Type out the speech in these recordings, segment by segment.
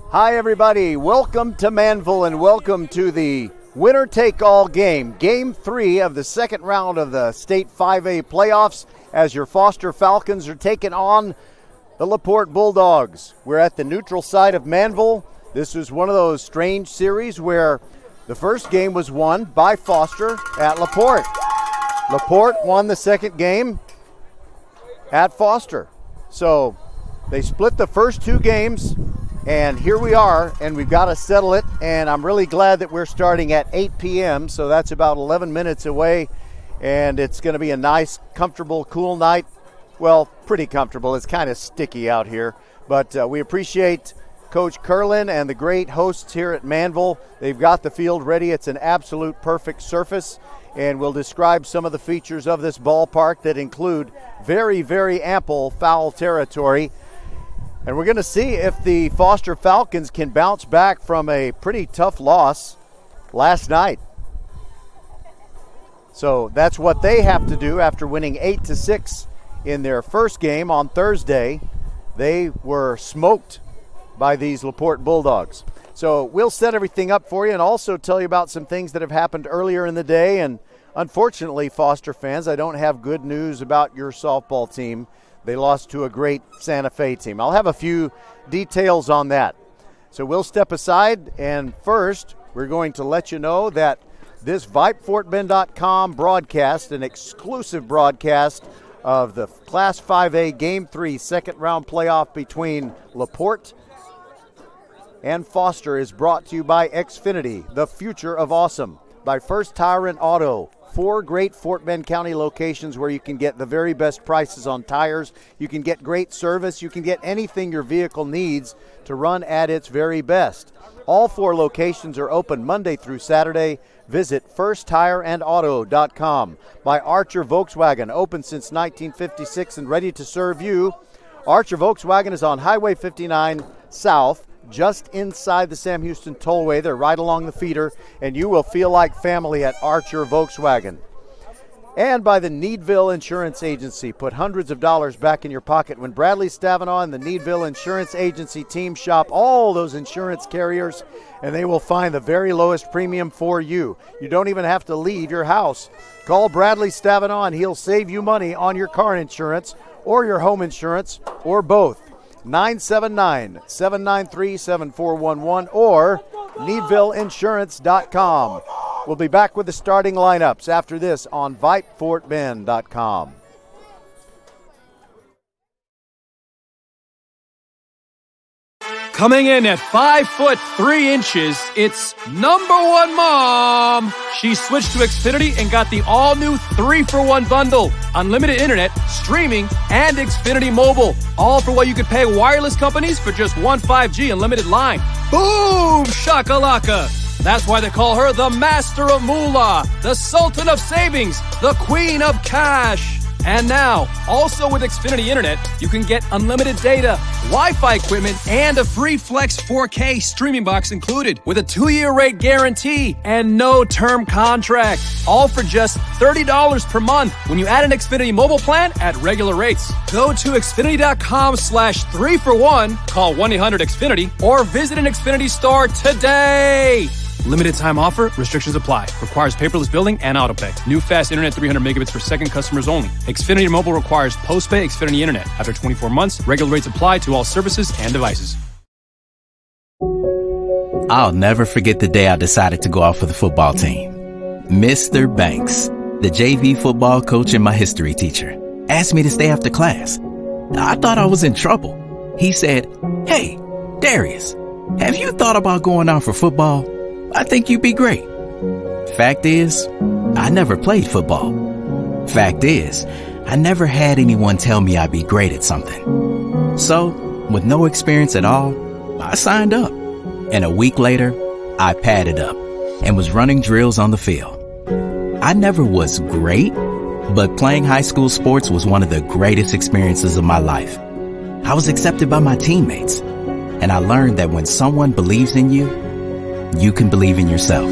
Hi, everybody. Welcome to Manville and welcome to the winner-take-all game. Game 3 of the second round of the State 5A playoffs as your Foster Falcons are taking on the LaPorte Bulldogs. We're at the neutral side of Manville. This is one of those strange series where the first game was won by Foster at LaPorte. LaPorte won the second game at Foster. So they split the first two games, and here we are, and we've got to settle it, and I'm really glad that we're starting at 8 p.m., so that's about 11 minutes away, and it's going to be a nice, comfortable, cool night. Well, pretty comfortable. It's kind of sticky out here, but we appreciate Coach Curlin and the great hosts here at Manville. They've got the field ready. It's an absolute perfect surface, and we'll describe some of the features of this ballpark that include very, very ample foul territory. And we're going to see if the Foster Falcons can bounce back from a pretty tough loss last night. So that's what they have to do after winning 8-6 in their first game on Thursday. They were smoked by these LaPorte Bulldogs. So we'll set everything up for you and also tell you about some things that have happened earlier in the day. And unfortunately, Foster fans, I don't have good news about your softball team. They lost to a great Santa Fe team. I'll have a few details on that. So we'll step aside, and first, we're going to let you know that this VypeFortBend.com broadcast, an exclusive broadcast of the Class 5A Game 3 second round playoff between LaPorte and Foster, is brought to you by Xfinity, the future of awesome, by First Tire and Auto. 4 great Fort Bend County locations where you can get the very best prices on tires. You can get great service. You can get anything your vehicle needs to run at its very best. All 4 locations are open Monday through Saturday. Visit firsttireandauto.com. By Archer Volkswagen, open since 1956 and ready to serve you. Archer Volkswagen is on Highway 59 South, just inside the Sam Houston Tollway. They're right along the feeder, and you will feel like family at Archer Volkswagen. And by the Needville Insurance Agency. Put hundreds of dollars back in your pocket when Bradley Stavanaugh and the Needville Insurance Agency team shop all those insurance carriers, and they will find the very lowest premium for you. You don't even have to leave your house. Call Bradley Stavanaugh, and he'll save you money on your car insurance or your home insurance or both. 979-793-7411 or NeedvilleInsurance.com. We'll be back with the starting lineups after this on VypeFortBend.com. Coming in at 5'3", it's number 1 mom. She switched to Xfinity and got the all-new 3-for-1 bundle. Unlimited internet, streaming, and Xfinity Mobile. All for what you could pay wireless companies for just one 5G unlimited line. Boom! Shakalaka! That's why they call her the Master of Moolah, the Sultan of Savings, the Queen of Cash. And now, also with Xfinity Internet, you can get unlimited data, Wi-Fi equipment, and a free Flex 4K streaming box included with a 2-year rate guarantee and no term contract. All for just $30 per month when you add an Xfinity mobile plan at regular rates. Go to Xfinity.com/3-for-1, call 1-800-XFINITY, or visit an Xfinity store today. Limited time offer. Restrictions apply. Requires paperless billing and autopay. New fast internet 300 megabits per second customers only. Xfinity Mobile requires post-pay Xfinity Internet. After 24 months, regular rates apply to all services and devices. I'll never forget the day I decided to go out for the football team. Mr. Banks, the JV football coach and my history teacher, asked me to stay after class. I thought I was in trouble. He said, "Hey, Darius, have you thought about going out for football? I think you'd be great." Fact is, I never played football. Fact is, I never had anyone tell me I'd be great at something. So, with no experience at all, I signed up. And a week later, I padded up and was running drills on the field. I never was great, but playing high school sports was one of the greatest experiences of my life. I was accepted by my teammates, and I learned that when someone believes in you, you can believe in yourself.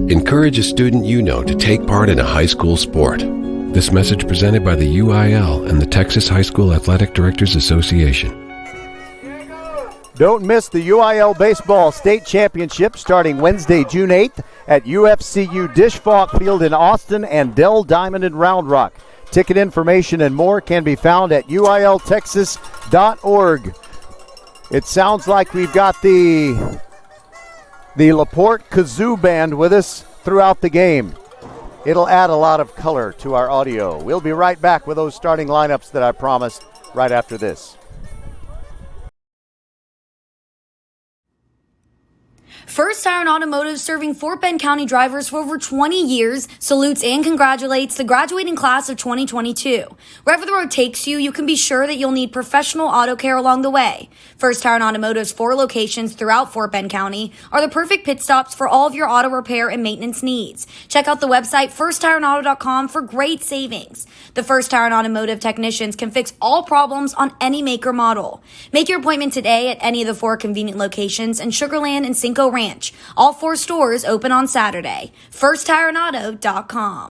Encourage a student you know to take part in a high school sport. This message presented by the UIL and the Texas High School Athletic Directors Association. Here goes. Don't miss the UIL Baseball State Championship starting Wednesday, June 8th at UFCU Dish Falk Field in Austin and Dell Diamond in Round Rock. Ticket information and more can be found at uiltexas.org. It sounds like we've got the LaPorte Kazoo Band with us throughout the game. It'll add a lot of color to our audio. We'll be right back with those starting lineups that I promised right after this. First Tire Automotive, serving Fort Bend County drivers for over 20 years, salutes and congratulates the graduating class of 2022. Wherever the road takes you, you can be sure that you'll need professional auto care along the way. First Tire Automotive's 4 locations throughout Fort Bend County are the perfect pit stops for all of your auto repair and maintenance needs. Check out the website firsttireandauto.com for great savings. The First Tire Automotive technicians can fix all problems on any make or model. Make your appointment today at any of the 4 convenient locations in Sugar Land and Cinco Ranch. All 4 stores open on Saturday. FirstTireAndAuto.com.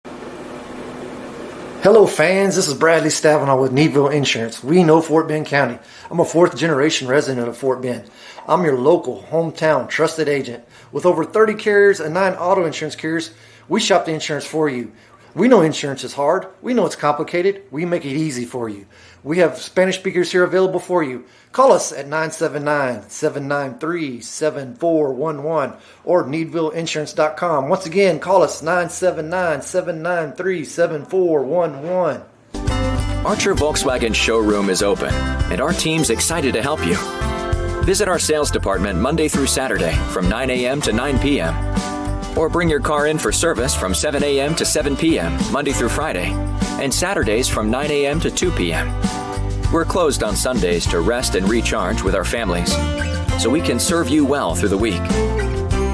Hello fans, this is Bradley Stavanaugh with Needville Insurance. We know Fort Bend County. I'm a 4th generation resident of Fort Bend. I'm your local, hometown, trusted agent. With over 30 carriers and 9 auto insurance carriers, we shop the insurance for you. We know insurance is hard. We know it's complicated. We make it easy for you. We have Spanish speakers here available for you. Call us at 979-793-7411 or needvilleinsurance.com. Once again, call us 979-793-7411. Archer Volkswagen showroom is open, and our team's excited to help you. Visit our sales department Monday through Saturday from 9 a.m. to 9 p.m. Or bring your car in for service from 7 a.m. to 7 p.m. Monday through Friday, and Saturdays from 9 a.m. to 2 p.m. We're closed on Sundays to rest and recharge with our families, so we can serve you well through the week.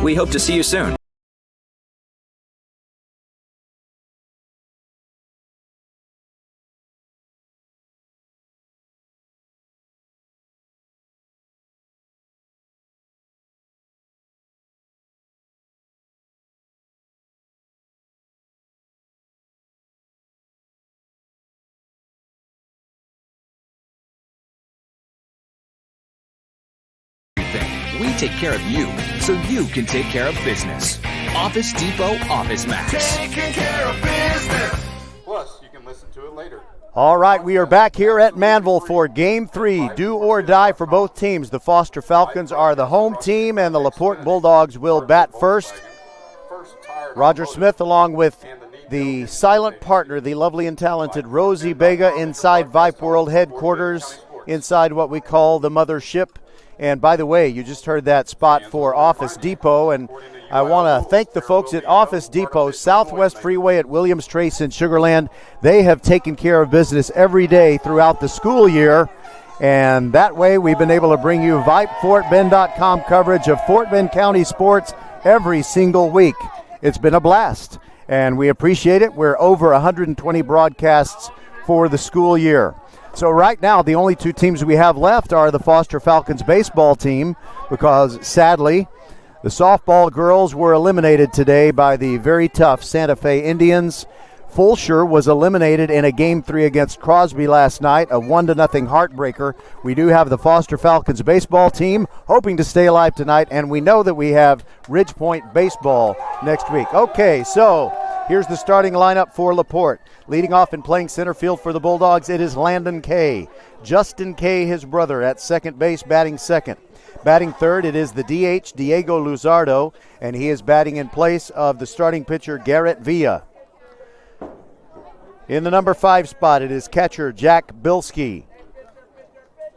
We hope to see you soon. We take care of you, so you can take care of business. Office Depot Office Max. Taking care of business. Plus, you can listen to it later. All right, we are back here at Manville for Game 3. Do or die for both teams. The Foster Falcons are the home team, and the LaPorte Bulldogs will bat first. Roger Smith along with the silent partner, the lovely and talented Rosie Bega, inside Vype World headquarters, inside what we call the mothership. And by the way, you just heard that spot for Office Depot, and I want to thank the folks at Office Depot, Southwest Freeway at Williams Trace in Sugar Land. They have taken care of business every day throughout the school year, and that way we've been able to bring you VypeFortBend.com coverage of Fort Bend County sports every single week. It's been a blast, and we appreciate it. We're over 120 broadcasts for the school year. So right now, the only 2 teams we have left are the Foster Falcons baseball team, because sadly, the softball girls were eliminated today by the very tough Santa Fe Indians. Fulsher was eliminated in a Game 3 against Crosby last night, a 1-0 heartbreaker. We do have the Foster Falcons baseball team hoping to stay alive tonight, and we know that we have Ridge Point baseball next week. Okay, so here's the starting lineup for LaPorte. Leading off and playing center field for the Bulldogs, it is Landon Kay. Justin Kay, his brother, at second base, batting second. Batting third, it is the DH, Diego Luzardo, and he is batting in place of the starting pitcher, Garrett Villa. In the number 5 spot, it is catcher Jack Bilski.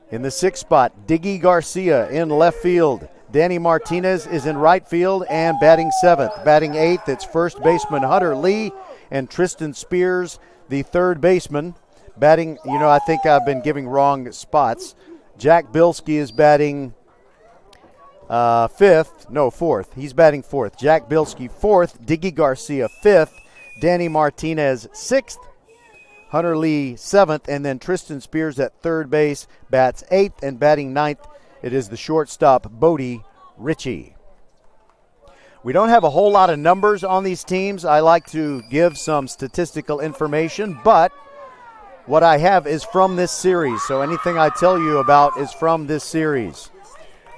In the 6th spot, Diggy Garcia in left field. Danny Martinez is in right field and batting 7th. Batting 8th, it's first baseman Hunter Lee and Tristan Spears, the third baseman. Batting, I think I've been giving wrong spots. Jack Bilski is batting 4th. He's batting 4th. Jack Bilski 4th, Diggy Garcia 5th, Danny Martinez 6th, Hunter Lee 7th, and then Tristan Spears at third base bats 8th, and batting 9th, it is the shortstop Bodie Ritchie. We don't have a whole lot of numbers on these teams. I like to give some statistical information, but what I have is from this series, so anything I tell you about is from this series.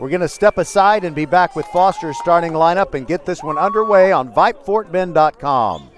We're going to step aside and be back with Foster's starting lineup and get this one underway on VypeFortBend.com.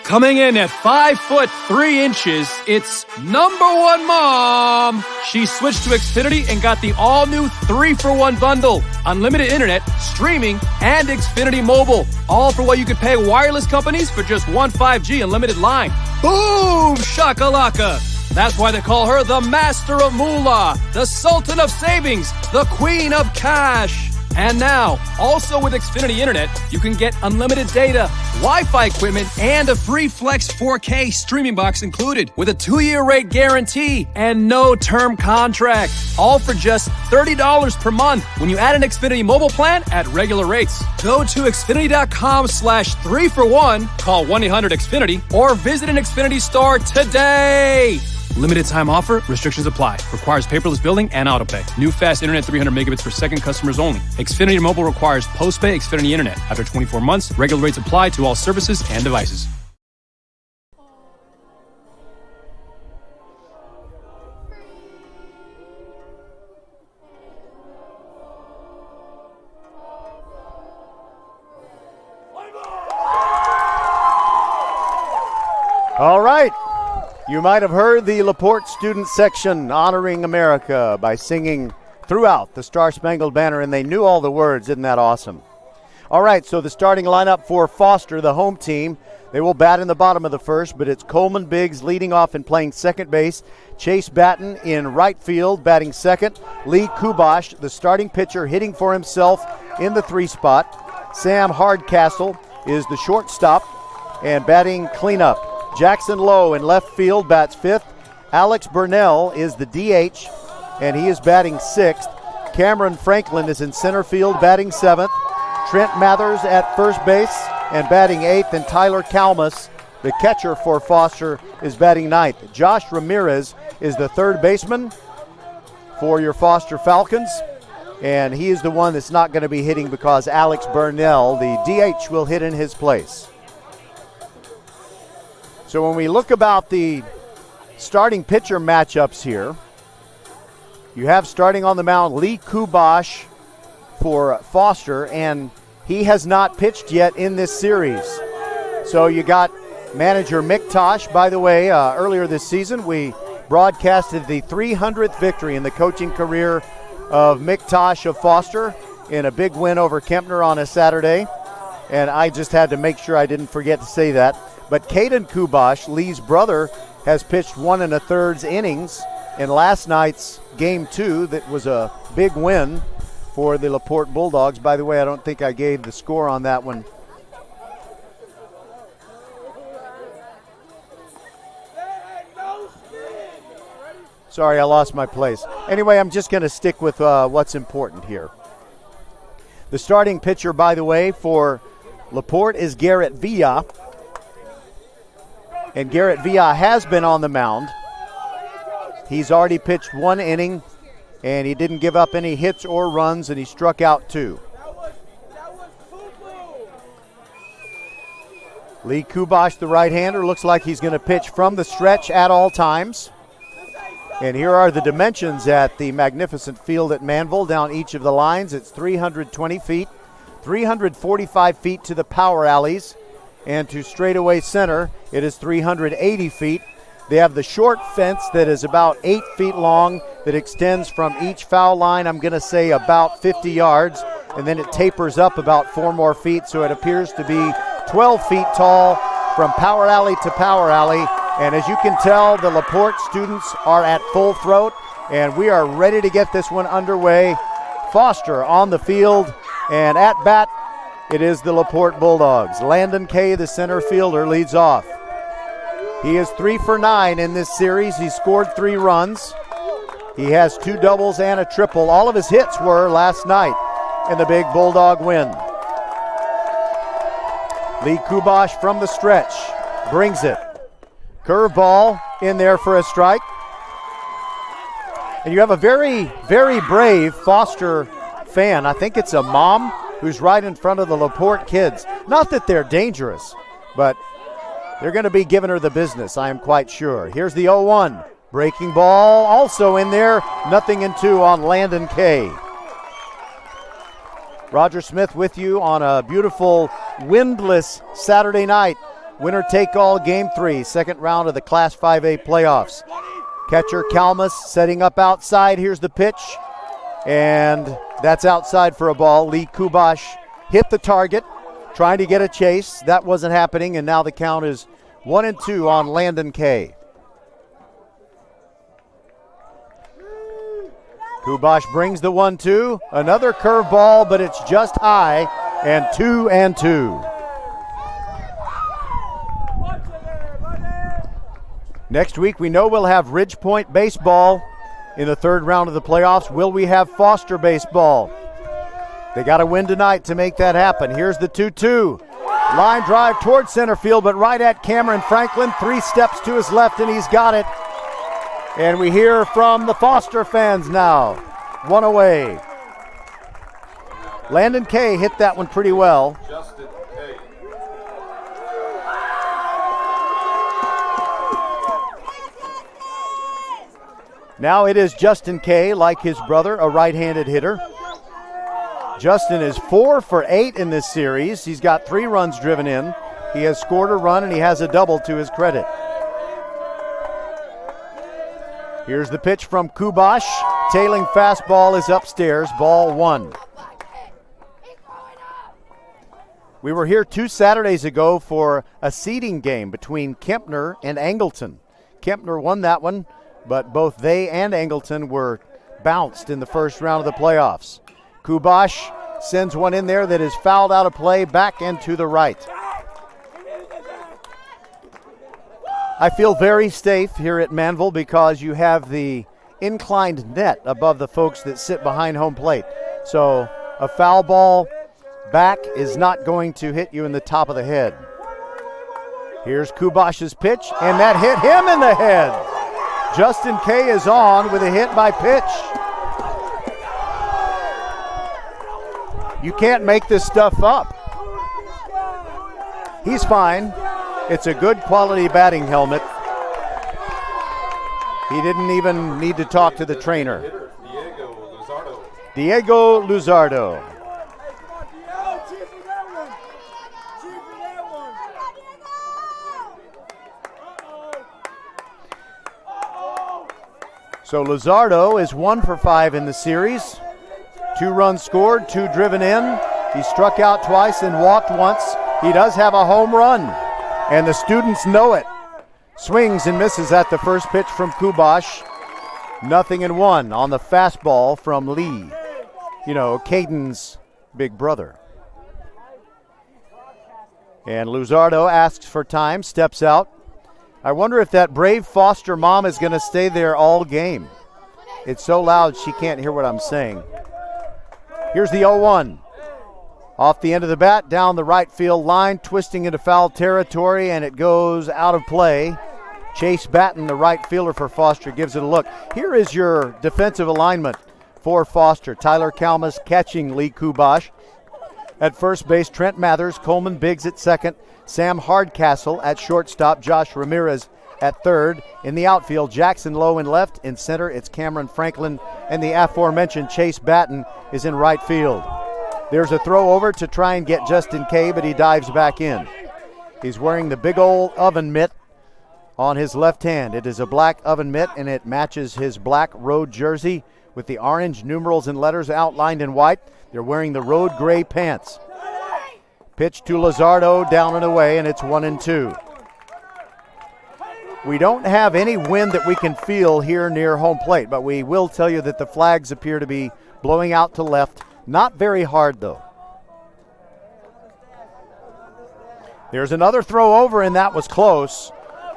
Coming in at 5'3", it's number one mom. She switched to Xfinity and got the all-new 3-for-1 bundle. Unlimited internet, streaming, and Xfinity Mobile. All for what you could pay wireless companies for just one 5G unlimited line. Boom! Shakalaka! That's why they call her the Master of Moolah, the Sultan of Savings, the Queen of Cash. And now, also with Xfinity Internet, you can get unlimited data, Wi-Fi equipment, and a free Flex 4K streaming box included with a 2-year rate guarantee and no term contract. All for just $30 per month when you add an Xfinity mobile plan at regular rates. Go to Xfinity.com/3-for-1, call 1-800-XFINITY, or visit an Xfinity store today. Limited time offer. Restrictions apply. Requires paperless billing and autopay. New fast internet 300 megabits per second customers only. Xfinity Mobile requires post-pay Xfinity Internet. After 24 months, regular rates apply to all services and devices. All right. You might have heard the LaPorte student section honoring America by singing throughout the Star-Spangled Banner, and they knew all the words. Isn't that awesome? All right, so the starting lineup for Foster, the home team. They will bat in the bottom of the first, but it's Coleman Biggs leading off and playing second base. Chase Batten in right field, batting second. Lee Kubosh, the starting pitcher, hitting for himself in the 3 spot. Sam Hardcastle is the shortstop and batting cleanup. Jackson Lowe in left field bats 5th. Alex Burnell is the DH, and he is batting 6th. Cameron Franklin is in center field batting 7th. Trent Mathers at first base and batting 8th. And Tyler Kalmus, the catcher for Foster, is batting 9th. Josh Ramirez is the third baseman for your Foster Falcons, and he is the one that's not going to be hitting because Alex Burnell, the DH, will hit in his place. So when we look about the starting pitcher matchups here, you have starting on the mound Lee Kubosh for Foster, and he has not pitched yet in this series. So you got manager Mick Tosh. By the way, earlier this season we broadcasted the 300th victory in the coaching career of Mick Tosh of Foster in a big win over Kempner on a Saturday, and I just had to make sure I didn't forget to say that. But Caden Kubosh, Lee's brother, has pitched 1 1/3 innings in last night's Game 2. That was a big win for the LaPorte Bulldogs. By the way, I don't think I gave the score on that one. Sorry, I lost my place. Anyway, I'm just going to stick with what's important here. The starting pitcher, by the way, for LaPorte is Garrett Villa. And Garrett Villa has been on the mound. He's already pitched 1 inning, and he didn't give up any hits or runs, and he struck out 2. Lee Kubosh, the right-hander, looks like he's going to pitch from the stretch at all times. And here are the dimensions at the magnificent field at Manville down each of the lines. It's 320 feet, 345 feet to the power alleys. And to straightaway center, it is 380 feet. They have the short fence that is about 8 feet long that extends from each foul line, I'm going to say about 50 yards. And then it tapers up about 4 more feet, so it appears to be 12 feet tall from power alley to power alley. And as you can tell, the LaPorte students are at full throat, and we are ready to get this one underway. Foster on the field, and at bat, it is the LaPorte Bulldogs. Landon Kay, the center fielder, leads off. He is 3 for 9 in this series. He scored 3 runs. He has 2 doubles and a triple. All of his hits were last night in the big Bulldog win. Lee Kubosh from the stretch brings it. Curveball in there for a strike. And you have a very, very brave Foster fan. I think it's a mom who's right in front of the LaPorte kids. Not that they're dangerous, but they're going to be giving her the business, I am quite sure. Here's the 0-1. Breaking ball also in there. 0-2 on Landon Kay. Roger Smith with you on a beautiful windless Saturday night. Winner take all game 3, second round of the Class 5A playoffs. Catcher Kalmus setting up outside. Here's the pitch. And that's outside for a ball. Lee Kubash hit the target, trying to get a chase. That wasn't happening, and now the count is 1-2 on Landon Kay. Kubash brings the 1-2. Another curveball, but it's just high, and 2-2. Next week, we know we'll have Ridge Point baseball in the third round of the playoffs. Will we have Foster baseball? They got to win tonight to make that happen. Here's the 2-2. Line drive towards center field, but right at Cameron Franklin. 3 steps to his left, and he's got it. And we hear from the Foster fans now. 1 away. Landon Kay hit that one pretty well. Now it is Justin Kay, like his brother, a right-handed hitter. Justin is 4 for 8 in this series. He's got 3 runs driven in. He has scored a run, and he has a double to his credit. Here's the pitch from Kubash. Tailing fastball is upstairs, ball 1. We were here 2 Saturdays ago for a seeding game between Kempner and Angleton. Kempner won that one, but both they and Angleton were bounced in the first round of the playoffs. Kubash sends one in there that is fouled out of play, back and to the right. I feel very safe here at Manville because you have the inclined net above the folks that sit behind home plate. So a foul ball back is not going to hit you in the top of the head. Here's Kubash's pitch, and that hit him in the head. Justin Kay is on with a hit by pitch. You can't make this stuff up. He's fine. It's a good quality batting helmet. He didn't even need to talk to the trainer. Diego Luzardo. So Luzardo is 1 for 5 in the series. 2 runs scored, 2 driven in. He struck out twice and walked once. He does have a home run, and the students know it. Swings and misses at the first pitch from Kubash. 0-1 on the fastball from Lee. You know, Caden's big brother. And Luzardo asks for time, steps out. I wonder if that brave Foster mom is going to stay there all game. It's so loud she can't hear what I'm saying. Here's the 0-1. Off the end of the bat, down the right field line, twisting into foul territory, and it goes out of play. Chase Batten, the right fielder for Foster, gives it a look. Here is your defensive alignment for Foster. Tyler Kalmus catching Lee Kubash. At first base, Trent Mathers, Coleman Biggs at second, Sam Hardcastle at shortstop, Josh Ramirez at third. In the outfield, Jackson Lowe in left. In center, it's Cameron Franklin, and the aforementioned Chase Batten is in right field. There's a throw over to try and get Justin Kay, but he dives back in. He's wearing the big old oven mitt on his left hand. It is a black oven mitt, and it matches his black road jersey with the orange numerals and letters outlined in white. They're wearing the road gray pants. Pitch to Luzardo, down and away, and it's 1-2. We don't have any wind that we can feel here near home plate, but we will tell you that the flags appear to be blowing out to left. Not very hard, though. There's another throw over, and that was close.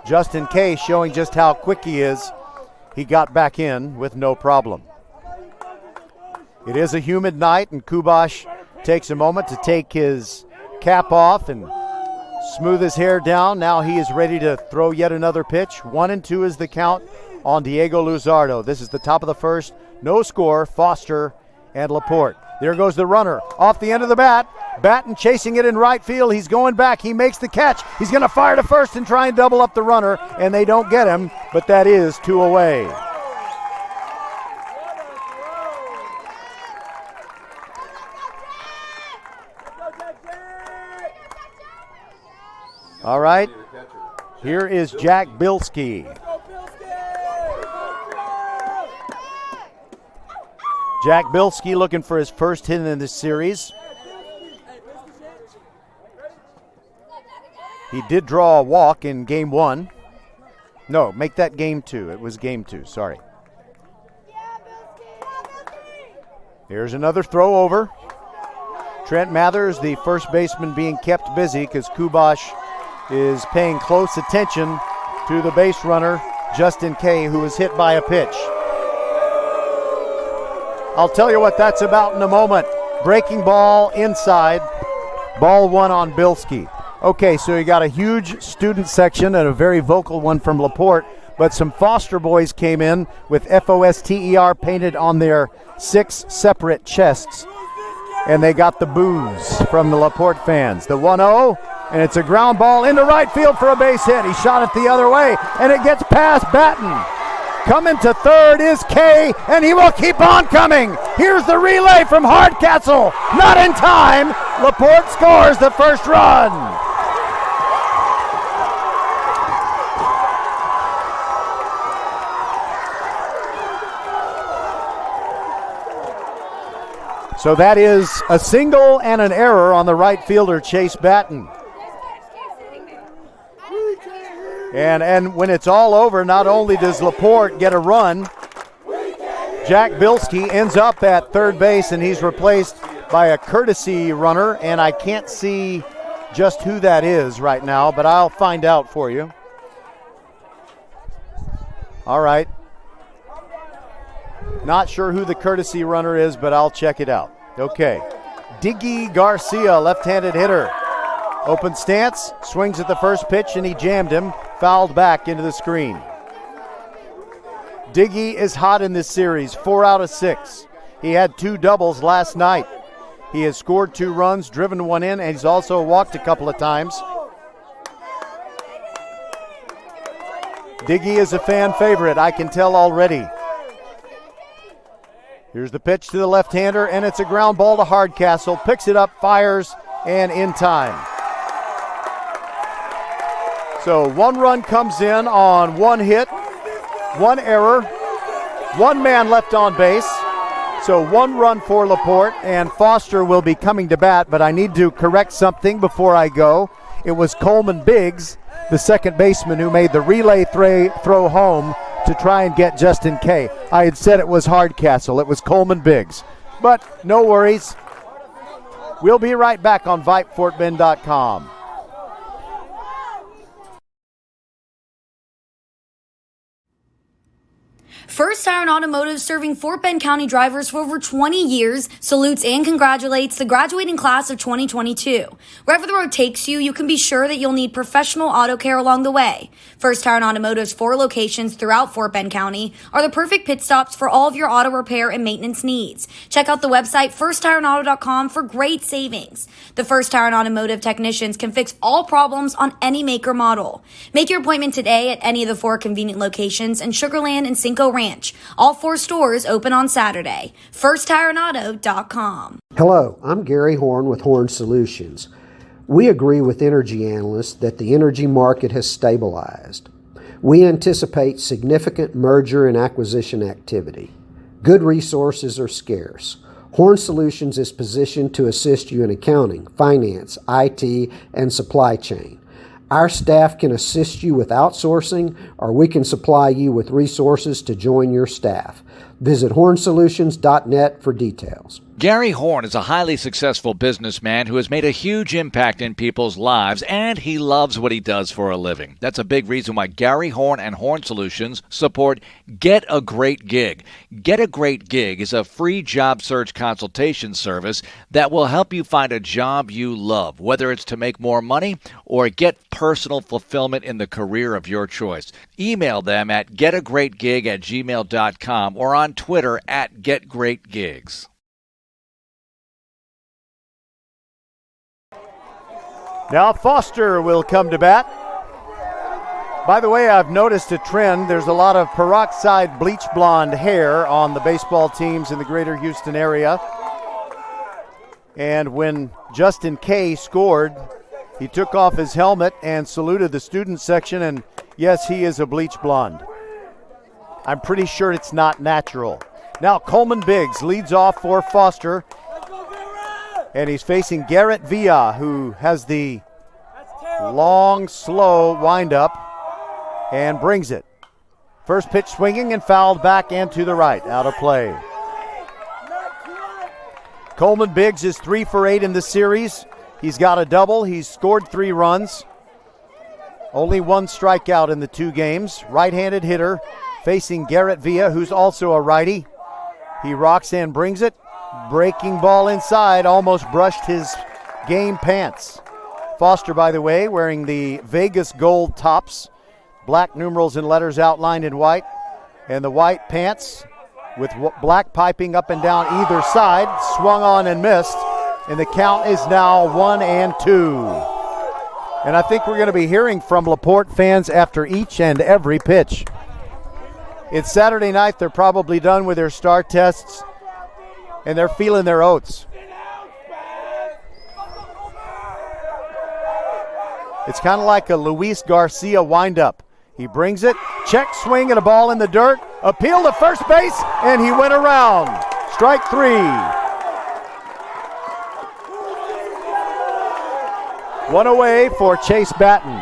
Justin Kay showing just how quick he is. He got back in with no problem. It is a humid night, and Kubash takes a moment to take his cap off and smooth his hair down. Now he is ready to throw yet another pitch. 1-2 is the count on Diego Luzardo. This is the top of the first. No score, Foster and LaPorte. There goes the runner off the end of the bat. Batten chasing it in right field. He's going back. He makes the catch. He's going to fire to first and try and double up the runner, and they don't get him, but that is 2 away. All right, here is Jack Bilski. Jack Bilski looking for his first hit in this series. He did draw a walk in game 1. No, make that game 2. It was game 2, sorry. Here's another throw over. Trent Mathers, the first baseman, being kept busy because Kubosh is paying close attention to the base runner, Justin Kay, who was hit by a pitch. I'll tell you what that's about in a moment. Breaking ball inside. Ball 1 on Bilski. Okay, so you got a huge student section and a very vocal one from LaPorte, but some Foster boys came in with FOSTER painted on their 6 separate chests, and they got the boos from the LaPorte fans. The 1-0, and it's a ground ball into right field for a base hit. He shot it the other way, and it gets past Batten. Coming to third is Kay, and he will keep on coming. Here's the relay from Hardcastle. Not in time. LaPorte scores the first run. So that is a single and an error on the right fielder, Chase Batten. And when it's all over, not only does LaPorte get a run, Jack Bilski ends up at third base, and he's replaced by a courtesy runner, and I can't see just who that is right now, but I'll find out for you. All right. Not sure who the courtesy runner is, but I'll check it out. Okay. Diggy Garcia, left-handed hitter. Open stance, swings at the first pitch, and he jammed him. Fouled back into the screen. Diggy is hot in this series, 4 out of 6. He had 2 doubles last night. He has scored 2 runs, driven 1 in, and he's also walked a couple of times. Diggy is a fan favorite, I can tell already. Here's the pitch to the left-hander, and it's a ground ball to Hardcastle. Picks it up, fires, and in time. So 1 run comes in on 1 hit, 1 error, 1 man left on base. So 1 run for LaPorte, and Foster will be coming to bat, but I need to correct something before I go. It was Coleman Biggs, the second baseman, who made the relay throw home to try and get Justin Kay. I had said it was Hardcastle. It was Coleman Biggs. But no worries. We'll be right back on VypeFortBend.com. First Tire and Automotive, serving Fort Bend County drivers for over 20 years, salutes and congratulates the graduating class of 2022. Wherever the road takes you, you can be sure that you'll need professional auto care along the way. First Tire and Automotive's 4 locations throughout Fort Bend County are the perfect pit stops for all of your auto repair and maintenance needs. Check out the website firsttireandauto.com for great savings. The First Tire and Automotive technicians can fix all problems on any make or model. Make your appointment today at any of the 4 convenient locations in Sugar Land and Cinco Ranch. All 4 stores open on Saturday. FirstTireandAuto.com. Hello, I'm Gary Horn with Horn Solutions. We agree with energy analysts that the energy market has stabilized. We anticipate significant merger and acquisition activity. Good resources are scarce. Horn Solutions is positioned to assist you in accounting, finance, IT, and supply chain. Our staff can assist you with outsourcing, or we can supply you with resources to join your staff. Visit hornsolutions.net for details. Gary Horn is a highly successful businessman who has made a huge impact in people's lives, and he loves what he does for a living. That's a big reason why Gary Horn and Horn Solutions support Get a Great Gig. Get a Great Gig is a free job search consultation service that will help you find a job you love, whether it's to make more money or get personal fulfillment in the career of your choice. Email them at getagreatgig@gmail.com or on Twitter at getgreatgigs. Now Foster will come to bat. By the way, I've noticed a trend. There's a lot of peroxide bleach blonde hair on the baseball teams in the greater Houston area. And when Justin Kay scored, he took off his helmet and saluted the student section, and yes, he is a bleach blonde. I'm pretty sure it's not natural. Now Coleman Biggs leads off for Foster, and he's facing Garrett Villa, who has the long, slow windup and brings it. First pitch swinging and fouled back and to the right, out of play. Coleman Biggs is 3 for 8 in the series. He's got a double. He's scored 3 runs. Only 1 strikeout in the 2 games. Right-handed hitter facing Garrett Villa, who's also a righty. He rocks and brings it. Breaking ball inside, almost brushed his game pants. Foster, by the way, wearing the Vegas gold tops, black numerals and letters outlined in white, and the white pants with black piping up and down either side, swung on and missed, and the count is now 1-2. And I think we're going to be hearing from LaPorte fans after each and every pitch. It's Saturday night. They're probably done with their star tests, and they're feeling their oats. It's kind of like a Luis Garcia windup. He brings it, check swing, and a ball in the dirt. Appeal to first base, and he went around. Strike 3. One away for Chase Batten.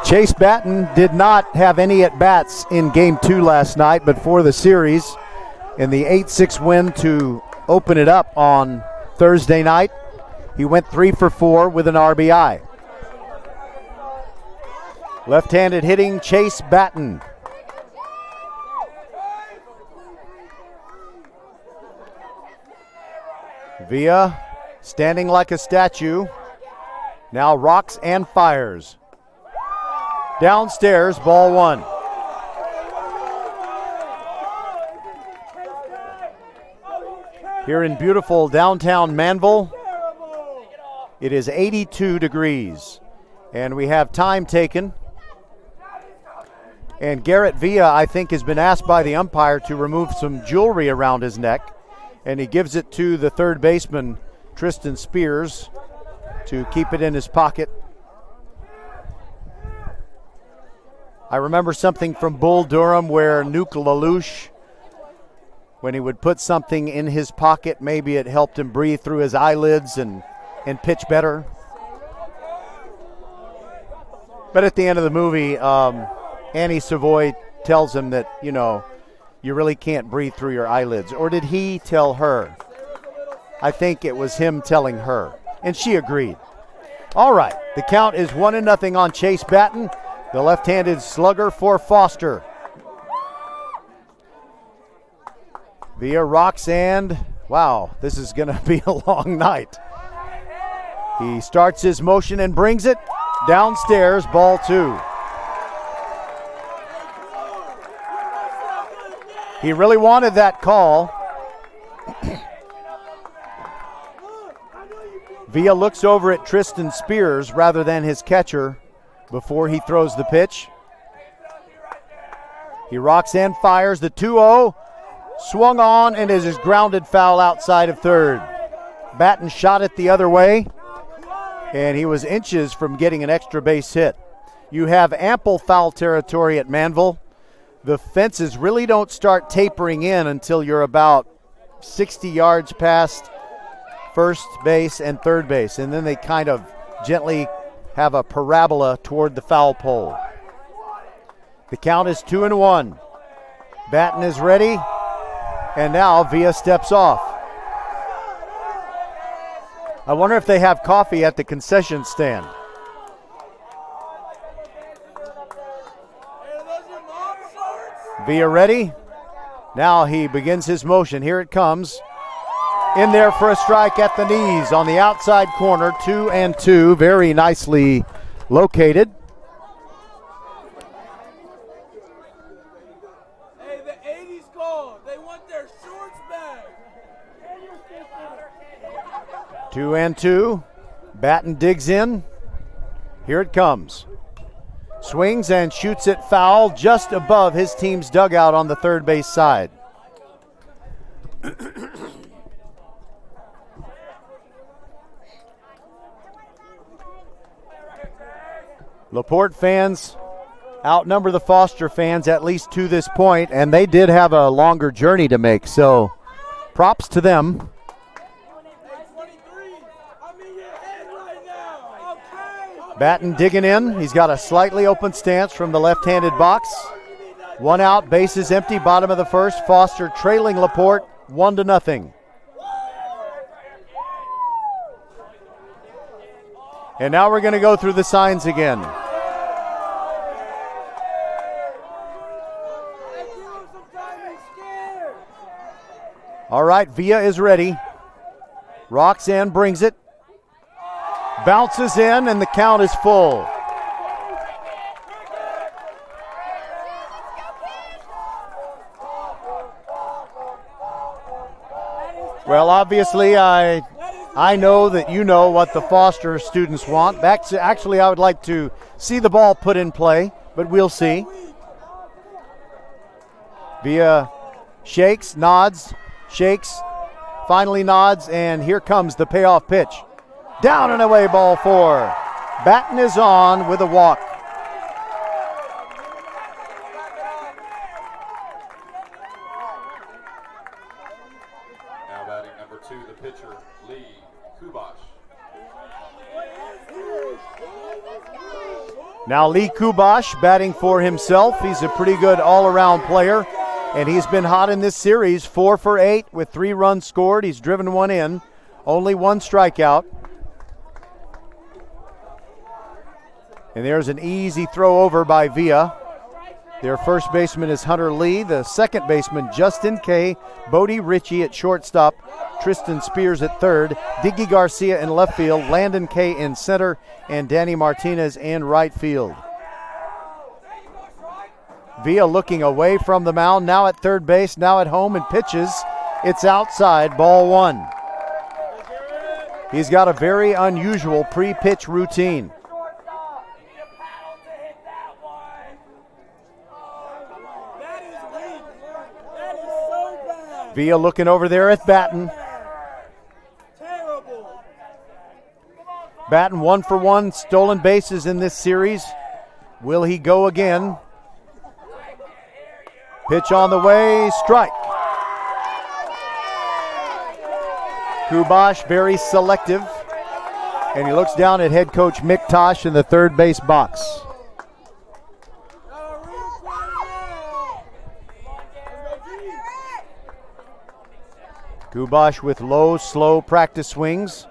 Chase Batten did not have any at-bats in Game 2 last night, but for the series, in the 8-6 win to open it up on Thursday night, he went 3 for 4 with an RBI. Left-handed hitting Chase Batten. Villa standing like a statue. Now rocks and fires. Downstairs, ball 1. Here in beautiful downtown Manville, it is 82 degrees, and we have time taken. And Garrett Villa, I think, has been asked by the umpire to remove some jewelry around his neck, and he gives it to the third baseman, Tristan Spears, to keep it in his pocket. I remember something from Bull Durham where Nuke LaLoosh, when he would put something in his pocket, maybe it helped him breathe through his eyelids and pitch better. But at the end of the movie, Annie Savoy tells him that, you really can't breathe through your eyelids. Or did he tell her? I think it was him telling her. And she agreed. All right, the count is 1-0 on Chase Batten, the left-handed slugger for Foster. Villa rocks and, wow, this is going to be a long night. He starts his motion and brings it downstairs, ball 2. He really wanted that call. Villa looks over at Tristan Spears rather than his catcher before he throws the pitch. He rocks and fires the 2-0. Swung on and is grounded foul outside of third. Batten shot it the other way, and he was inches from getting an extra base hit. You have ample foul territory at Manville. The fences really don't start tapering in until you're about 60 yards past first base and third base, and then they kind of gently have a parabola toward the foul pole. The count is 2-1. Batten is ready, and now Villa steps off. I wonder if they have coffee at the concession stand. Villa ready. Now he begins his motion. Here it comes. In there for a strike at the knees on the outside corner. 2-2. Very nicely located. Hey, the 80s call. They want their shorts back. 2-2. Batten digs in. Here it comes. Swings and shoots it foul just above his team's dugout on the third base side. LaPorte fans outnumber the Foster fans at least to this point, and they did have a longer journey to make, so props to them. Batten digging in. He's got a slightly open stance from the left-handed box. 1 out, bases empty, bottom of the first. Foster trailing LaPorte 1-0. And now we're going to go through the signs again. All right, Villa is ready. Roxanne brings it. Bounces in, and the count is full. Well, obviously, I know that you know what the Foster students want. Actually, I would like to see the ball put in play, but we'll see. Villa shakes, nods, shakes, finally nods, and here comes the payoff pitch. Down and away, ball 4. Batten is on with a walk. Now batting number 2, the pitcher, Lee Kubash. Now Lee Kubash batting for himself. He's a pretty good all-around player, and he's been hot in this series. 4 for 8 with 3 runs scored. He's driven 1 in, only 1 strikeout. And there's an easy throw over by Villa. Their first baseman is Hunter Lee. The second baseman, Justin Kay. Bodie Ritchie at shortstop. Tristan Spears at third. Diggy Garcia in left field. Landon Kay in center. And Danny Martinez in right field. Villa looking away from the mound. Now at third base. Now at home and pitches. It's outside. Ball 1. He's got a very unusual pre-pitch routine. Villa looking over there at Batten. Batten 1 for 1 stolen bases in this series. Will he go again? Pitch on the way, strike. Kubash very selective. And he looks down at head coach Mick Tosh in the third base box. Kubash with low, slow practice swings.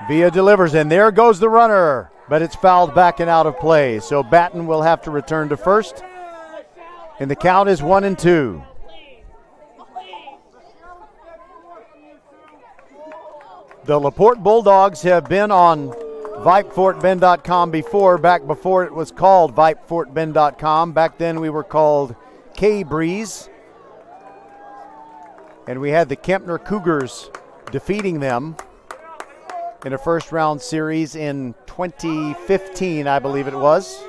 Villa delivers, and there goes the runner, but it's fouled back and out of play. So Batten will have to return to first, and the count is 1-2. The LaPorte Bulldogs have been on VypeFortBend.com before, back before it was called VypeFortBend.com. Back then we were called K-Breeze, and we had the Kempner Cougars defeating them in a first round series in 2015, I believe it was.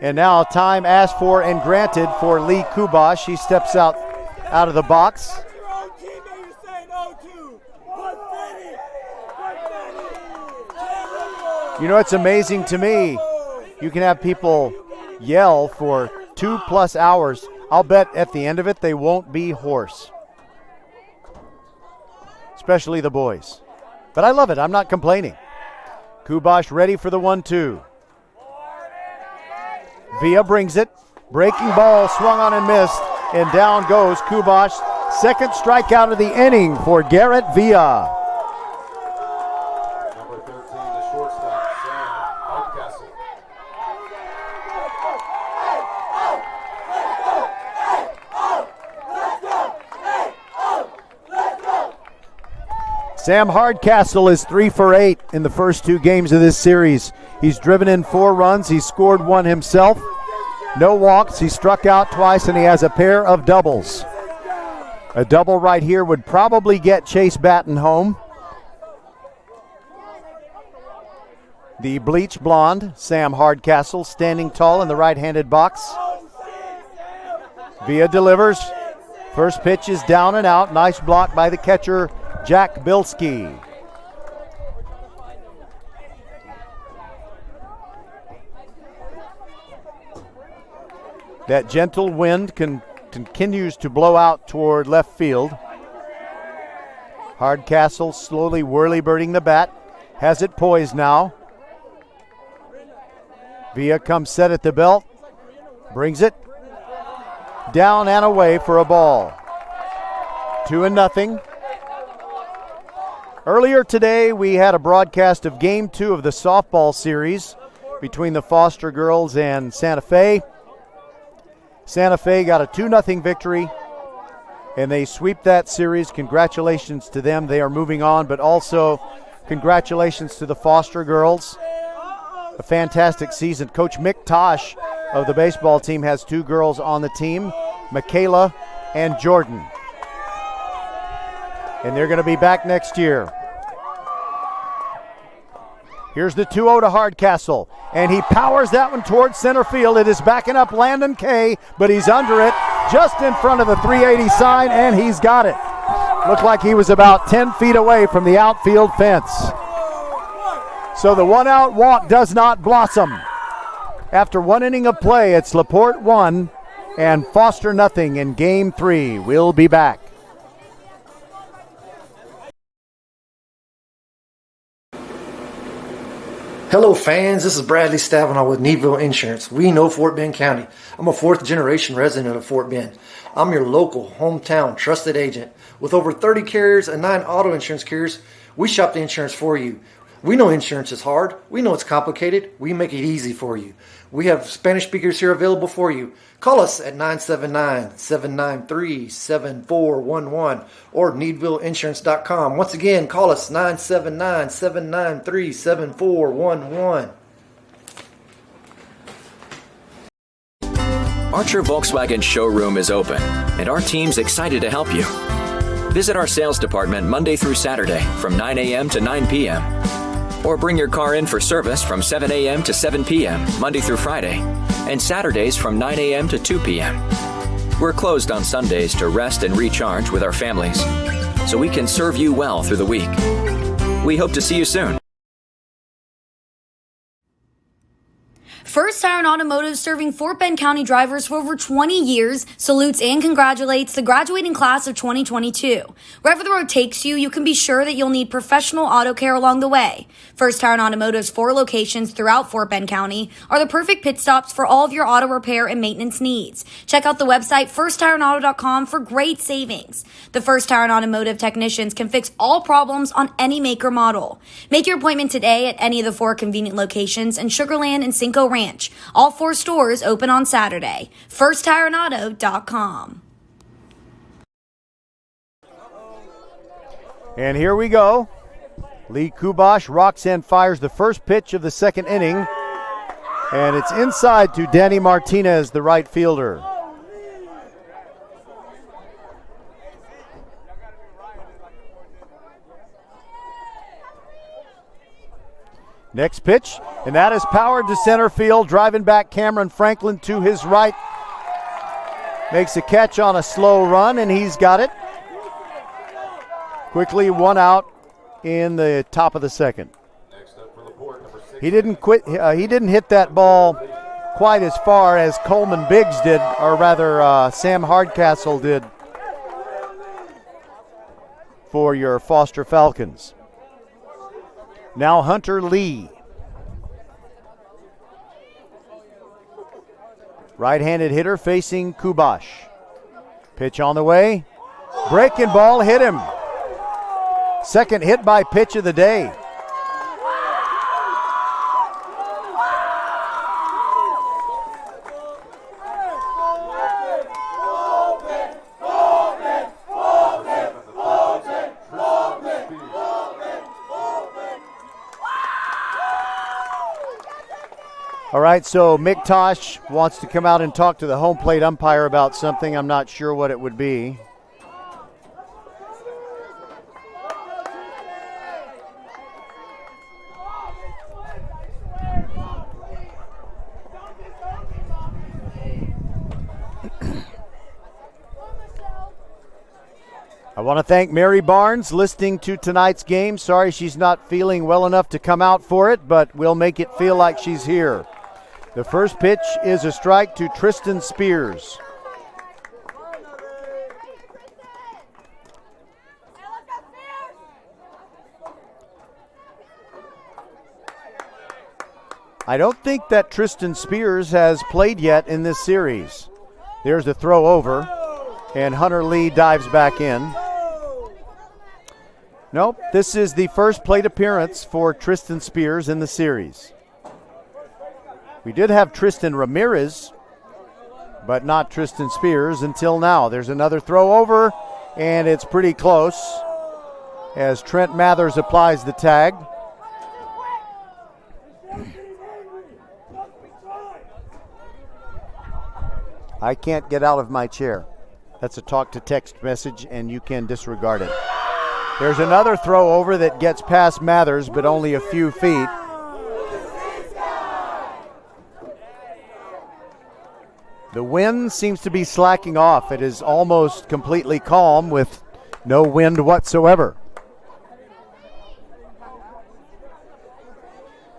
And now time asked for and granted for Lee Kubash. He steps out of the box. You know, it's amazing to me. You can have people yell for 2+ hours. I'll bet at the end of it they won't be hoarse. Especially the boys. But I love it. I'm not complaining. Kubash ready for the 1-2. Villa brings it. Breaking ball swung on and missed. And down goes Kubash. Second strikeout of the inning for Garrett Villa. Number 13, the shortstop, Sam Hardcastle. Sam Hardcastle is 3 for 8 in the first 2 games of this series. He's driven in 4 runs. He's scored 1 himself. No walks. He struck out twice, and he has a pair of doubles. A double right here would probably get Chase Batten home. The bleach blonde, Sam Hardcastle, standing tall in the right-handed box. Villa delivers. First pitch is down and out. Nice block by the catcher, Jack Bilski. That gentle wind continues to blow out toward left field. Hardcastle slowly whirly-birding the bat. Has it poised now. Villa comes set at the belt. Brings it down and away for a ball. 2-0. Earlier today, we had a broadcast of Game 2 of the softball series between the Foster girls and Santa Fe. Santa Fe got a 2-0 victory, and they sweep that series. Congratulations to them. They are moving on, but also congratulations to the Foster girls. A fantastic season. Coach Mick Tosh of the baseball team has 2 girls on the team, Michaela and Jordan. And they're going to be back next year. Here's the 2-0 to Hardcastle, and he powers that one towards center field. It is backing up Landon Kay, but he's under it, just in front of the 380 sign, and he's got it. Looked like he was about 10 feet away from the outfield fence. So the one-out walk does not blossom. After 1 inning of play, it's LaPorte 1 and Foster 0 in Game 3. We'll be back. Hello fans, this is Bradley Stavanaugh with Needville Insurance. We know Fort Bend County. I'm a 4th generation resident of Fort Bend. I'm your local, hometown, trusted agent. With over 30 carriers and 9 auto insurance carriers, we shop the insurance for you. We know insurance is hard. We know it's complicated. We make it easy for you. We have Spanish speakers here available for you. Call us at 979-793-7411 or needvilleinsurance.com. Once again, call us 979-793-7411. Archer Volkswagen showroom is open, and our team's excited to help you. Visit our sales department Monday through Saturday from 9 a.m. to 9 p.m. Or bring your car in for service from 7 a.m. to 7 p.m. Monday through Friday, and Saturdays from 9 a.m. to 2 p.m. We're closed on Sundays to rest and recharge with our families, so we can serve you well through the week. We hope to see you soon. First Tire Automotive, serving Fort Bend County drivers for over 20 years, salutes and congratulates the graduating class of 2022. Wherever the road takes you, you can be sure that you'll need professional auto care along the way. First Tire Automotive's 4 locations throughout Fort Bend County are the perfect pit stops for all of your auto repair and maintenance needs. Check out the website firsttireandauto.com for great savings. The First Tire Automotive technicians can fix all problems on any make or model. Make your appointment today at any of the 4 convenient locations in Sugar Land and Cinco Ranch. All 4 stores open on Saturday. FirstTireandAuto.com. And here we go. Lee Kubosh rocks and fires the first pitch of the 2nd inning. And it's inside to Danny Martinez, the right fielder. Next pitch, and that is powered to center field. Driving back Cameron Franklin to his right. Makes a catch on a slow run, and he's got it. Quickly 1 out in the top of the 2nd. He didn't hit that ball quite as far as Coleman Biggs did, or rather Sam Hardcastle did for your Foster Falcons. Now Hunter Lee. Right-handed hitter facing Kubosh. Pitch on the way. Breaking ball hit him. Second hit by pitch of the day. All right, so Mick Tosh wants to come out and talk to the home plate umpire about something. I'm not sure what it would be. want to thank Mary Barnes listening to tonight's game. Sorry she's not feeling well enough to come out for it, but we'll make it feel like she's here. The first pitch is a strike to Tristan Spears. I don't think that Tristan Spears has played yet in this series. There's the throw over, and Hunter Lee dives back in. Nope, this is the first plate appearance for Tristan Spears in the series. We did have Tristan Ramirez, but not Tristan Spears until now. There's another throw over, and it's pretty close as Trent Mathers applies the tag. I can't get out of my chair. That's a talk-to-text message, and you can disregard it. There's another throw over that gets past Mathers, but only a few feet. The wind seems to be slacking off. It is almost completely calm with no wind whatsoever.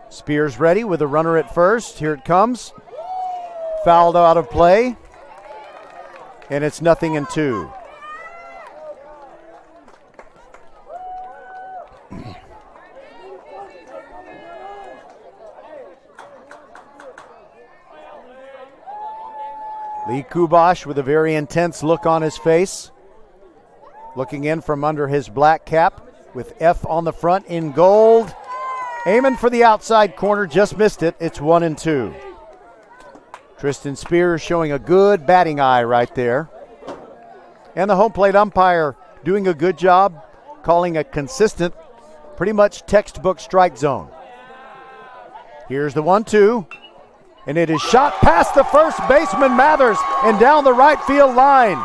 Spears ready with a runner at first. Here it comes. Fouled out of play. And it's 0-2. Lee Kubosh with a very intense look on his face. Looking in from under his black cap with F on the front in gold. Aiming for the outside corner, just missed it. It's 1-2. Tristan Spears showing a good batting eye right there. And the home plate umpire doing a good job calling a consistent, pretty much textbook strike zone. Here's the 1-2. And it is shot past the first baseman Mathers and down the right field line.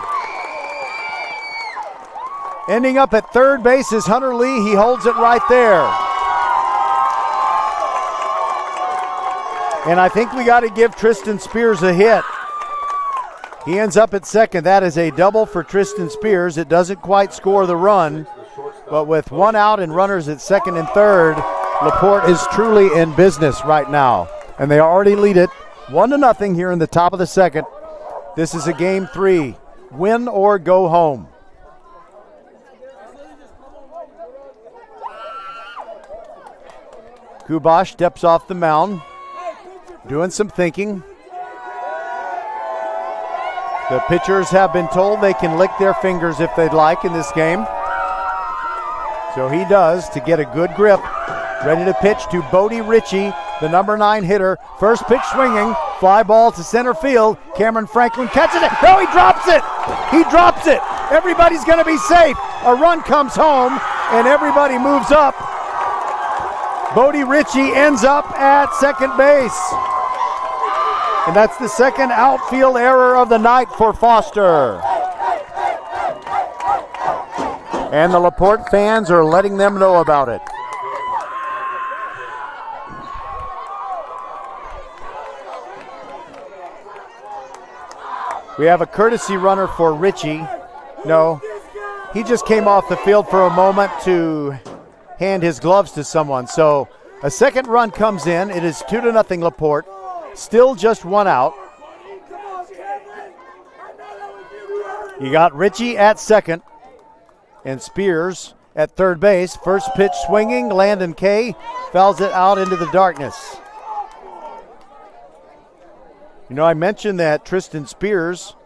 Ending up at third base is Hunter Lee. He holds it right there. And I think we got to give Tristan Spears a hit. He ends up at second. That is a double for Tristan Spears. It doesn't quite score the run, but with one out and runners at second and third, LaPorte is truly in business right now. And they already lead it 1-0 here in the top of the second. This is a game 3. Win or go home. Kubosh steps off the mound, doing some thinking. The pitchers have been told they can lick their fingers if they'd like in this game. So he does to get a good grip. Ready to pitch to Bodie Ritchie, the number 9 hitter. First pitch swinging, fly ball to center field. Cameron Franklin catches it. No, he drops it. He drops it. Everybody's going to be safe. A run comes home, and everybody moves up. Bodie Ritchie ends up at second base. And that's the second outfield error of the night for Foster. And the LaPorte fans are letting them know about it. We have a courtesy runner for Ritchie. No, he just came off the field for a moment to hand his gloves to someone. So a second run comes in. It is 2-0 LaPorte. Still just one out. You got Ritchie at second and Spears at third base. First pitch swinging. Landon Kay fouls it out into the darkness. You know, I mentioned that Tristan Spears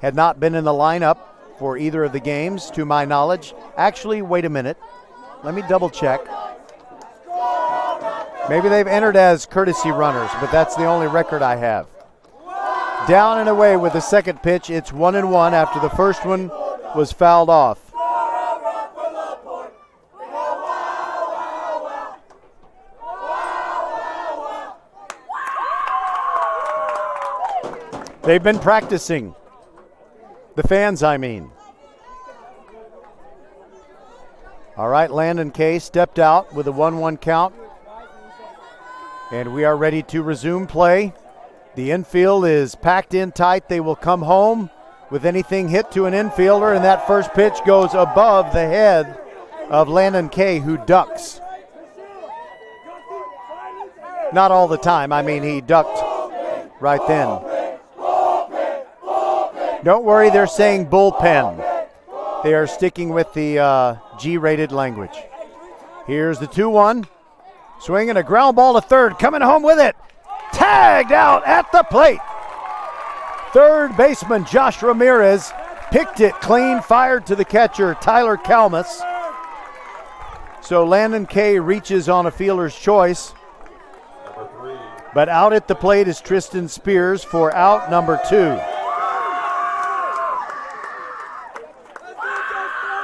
had not been in the lineup for either of the games, to my knowledge. Actually, wait a minute. Let me double check. Maybe they've entered as courtesy runners, but that's the only record I have. Down and away with the second pitch. It's 1-1 after the first one was fouled off. They've been practicing. The fans, I mean. All right, Landon Kay stepped out with a 1-1 count. And we are ready to resume play. The infield is packed in tight. They will come home with anything hit to an infielder, and that first pitch goes above the head of Landon Kay, who ducks. Not all the time. I mean, he ducked right then. Don't worry, they're saying bullpen. They are sticking with the G-rated language. Here's the 2-1. Swinging a ground ball to third. Coming home with it. Tagged out at the plate. Third baseman Josh Ramirez picked it clean, fired to the catcher Tyler Kalmus. So Landon Kay reaches on a fielder's choice. But out at the plate is Tristan Spears for out number 2.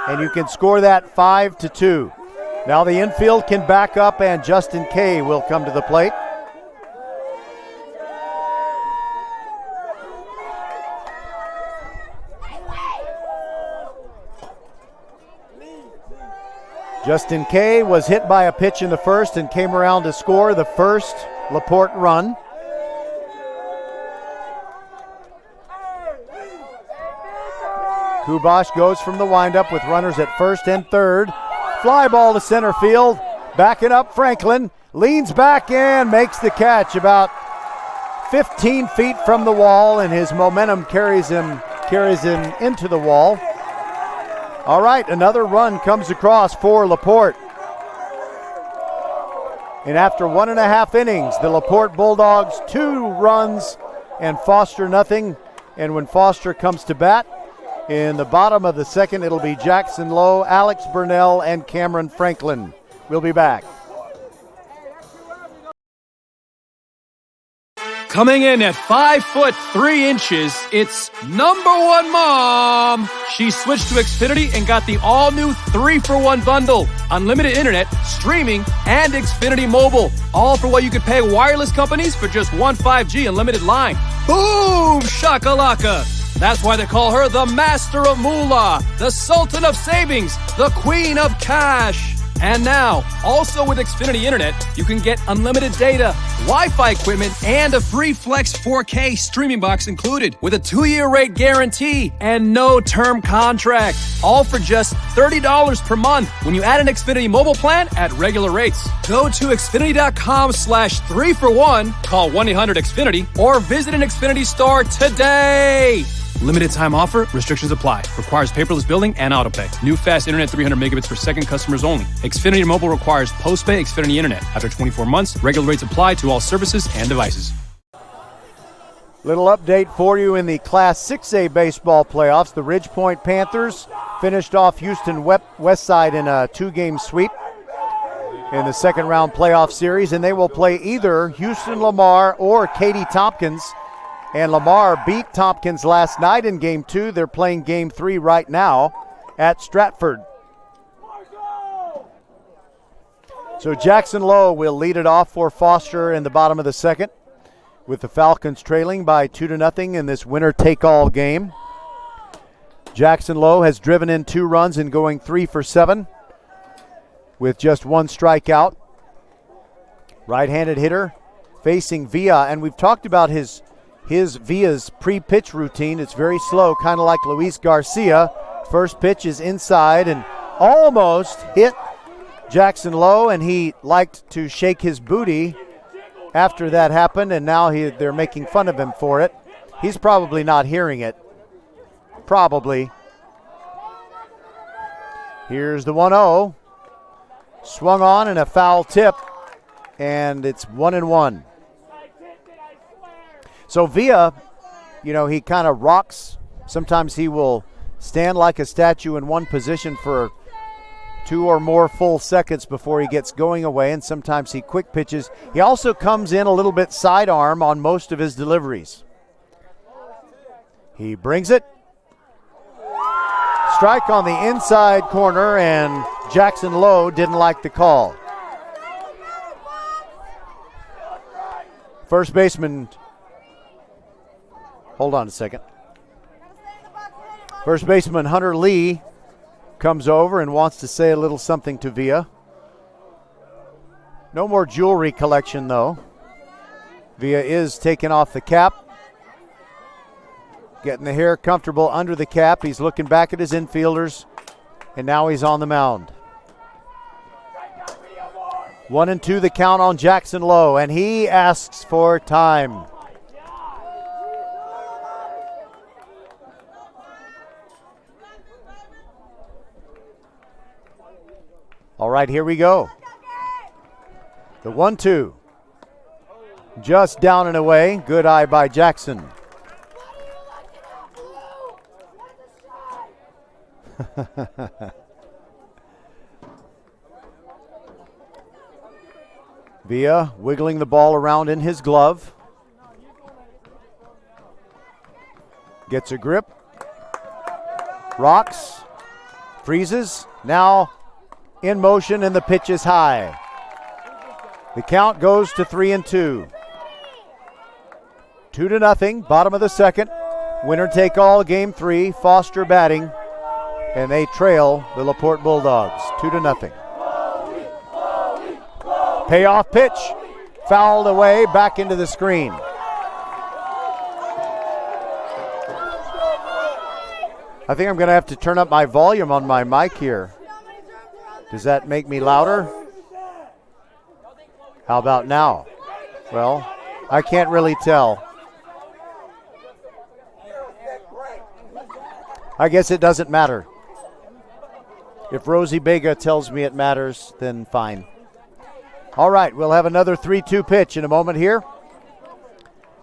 And you can score that 5-2. Now the infield can back up, and Justin Kay will come to the plate. Justin Kay was hit by a pitch in the first and came around to score the first LaPorte run. Kubosh goes from the windup with runners at first and third. Fly ball to center field. Backing up, Franklin leans back and makes the catch about 15 feet from the wall, and his momentum carries him into the wall. All right, another run comes across for LaPorte. And after 1.5 innings, the LaPorte Bulldogs 2 runs and Foster nothing. And when Foster comes to bat, in the bottom of the second, it'll be Jackson Lowe, Alex Burnell, and Cameron Franklin. We'll be back. Coming in at 5'3", it's number 1 mom. She switched to Xfinity and got the all-new 3-for-1 bundle. Unlimited internet, streaming, and Xfinity Mobile. All for what you could pay wireless companies for just one 5G unlimited line. Boom! Shakalaka! That's why they call her the Master of Moolah, the Sultan of Savings, the Queen of Cash. And now, also with Xfinity Internet, you can get unlimited data, Wi-Fi equipment, and a free Flex 4K streaming box included with a 2-year rate guarantee and no term contract. All for just $30 per month when you add an Xfinity mobile plan at regular rates. Go to Xfinity.com/3-for-1, call 1-800-XFINITY, or visit an Xfinity store today. Limited time offer. Restrictions apply. Requires paperless billing and autopay. New fast internet 300 megabits per second customers only. Xfinity Mobile requires post-pay Xfinity Internet. After 24 months, regular rates apply to all services and devices. Little update for you in the Class 6A baseball playoffs. The Ridgepoint Panthers finished off Houston Westside in a 2-game sweep in the second round playoff series, and they will play either Houston Lamar or Katy Tompkins. And Lamar beat Tompkins last night in Game 2. They're playing Game 3 right now at Stratford. So Jackson Lowe will lead it off for Foster in the bottom of the second, with the Falcons trailing by 2-0 in this winner-take-all game. Jackson Lowe has driven in 2 runs and going 3 for 7 with just 1 strikeout. Right-handed hitter facing Villa, and we've talked about his Villa's pre-pitch routine. It's very slow, kind of like Luis Garcia. First pitch is inside and almost hit Jackson Lowe, and he liked to shake his booty after that happened, and now they're making fun of him for it. He's probably not hearing it. Probably. Here's the 1-0. Swung on and a foul tip, and it's 1-1. So Villa, he kind of rocks. Sometimes he will stand like a statue in one position for 2 or more full seconds before he gets going away, and sometimes he quick pitches. He also comes in a little bit sidearm on most of his deliveries. He brings it. Strike on the inside corner, and Jackson Lowe didn't like the call. First baseman, hold on a second. First baseman Hunter Lee comes over and wants to say a little something to Villa. No more jewelry collection, though. Villa is taking off the cap getting the hair comfortable under the cap. He's looking back at his infielders, and now he's on the mound. 1-2 the count on Jackson Lowe, and he asks for time. All right, here we go. The 1-2. Just down and away. Good eye by Jackson. Villa wiggling the ball around in his glove. Gets a grip. Rocks. Freezes. Now in motion, and the pitch is high. The count goes to 3-2. 2-0, bottom of the second. Winner take all, game 3. Foster batting, and they trail the LaPorte Bulldogs 2-0. Payoff pitch, fouled away, back into the screen. I think I'm going to have to turn up my volume on my mic here. Does that make me louder? How about now? Well, I can't really tell. I guess it doesn't matter. If Rosie Bega tells me it matters, then fine. All right, we'll have another 3-2 pitch in a moment here.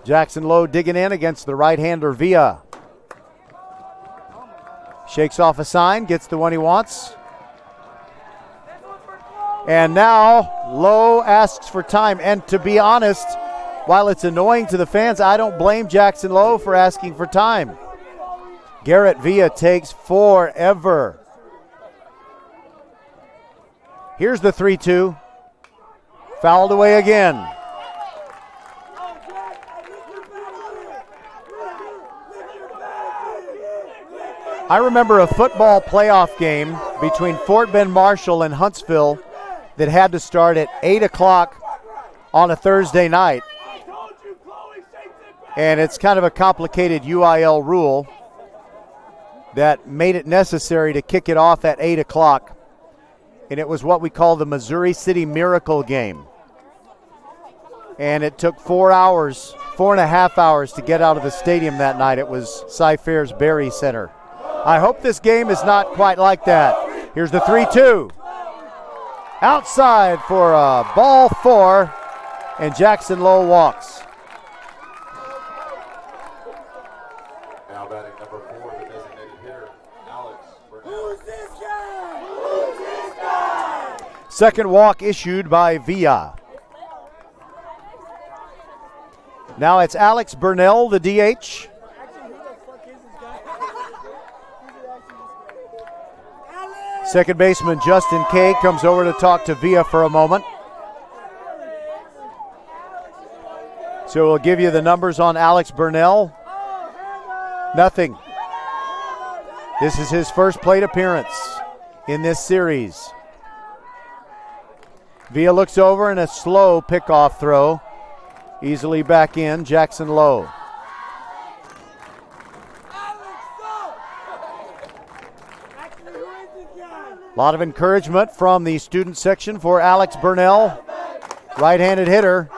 Jackson Lowe digging in against the right-hander Villa. Shakes off a sign, gets the one he wants. And now Lowe asks for time. And to be honest, while it's annoying to the fans, I don't blame Jackson Lowe for asking for time. Garrett Villa takes forever. Here's the 3-2. Fouled away again. I remember a football playoff game between Fort Bend Marshall and Huntsville that had to start at 8 o'clock on a Thursday night. And it's kind of a complicated UIL rule that made it necessary to kick it off at 8 o'clock. And it was what we call the Missouri City Miracle game. And it took 4.5 hours to get out of the stadium that night. It was Cy-Fair's Berry Center. I hope this game is not quite like that. Here's the 3-2. Outside for a ball 4, and Jackson Lowe walks. Now batting number 4, the designated hitter, Alex Burnell. Who's this guy? Who's this guy? Second walk issued by Villa. Now it's Alex Burnell, the DH. Second baseman Justin Kay comes over to talk to Villa for a moment. So we'll give you the numbers on Alex Burnell. Nothing. This is his first plate appearance in this series. Villa looks over and a slow pickoff throw. Easily back in, Jackson Lowe. A lot of encouragement from the student section for Alex Burnell, right-handed hitter.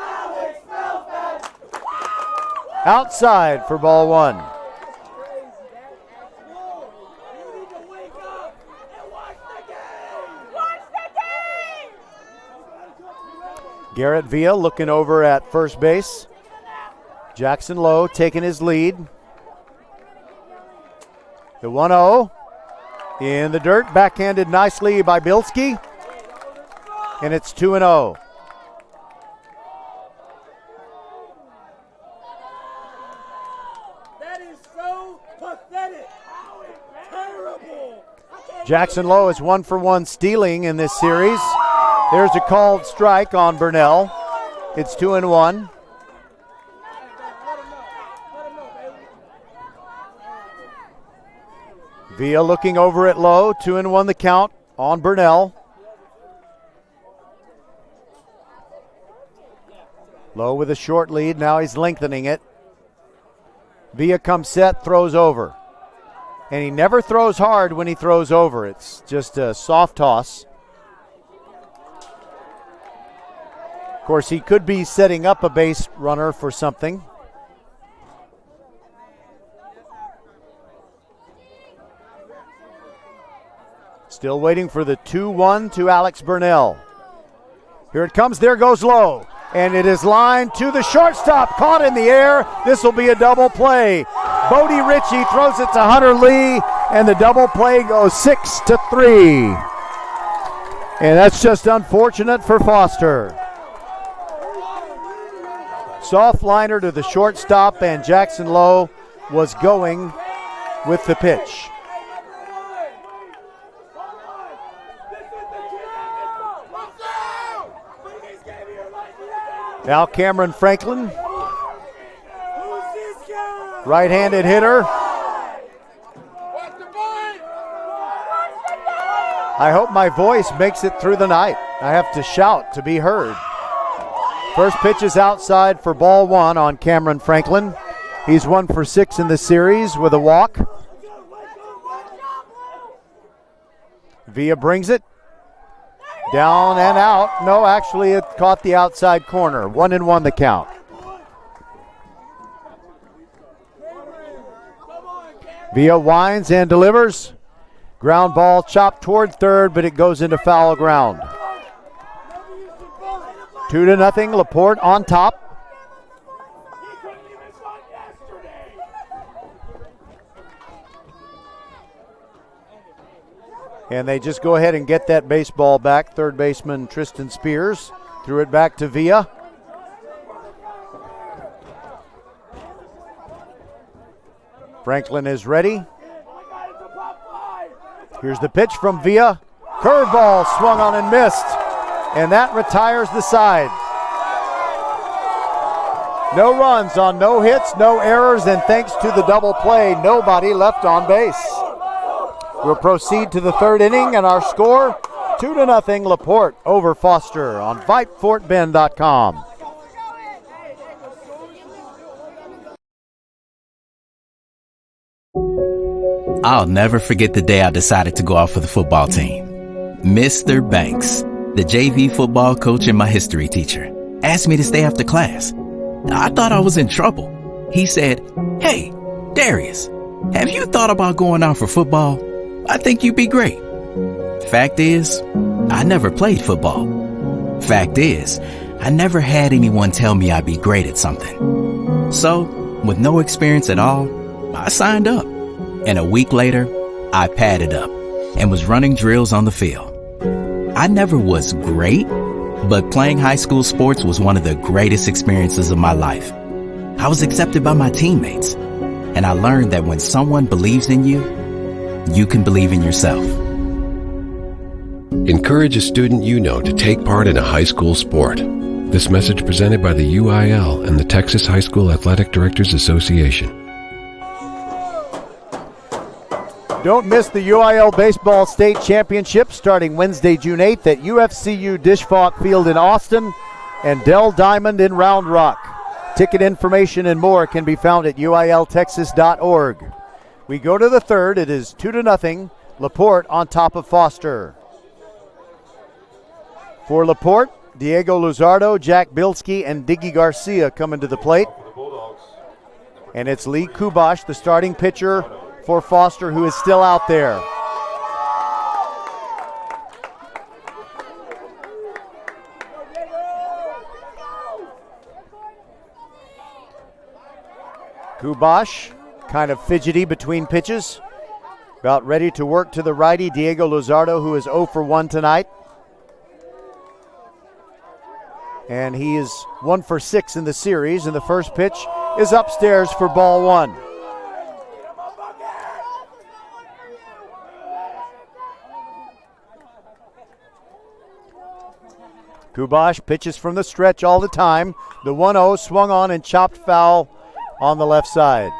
Outside for ball 1. Garrett Villa looking over at first base. Jackson Lowe taking his lead. The 1-0. In the dirt, backhanded nicely by Bilski. And it's 2-0. That is so pathetic. Terrible. Jackson Lowe is 1-for-1 stealing in this series. There's a called strike on Burnell. It's 2-1. Villa looking over at Lowe. 2-1 the count on Burnell. Lowe with a short lead. Now he's lengthening it. Villa comes set, throws over. And he never throws hard when he throws over. It's just a soft toss. Of course, he could be setting up a base runner for something. Still waiting for the 2-1 to Alex Burnell. Here it comes. There goes low. And it is lined to the shortstop. Caught in the air. This will be a double play. Bodie Ritchie throws it to Hunter Lee. And the double play goes 6-3. And that's just unfortunate for Foster. Soft liner to the shortstop, and Jackson Lowe was going with the pitch. Now Cameron Franklin, right-handed hitter. I hope my voice makes it through the night. I have to shout to be heard. First pitch is outside for ball one on Cameron Franklin. He's 1 for 6 in the series with a walk. Villa brings it. Down and out. No, actually it caught the outside corner. 1-1 the count. Villa winds and delivers. Ground ball chopped toward third, but it goes into foul ground. 2-0, LaPorte on top. And they just go ahead and get that baseball back. Third baseman Tristan Spears threw it back to Villa. Franklin is ready. Here's the pitch from Villa. Curveball swung on and missed. And that retires the side. No runs on no hits, no errors, and thanks to the double play, nobody left on base. We'll proceed to the third inning, and our score, 2-0 LaPorte over Foster on VypeFortBend.com. I'll never forget the day I decided to go out for the football team. Mr. Banks, the JV football coach and my history teacher, asked me to stay after class. I thought I was in trouble. He said, "Hey, Darius, have you thought about going out for football? I think you'd be great." Fact is, I never played football. Fact is, I never had anyone tell me I'd be great at something. So, with no experience at all, I signed up. And a week later, I padded up and was running drills on the field. I never was great, but playing high school sports was one of the greatest experiences of my life. I was accepted by my teammates, and I learned that when someone believes in you, you can believe in yourself. Encourage a student you know to take part in a high school sport. This message presented by the UIL and the Texas High School Athletic Directors Association. Don't miss the UIL Baseball State Championship starting Wednesday, June 8th at UFCU Disch-Falk Field in Austin and Dell Diamond in Round Rock. Ticket information and more can be found at uiltexas.org. We go to the third. It is 2-0, LaPorte on top of Foster. For LaPorte, Diego Luzardo, Jack Bilski, and Diggy Garcia come into the plate. And it's Lee Kubash, the starting pitcher for Foster, who is still out there. Kubash kind of fidgety between pitches. About ready to work to the righty, Diego Luzardo, who is 0 for 1 tonight. And he is 1 for 6 in the series, and the first pitch is upstairs for ball one. Kubash pitches from the stretch all the time. The 1-0 swung on and chopped foul on the left side.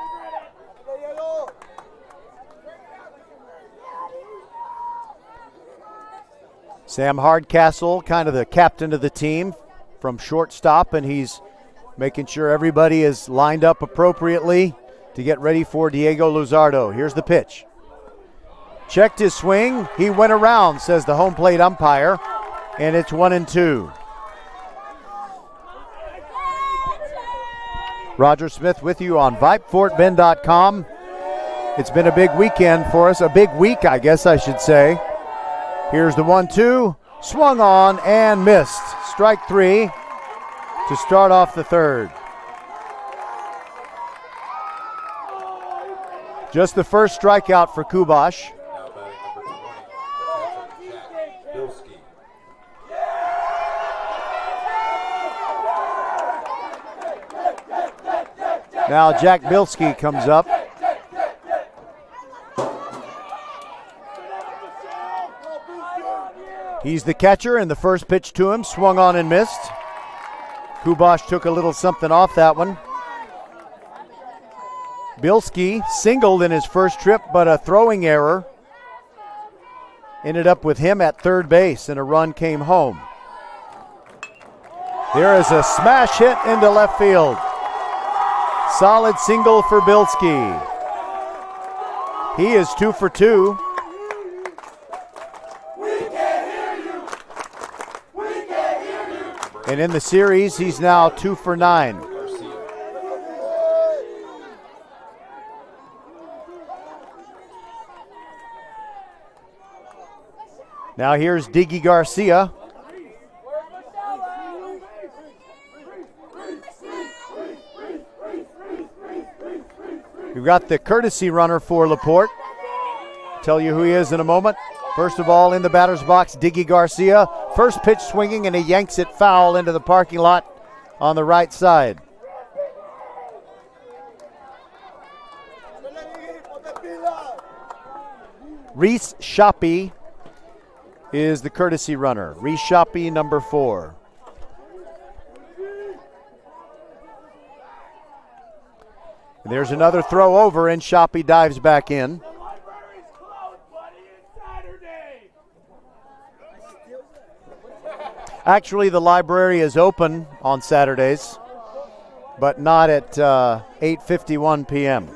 Sam Hardcastle, kind of the captain of the team from shortstop, and he's making sure everybody is lined up appropriately to get ready for Diego Luzardo. Here's the pitch. Checked his swing. He went around, says the home plate umpire, and it's 1-2. Roger Smith with you on VypeFortBend.com. It's been a big weekend for us, a big week, I guess I should say. Here's the 1-2, swung on and missed. Strike 3 to start off the third. Just the first strikeout for Kubash. Now Jack Bilski comes up. He's the catcher, and the first pitch to him swung on and missed. Kubash took a little something off that one. Bilski singled in his first trip, but a throwing error ended up with him at third base, and a run came home. There is a smash hit into left field. Solid single for Bilski. He is 2 for 2. And in the series, he's now 2 for 9. Now here's Diggy Garcia. We've got the courtesy runner for LaPorte. Tell you who he is in a moment. First of all, in the batter's box, Diggy Garcia. First pitch swinging, and he yanks it foul into the parking lot on the right side. Reese Shoppy is the courtesy runner. Reese Shoppy, number 4. And there's another throw over, and Shoppy dives back in. Actually, the library is open on Saturdays, but not at 8:51 p.m.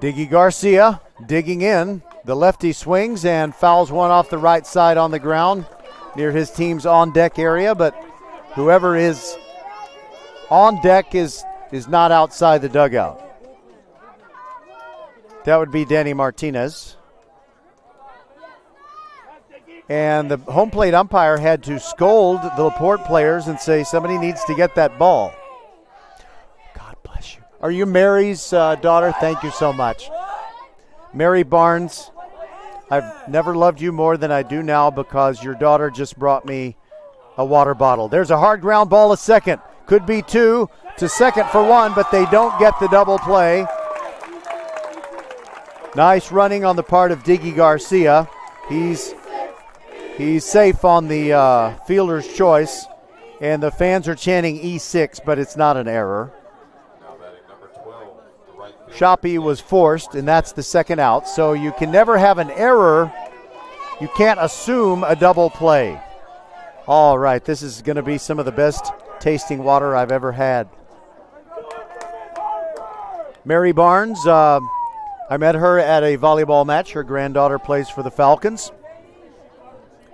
Diggy Garcia digging in. The lefty swings and fouls one off the right side on the ground near his team's on-deck area, but whoever is on deck is not outside the dugout. That would be Danny Martinez. And the home plate umpire had to scold the LaPorte players and say somebody needs to get that ball. God bless you. Are you Mary's daughter? Thank you so much. Mary Barnes, I've never loved you more than I do now because your daughter just brought me a water bottle. There's a hard ground ball to second. Could be 2 to second for 1, but they don't get the double play. Nice running on the part of Diggy Garcia. He's safe on the fielder's choice, and the fans are chanting E6, but it's not an error. Shoppy was forced, and that's the second out, so you can never have an error. You can't assume a double play. All right, this is going to be some of the best tasting water I've ever had. Mary Barnes, I met her at a volleyball match. Her granddaughter plays for the Falcons.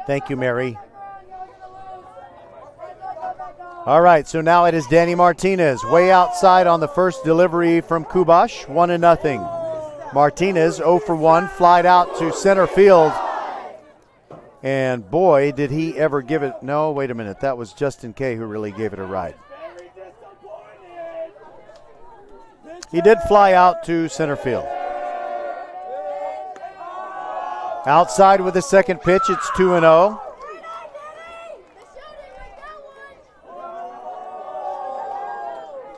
Thank you, Mary. All right, so now it is Danny Martinez, way outside on the first delivery from Kubash, 1-0. Martinez 0 for 1, flied out to center field. And boy, did he ever give it. No, wait a minute. That was Justin Kay who really gave it a ride. He did fly out to center field. Outside with the second pitch, it's 2-0.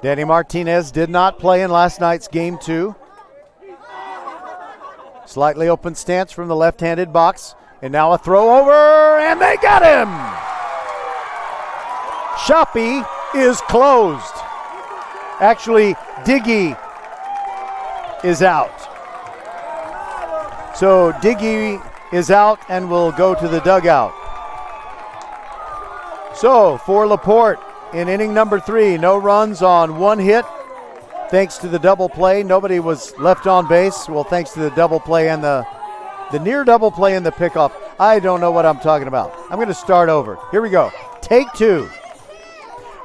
Danny Martinez did not play in last night's game 2. Slightly open stance from the left-handed box. And now a throw over, and they got him! Shoppy is closed. Actually, Diggy is out. So Diggy is out and will go to the dugout. So for LaPorte, in inning number 3. No runs on 1 hit. Thanks to the double play. Nobody was left on base. Well, thanks to the double play and the near double play and the pickoff. I don't know what I'm talking about. I'm going to start over. Here we go. Take 2.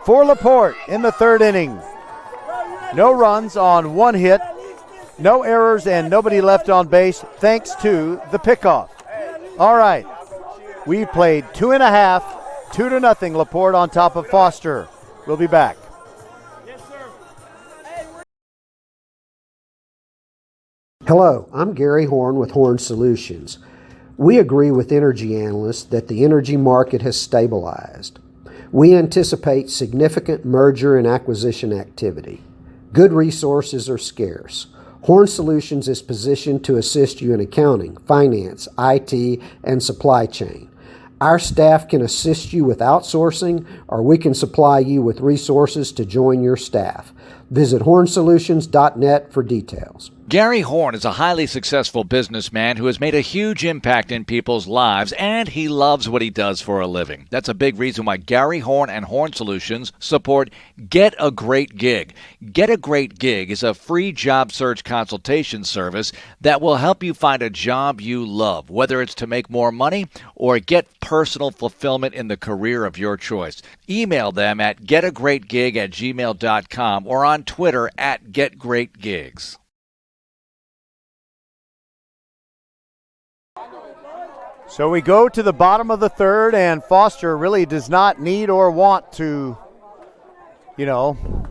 For LaPorte in the 3rd inning. No runs on 1 hit. No errors and nobody left on base thanks to the pickoff. All right. We played 2.5, 2-0. LaPorte on top of Foster. We'll be back. Hello, I'm Gary Horn with Horn Solutions. We agree with energy analysts that the energy market has stabilized. We anticipate significant merger and acquisition activity. Good resources are scarce. Horn Solutions is positioned to assist you in accounting, finance, IT, and supply chain. Our staff can assist you with outsourcing, or we can supply you with resources to join your staff. Visit hornsolutions.net for details. Gary Horn is a highly successful businessman who has made a huge impact in people's lives, and he loves what he does for a living. That's a big reason why Gary Horn and Horn Solutions support Get a Great Gig. Get a Great Gig is a free job search consultation service that will help you find a job you love, whether it's to make more money or get personal fulfillment in the career of your choice. Email them at getagreatgig@gmail.com or on Twitter at getgreatgigs. So we go to the bottom of the 3rd, and Foster really does not need or want to, you don't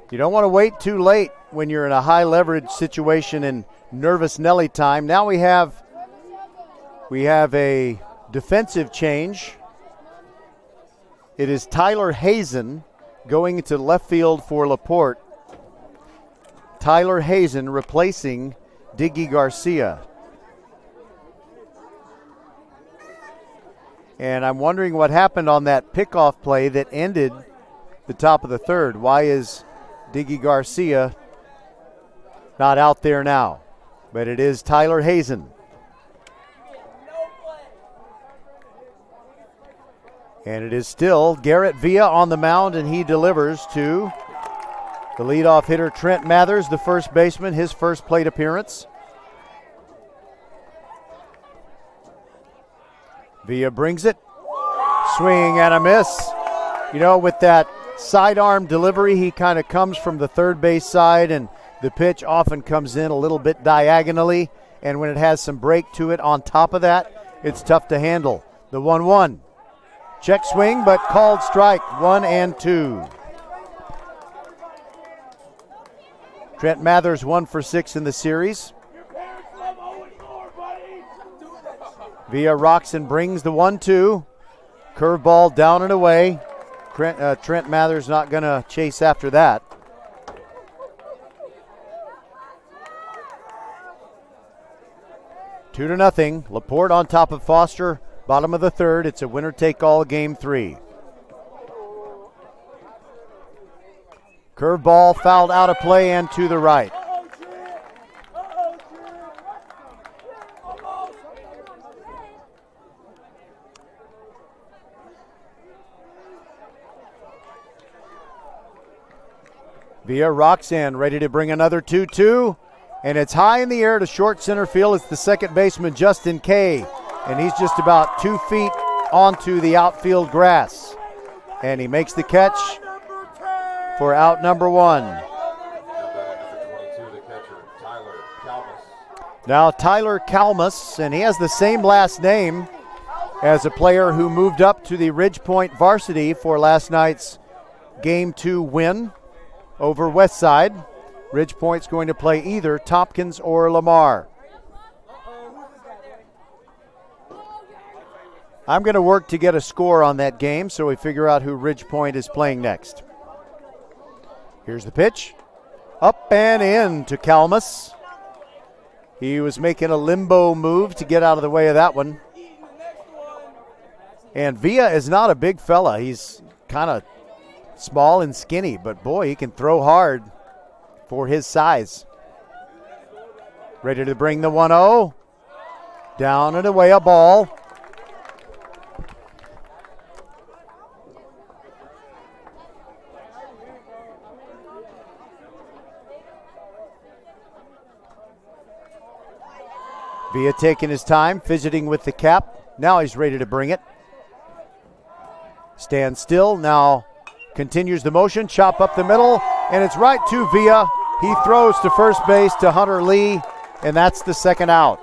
want to wait too late when you're in a high leverage situation in nervous Nelly time. Now we have a defensive change. It is Tyler Hazen going to left field for LaPorte. Tyler Hazen replacing Diggy Garcia. And I'm wondering what happened on that pickoff play that ended the top of the 3rd. Why is Diggy Garcia not out there now? But it is Tyler Hazen. And it is still Garrett Villa on the mound, and he delivers to the leadoff hitter Trent Mathers, the first baseman, his first plate appearance. Villa brings it. Swing and a miss. With that sidearm delivery, he kind of comes from the third base side, and the pitch often comes in a little bit diagonally. And when it has some break to it on top of that, it's tough to handle. The 1-1. Check swing, but called strike. 1-2. Trent Mathers 1 for 6 in the series. Villa rocks and brings the 1-2. Curveball down and away. Trent Mathers not going to chase after that. Two to nothing. LaPorte on top of Foster. Bottom of the 3rd. It's a winner-take-all game 3. Curveball fouled out of play and to the right. Villa rocks in, ready to bring another 2-2, and it's high in the air to short center field. It's the second baseman, Justin Kay, and he's just about 2 feet onto the outfield grass. And he makes the catch for out number 1. Now Tyler Kalmus, and he has the same last name as a player who moved up to the Ridgepoint varsity for last night's Game 2 win over Westside. Ridgepoint's going to play either Tompkins or Lamar. I'm going to work to get a score on that game so we figure out who Ridgepoint is playing next. Here's the pitch. Up and in to Kalmus. He was making a limbo move to get out of the way of that one. And Villa is not a big fella. He's kind of small and skinny, but boy, he can throw hard for his size. Ready to bring the 1-0. Down and away, a ball. Villa taking his time, fidgeting with the cap. Now he's ready to bring it. Stands still, now continues the motion, chop up the middle, and it's right to Villa. He throws to first base to Hunter Lee, and that's the second out.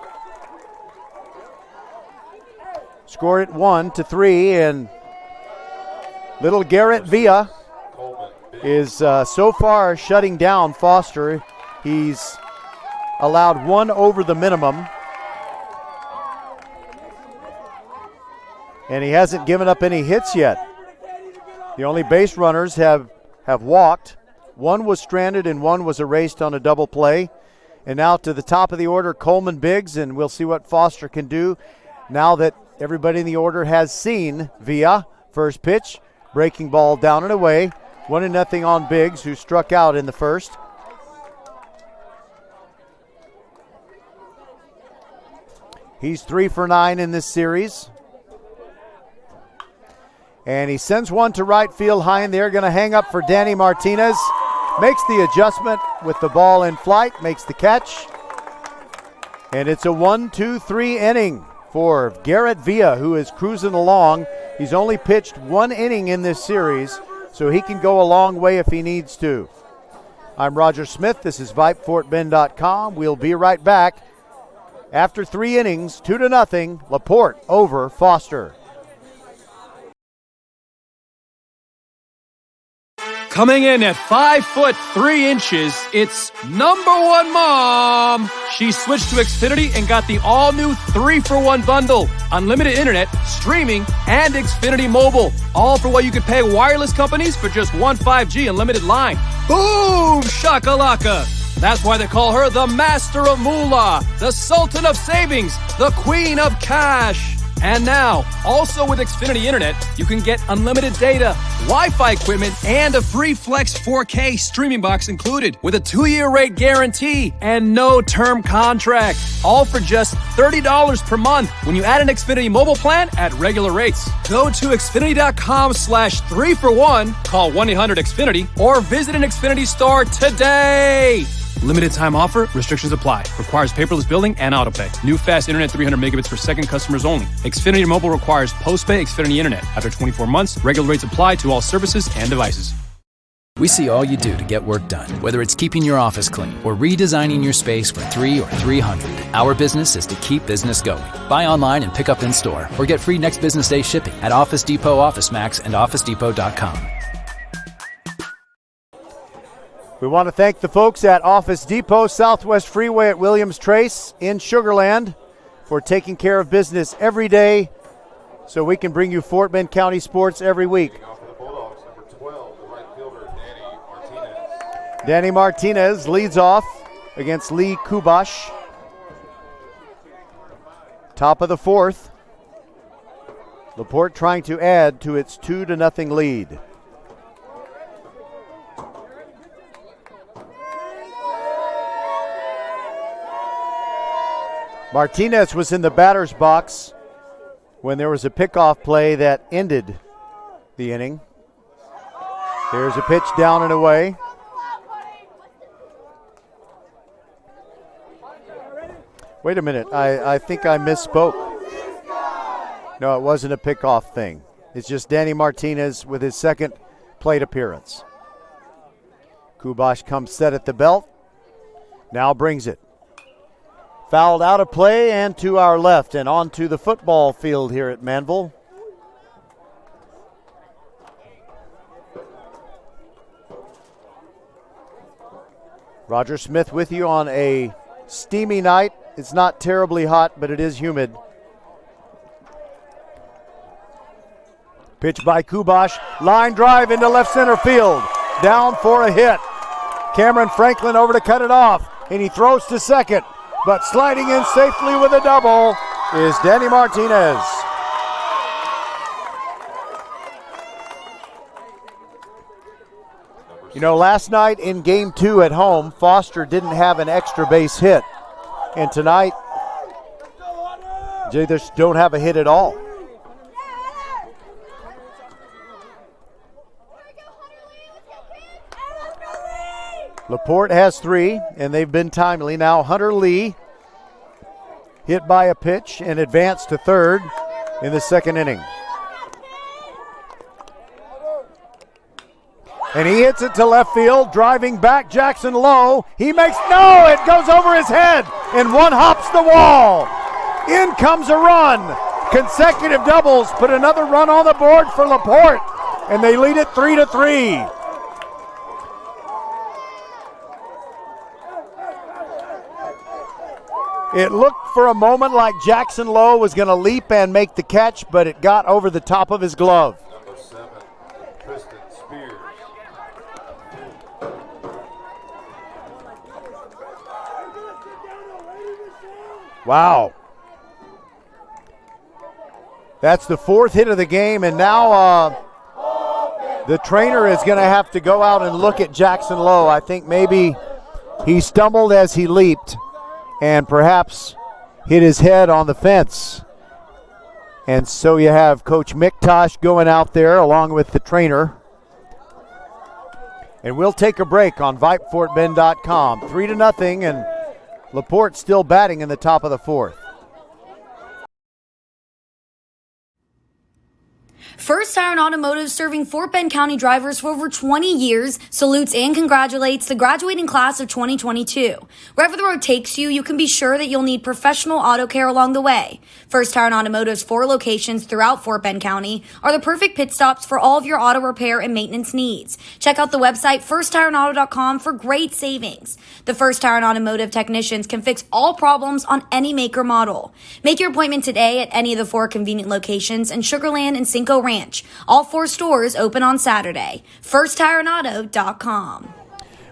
Scored it 1-3, and little Garrett Villa is so far shutting down Foster. He's allowed one over the minimum, and he hasn't given up any hits yet. The only base runners have walked. One was stranded and one was erased on a double play. And now to the top of the order, Coleman Biggs, and we'll see what Foster can do now that everybody in the order has seen Villa. First pitch, breaking ball down and away. 1-0 on Biggs, who struck out in the first. He's 3 for 9 in this series. And he sends one to right field high in there. Going to hang up for Danny Martinez. Makes the adjustment with the ball in flight. Makes the catch. And it's a 1-2-3 inning for Garrett Villa, who is cruising along. He's only pitched one inning in this series, so he can go a long way if he needs to. I'm Roger Smith. This is VypeFortBend.com. We'll be right back. After 3 innings, 2-0, LaPorte over Foster. Coming in at 5'3", it's number one mom. She switched to Xfinity and got the all-new 3-for-1 bundle. Unlimited internet, streaming, and Xfinity Mobile. All for what you could pay wireless companies for just one 5G unlimited line. Boom! Shakalaka! That's why they call her the Master of Moolah, the Sultan of Savings, the Queen of Cash. And now, also with Xfinity Internet, you can get unlimited data, Wi-Fi equipment, and a free Flex 4K streaming box included with a 2-year rate guarantee and no term contract. All for just $30 per month when you add an Xfinity mobile plan at regular rates. Go to Xfinity.com/3-for-1, call 1-800-XFINITY, or visit an Xfinity store today. Limited time offer. Restrictions apply. Requires paperless billing and autopay. New fast internet 300 megabits per second customers only. Xfinity Mobile requires post-pay Xfinity Internet. After 24 months, regular rates apply to all services and devices. We see all you do to get work done, whether it's keeping your office clean or redesigning your space for 3 or 300. Our business is to keep business going. Buy online and pick up in store, or get free next business day shipping at Office Depot, OfficeMax, and OfficeDepot.com. We want to thank the folks at Office Depot, Southwest Freeway at Williams Trace in Sugar Land, for taking care of business every day so we can bring you Fort Bend County sports every week. Danny Martinez leads off against Lee Kubash. Top of the fourth. LaPorte trying to add to its 2-0 lead. Martinez was in the batter's box when there was a pickoff play that ended the inning. There's a pitch down and away. Wait a minute, I think I misspoke. No, it wasn't a pickoff thing. It's just Danny Martinez with his second plate appearance. Kubash comes set at the belt. Now brings it. Fouled out of play and to our left and onto the football field here at Manville. Roger Smith with you on a steamy night. It's not terribly hot, but it is humid. Pitch by Kubash. Line drive into left center field. Down for a hit. Cameron Franklin over to cut it off, and he throws to second. But sliding in safely with a double is Danny Martinez. You know, last night in Game 2 at home, Foster didn't have an extra base hit. And tonight, they just don't have a hit at all. LaPorte has 3, and they've been timely. Now Hunter Lee hit by a pitch and advanced to third in the second inning. And he hits it to left field, driving back Jackson Lowe. He makes, no, it goes over his head, and one hops the wall. In comes a run. Consecutive doubles put another run on the board for LaPorte, and they lead it 3-3. It looked for a moment like Jackson Lowe was going to leap and make the catch, but it got over the top of his glove. Number 7, Tristan Spears. Wow. That's the fourth hit of the game, and now the trainer is going to have to go out and look at Jackson Lowe. I think maybe he stumbled as he leaped and perhaps hit his head on the fence. And so you have Coach McTosh going out there along with the trainer. And we'll take a break on VypeFortBend.com. 3-0, and LaPorte still batting in the top of the fourth. First Tire and Automotive, serving Fort Bend County drivers for over 20 years, salutes and congratulates the graduating class of 2022. Wherever the road takes you, you can be sure that you'll need professional auto care along the way. First Tire and Automotive's 4 locations throughout Fort Bend County are the perfect pit stops for all of your auto repair and maintenance needs. Check out the website firsttireandauto.com for great savings. The First Tire and Automotive technicians can fix all problems on any make or model. Make your appointment today at any of the 4 convenient locations in Sugar Land and Cinco Ranch. All 4 stores open on Saturday. FirstTireandAuto.com.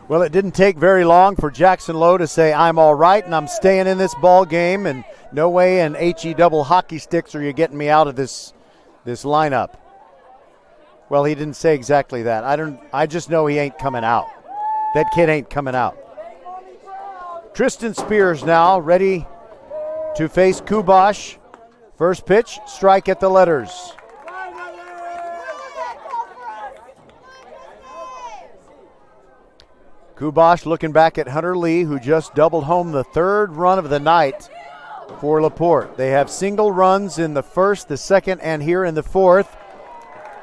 Well, it didn't take very long for Jackson Lowe to say, I'm all right and I'm staying in this ball game, and no way in HE double hockey sticks are you getting me out of this lineup. Well, he didn't say exactly that. I just know he ain't coming out. That kid ain't coming out. Tristan Spears now ready to face Kubosh. First pitch, strike at the letters. Kubosh looking back at Hunter Lee, who just doubled home the 3rd run of the night for LaPorte. They have single runs in the 1st, the 2nd, and here in the 4th.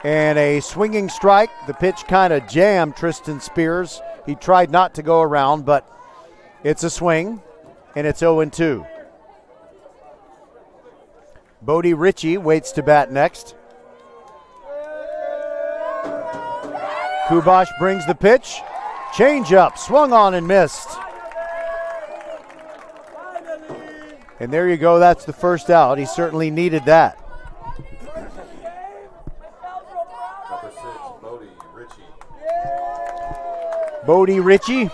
And a swinging strike. The pitch kind of jammed Tristan Spears. He tried not to go around, but it's a swing, and it's 0-2. Bodie Ritchie waits to bat next. Kubosh brings the pitch. Change up, swung on and missed. And there you go, that's the first out. He certainly needed that. Number 6, Bodie Ritchie. Bodie Ritchie.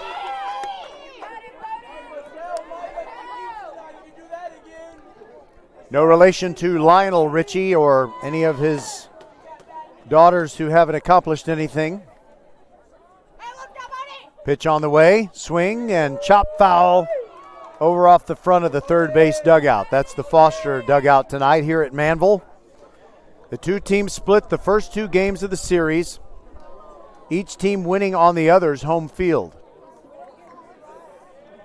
No relation to Lionel Ritchie or any of his daughters who haven't accomplished anything. Pitch on the way, swing, and chop foul over off the front of the third base dugout. That's the Foster dugout tonight here at Manville. The 2 teams split the first 2 games of the series, each team winning on the other's home field.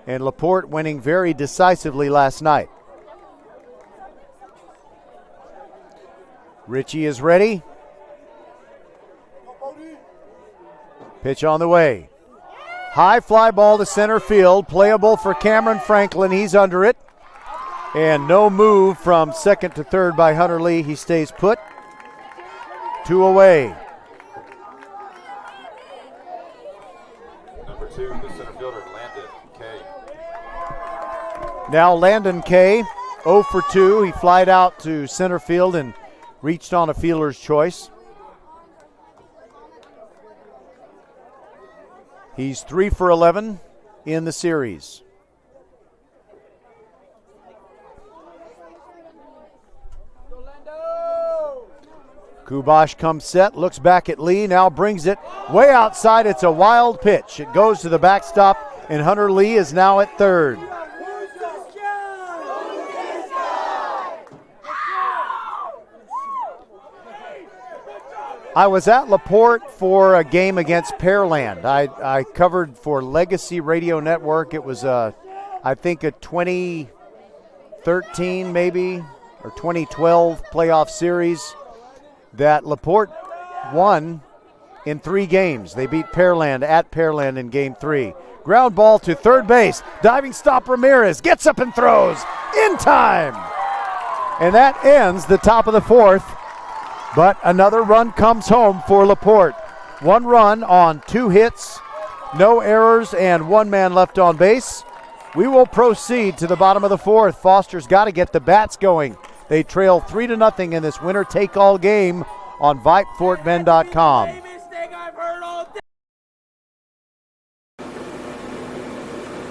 And LaPorte winning very decisively last night. Ritchie is ready. Pitch on the way. High fly ball to center field, playable for Cameron Franklin. He's under it. And no move from second to third by Hunter Lee. He stays put. 2 away. Number 2, the center fielder, Landon Kay. Now Landon Kay, 0 for 2. He flied out to center field and reached on a fielder's choice. He's 3 for 11 in the series. Kubosh comes set, looks back at Lee, now brings it way outside. It's a wild pitch. It goes to the backstop, and Hunter Lee is now at third. I was at LaPorte for a game against Pearland. I covered for Legacy Radio Network. It was, I think, a 25 2013 maybe, or 2012 playoff series that LaPorte won in 3 games. They beat Pearland at Pearland in game 3. Ground ball to third base. Diving stop Ramirez. Gets up and throws. In time. And that ends the top of the 4th. But another run comes home for LaPorte. 1 run on 2 hits, no errors, and 1 man left on base. We will proceed to the bottom of the 4th. Foster's got to get the bats going. They trail 3-0 in this winner-take-all game on VypeFortBend.com.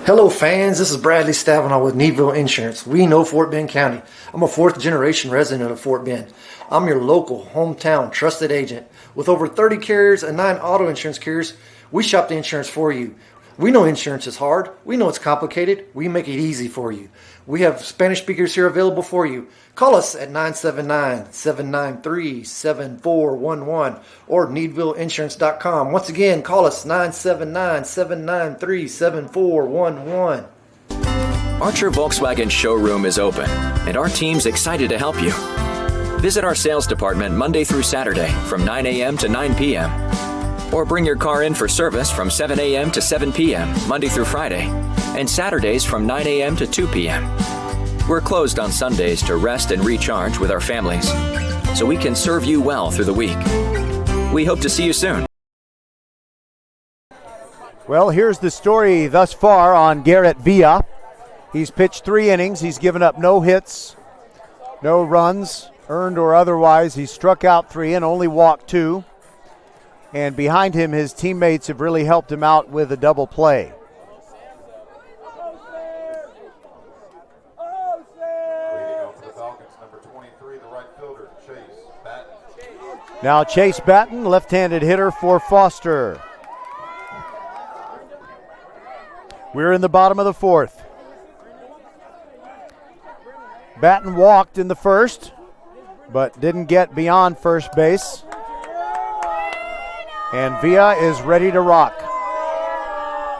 Hello fans, this is Bradley Stavanaugh with Needville Insurance. We know Fort Bend County. I'm a 4th generation resident of Fort Bend. I'm your local, hometown, trusted agent. With over 30 carriers and 9 auto insurance carriers, we shop the insurance for you. We know insurance is hard. We know it's complicated. We make it easy for you. We have Spanish speakers here available for you. Call us at 979-793-7411 or NeedvilleInsurance.com. Once again, call us 979-793-7411. Archer Volkswagen showroom is open, and our team's excited to help you. Visit our sales department Monday through Saturday from 9 a.m. to 9 p.m. Or bring your car in for service from 7 a.m. to 7 p.m. Monday through Friday, and Saturdays from 9 a.m. to 2 p.m. We're closed on Sundays to rest and recharge with our families, so we can serve you well through the week. We hope to see you soon. Well, here's the story thus far on Garrett Villa. He's pitched 3 innings. He's given up no hits, no runs, earned or otherwise. He's struck out 3 and only walked 2. And behind him, his teammates have really helped him out with a double play. Now Chase Batten, left-handed hitter for Foster. We're in the bottom of the 4th. Batten walked in the first, but didn't get beyond first base. And Villa is ready to rock.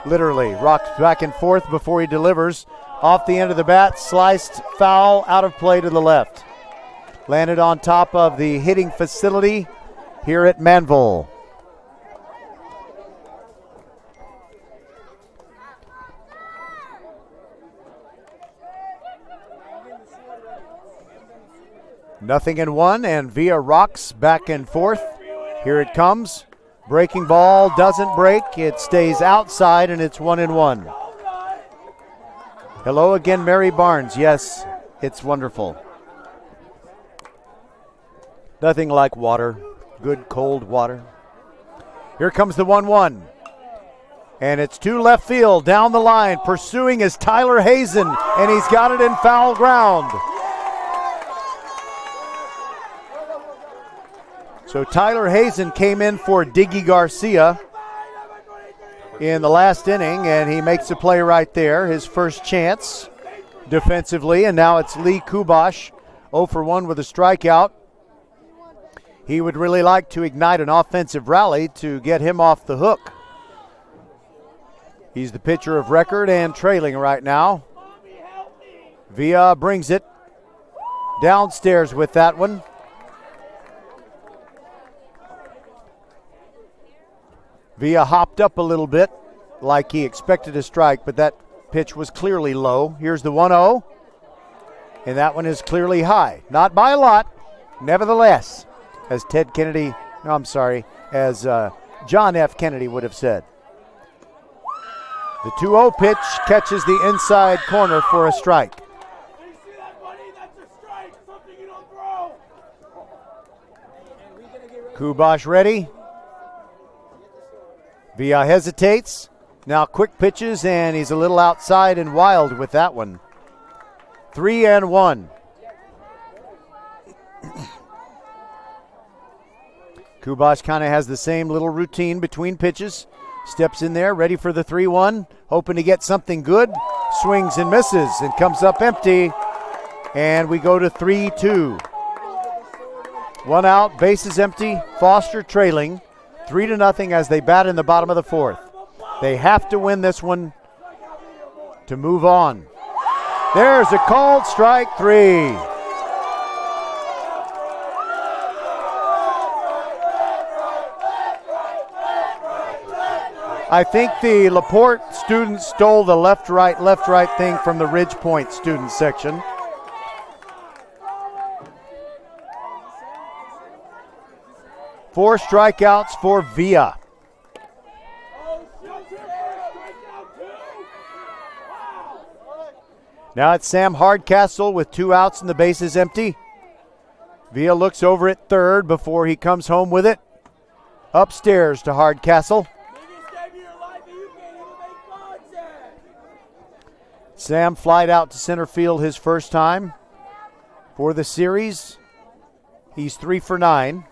Literally, rocks back and forth before he delivers. Off the end of the bat, sliced foul out of play to the left. Landed on top of the hitting facility here at Manville. Nothing in 1, and Villa rocks back and forth. Here it comes. Breaking ball doesn't break. It stays outside, and it's 1-1. Hello again, Mary Barnes. Yes, it's wonderful. Nothing like water. Good cold water. Here comes the 1-1. And it's to left field down the line. Pursuing is Tyler Hazen, and he's got it in foul ground. So Tyler Hazen came in for Diggy Garcia in the last inning, and he makes a play right there, his first chance defensively, and now it's Lee Kubosh, 0 for 1 with a strikeout. He would really like to ignite an offensive rally to get him off the hook. He's the pitcher of record and trailing right now. Villa brings it downstairs with that one. Villa hopped up a little bit like he expected a strike, but that pitch was clearly low. Here's the 1-0, and that one is clearly high. Not by a lot, nevertheless, as John F. Kennedy would have said. The 2-0 pitch catches the inside corner for a strike. Kubosh ready. Villa hesitates. Now quick pitches, and he's a little outside and wild with that one. 3-1. Kubosh kind of has the same little routine between pitches. Steps in there, ready for the 3-1, hoping to get something good. Swings and misses and comes up empty. And we go to 3-2. 1 out, bases empty, Foster trailing 3-0 as they bat in the bottom of the 4th. They have to win this one to move on. There's a called strike 3. I think the LaPorte students stole the left-right thing from the Ridge Point student section. Four strikeouts for Villa. Now it's Sam Hardcastle with 2 outs and the bases empty. Villa looks over at third before he comes home with it. Upstairs to Hardcastle. Sam flied out to center field his first time for the series. He's 3 for 9.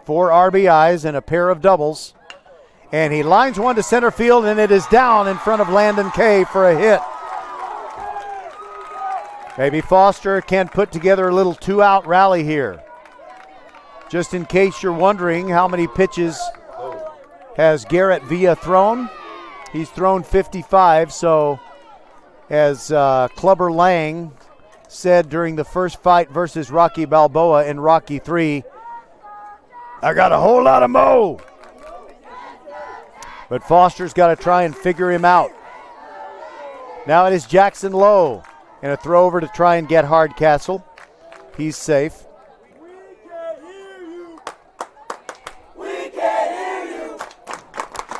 4 RBIs and a pair of doubles. And he lines one to center field, and it is down in front of Landon Kay for a hit. Maybe Foster can put together a little 2-out rally here. Just in case you're wondering how many pitches has Garrett Villa thrown. He's thrown 55, so as Clubber Lang said during the first fight versus Rocky Balboa in Rocky 3, I got a whole lot of mo. But Foster's got to try and figure him out. Now it is Jackson Lowe, and a throw over to try and get Hardcastle. He's safe.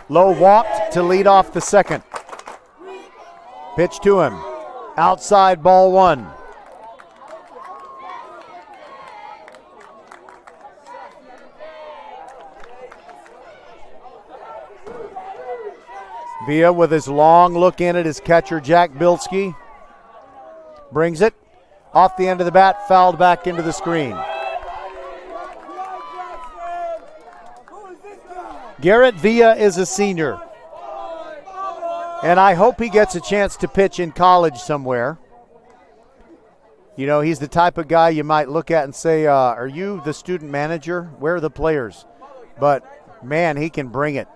Lowe walked to lead off the second. Pitch to him. Outside, ball 1. Villa with his long look in at his catcher, Jack Bilski. Brings it. Off the end of the bat, fouled back into the screen. Garrett Villa is a senior. And I hope he gets a chance to pitch in college somewhere. You know, he's the type of guy you might look at and say, are you the student manager? Where are the players? But, man, he can bring it.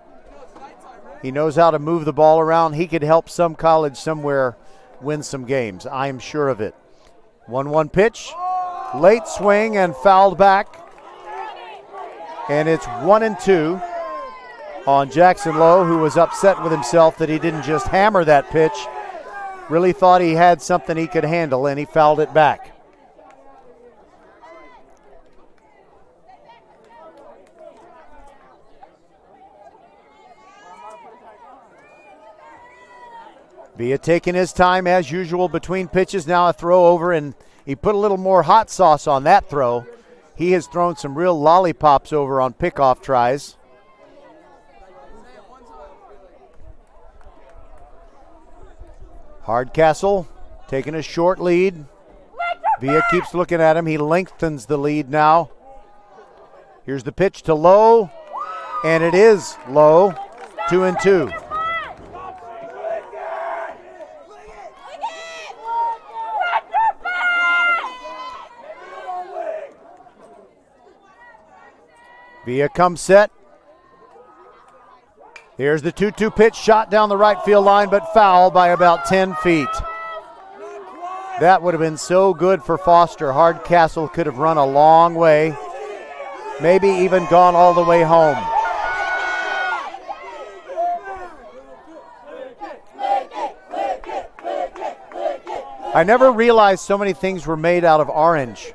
He knows how to move the ball around. He could help some college somewhere win some games. I am sure of it. 1-1 pitch. Late swing and fouled back. And it's 1-2 on Jackson Lowe, who was upset with himself that he didn't just hammer that pitch. Really thought he had something he could handle, and he fouled it back. Villa taking his time as usual between pitches. Now a throw over, and he put a little more hot sauce on that throw. He has thrown some real lollipops over on pickoff tries. Hardcastle taking a short lead. Villa keeps looking at him. He lengthens the lead now. Here's the pitch to Lowe, and it is low. 2-2. Villa comes set. Here's the 2-2 pitch, shot down the right field line, but foul by about 10 feet. That would have been so good for Foster. Hardcastle could have run a long way, maybe even gone all the way home. I never realized so many things were made out of orange.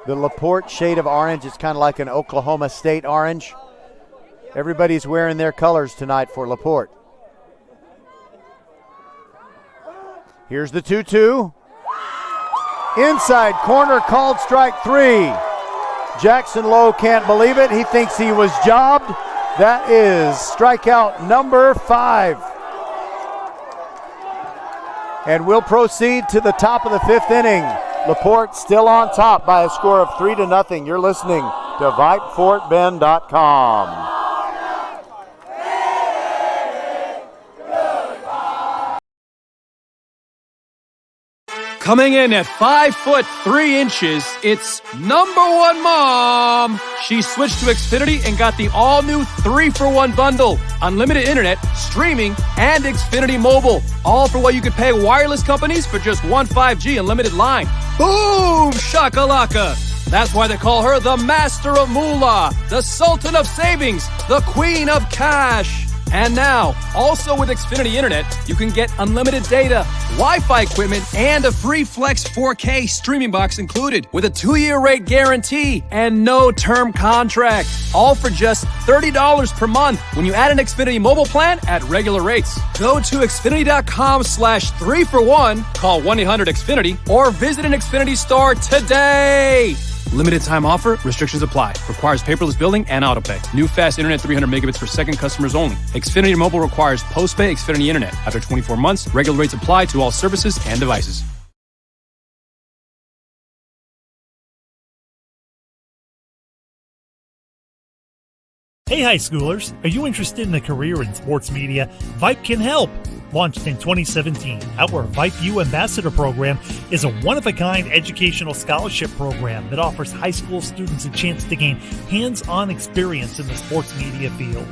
The LaPorte shade of orange is kind of like an Oklahoma State orange. Everybody's wearing their colors tonight for LaPorte. Here's the 2-2. Inside corner, called strike 3. Jackson Lowe can't believe it. He thinks he was jobbed. That is strikeout number 5. And we'll proceed to the top of the 5th inning. LaPorte still on top by a score of 3-0. You're listening to VypeFortBend.com. Coming in at 5'3", it's number one mom. She switched to Xfinity and got the all-new 3-for-1 bundle. Unlimited internet, streaming, and Xfinity Mobile. All for what you could pay wireless companies for just one 5G unlimited line. Boom! Shakalaka! That's why they call her the Master of Moolah, the Sultan of Savings, the Queen of Cash. And now, also with Xfinity Internet, you can get unlimited data, Wi-Fi equipment, and a free Flex 4K streaming box included with a 2-year rate guarantee and no term contract. All for just $30 per month when you add an Xfinity mobile plan at regular rates. Go to Xfinity.com/3-for-1, call 1-800-XFINITY, or visit an Xfinity store today. Limited time offer. Restrictions apply. Requires paperless billing and autopay. New fast internet 300 megabits per second customers only. Xfinity Mobile requires post-pay Xfinity Internet. After 24 months, regular rates apply to all services and devices. Hey high schoolers, are you interested in a career in sports media? Vype can help. Launched in 2017, our Vype U Ambassador Program is a one-of-a-kind educational scholarship program that offers high school students a chance to gain hands-on experience in the sports media field.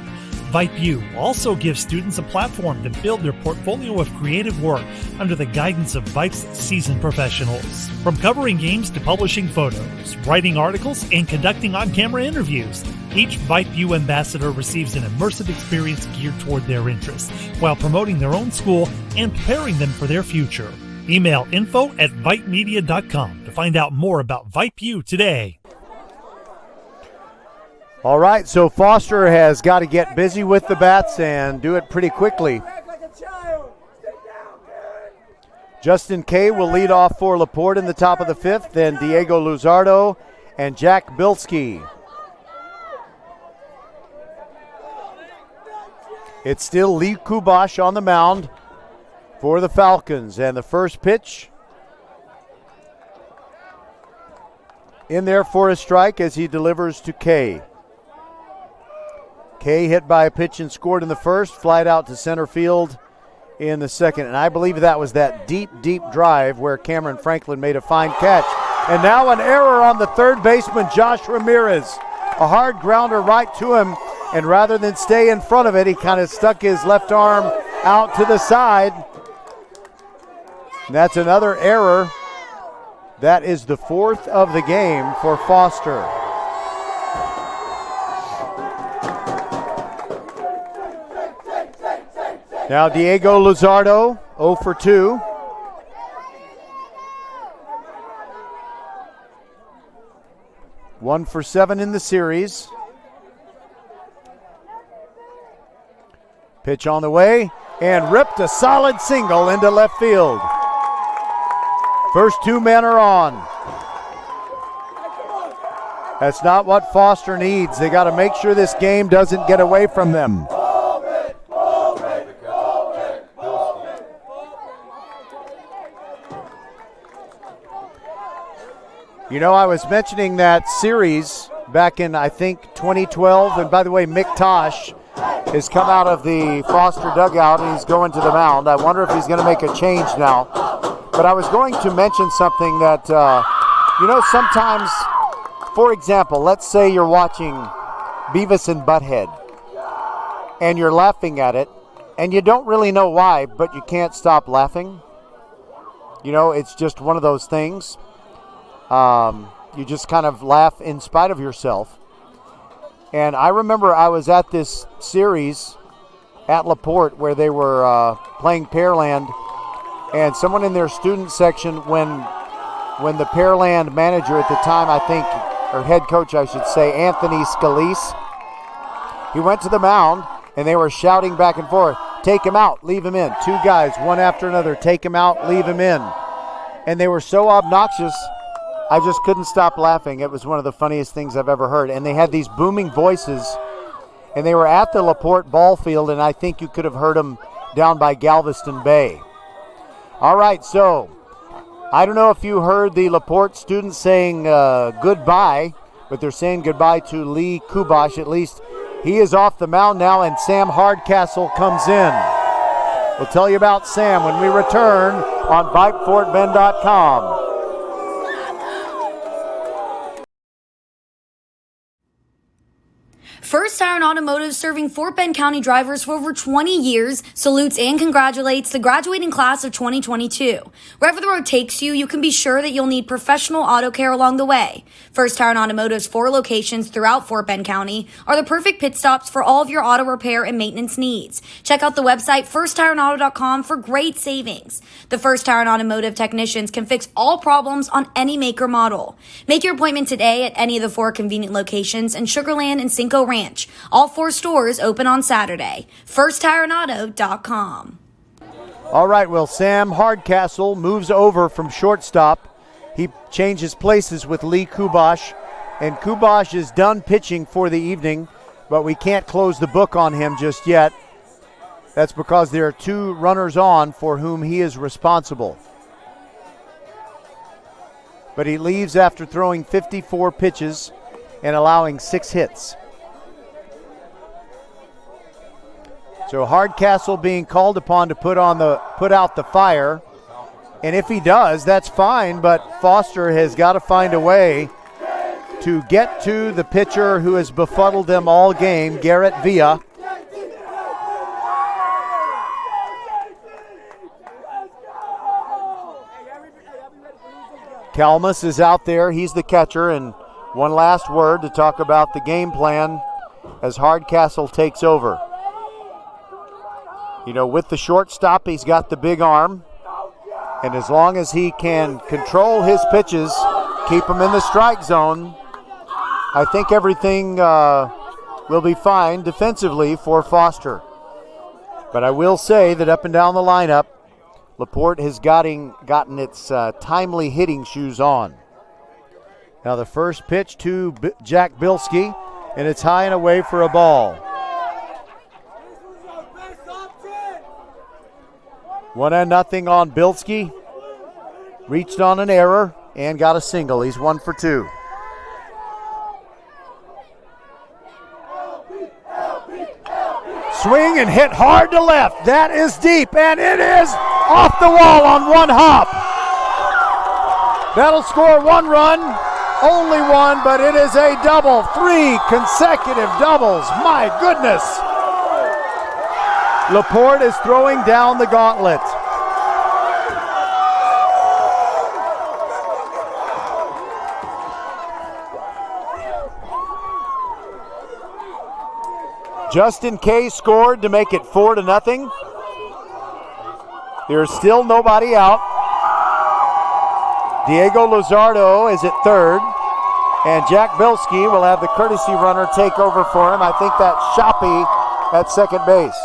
Vype U also gives students a platform to build their portfolio of creative work under the guidance of Vype's seasoned professionals. From covering games to publishing photos, writing articles, and conducting on-camera interviews, each Vype U ambassador receives an immersive experience geared toward their interests, while promoting their own school and preparing them for their future. Email info@vypemedia.com to find out more about Vype U today. All right, so Foster has got to get busy with the bats and do it pretty quickly. Justin Kay will lead off for LaPorte in the top of the fifth, then Diego Luzardo and Jack Bilski. It's still Lee Kubash on the mound for the Falcons, and the first pitch in there for a strike as he delivers to Kay. Kay hit by a pitch and scored in the first, flied out to center field in the second. And I believe that was that deep, deep drive where Cameron Franklin made a fine catch. And now an error on the third baseman, Josh Ramirez. A hard grounder right to him, and rather than stay in front of it, he kind of stuck his left arm out to the side. And that's another error. That is the fourth of the game for Foster. Now Diego Luzardo, 0 for 2. One for 7 in the series. Pitch on the way, and ripped a solid single into left field. First two men are on. That's not what Foster needs. They got to make sure this game doesn't get away from them. You know, I was mentioning that series back in, I think, 2012. And by the way, Mick Tosh has come out of the Foster dugout and he's going to the mound. I wonder if he's going to make a change now. But I was going to mention something that, you know, sometimes, for example, let's say you're watching Beavis and Butthead and you're laughing at it and you don't really know why, but you can't stop laughing. You know, it's just one of those things. You just kind of laugh in spite of yourself. And I remember I was at this series at LaPorte where they were playing Pearland, and someone in their student section, when the Pearland manager at the time, I think, or head coach I should say, Anthony Scalise, he went to the mound and they were shouting back and forth, take him out, leave him in. Two guys, one after another, take him out, leave him in. And they were so obnoxious, I just couldn't stop laughing. It was one of the funniest things I've ever heard. And they had these booming voices, and they were at the LaPorte ball field, and I think you could have heard them down by Galveston Bay. All right, so I don't know if you heard the LaPorte students saying goodbye, but they're saying goodbye to Lee Kubash. At least he is off the mound now, and Sam Hardcastle comes in. We'll tell you about Sam when we return on VypeFortBend.com. First Tire Automotive, serving Fort Bend County drivers for over 20 years, salutes and congratulates the graduating class of 2022. Wherever the road takes you, you can be sure that you'll need professional auto care along the way. First Tire Automotive's 4 locations throughout Fort Bend County are the perfect pit stops for all of your auto repair and maintenance needs. Check out the website firsttireandauto.com for great savings. The First Tire Automotive technicians can fix all problems on any make or model. Make your appointment today at any of the 4 convenient locations in Sugar Land and Cinco Ranch. All 4 stores open on Saturday. FirstTireAndAuto.com. All right, well, Sam Hardcastle moves over from shortstop. He changes places with Lee Kubosh, and Kubosh is done pitching for the evening, but we can't close the book on him just yet. That's because there are 2 runners on for whom he is responsible. But he leaves after throwing 54 pitches and allowing 6 hits. So Hardcastle being called upon to put out the fire. And if he does, that's fine, but Foster has got to find a way to get to the pitcher who has befuddled them all game, Garrett Villa. Kalmus is out there. He's the catcher. And one last word to talk about the game plan as Hardcastle takes over. You know, with the shortstop, he's got the big arm. And as long as he can control his pitches, keep them in the strike zone, I think everything will be fine defensively for Foster. But I will say that up and down the lineup, LaPorte has gotten its timely hitting shoes on. Now the first pitch to Jack Bilski, and it's high and away for a ball. 1-0 on Bilski. Reached on an error and got a single. He's 1 for 2. Swing and hit hard to left. That is deep, and it is off the wall on one hop. That'll score 1 run, only 1, but it is a double. 3 consecutive doubles. My goodness. LaPorte is throwing down the gauntlet. Justin Kay scored to make it 4-0. There's still nobody out. Diego Luzardo is at third, and Jack Bilski will have the courtesy runner take over for him. I think that's Shoppy at second base.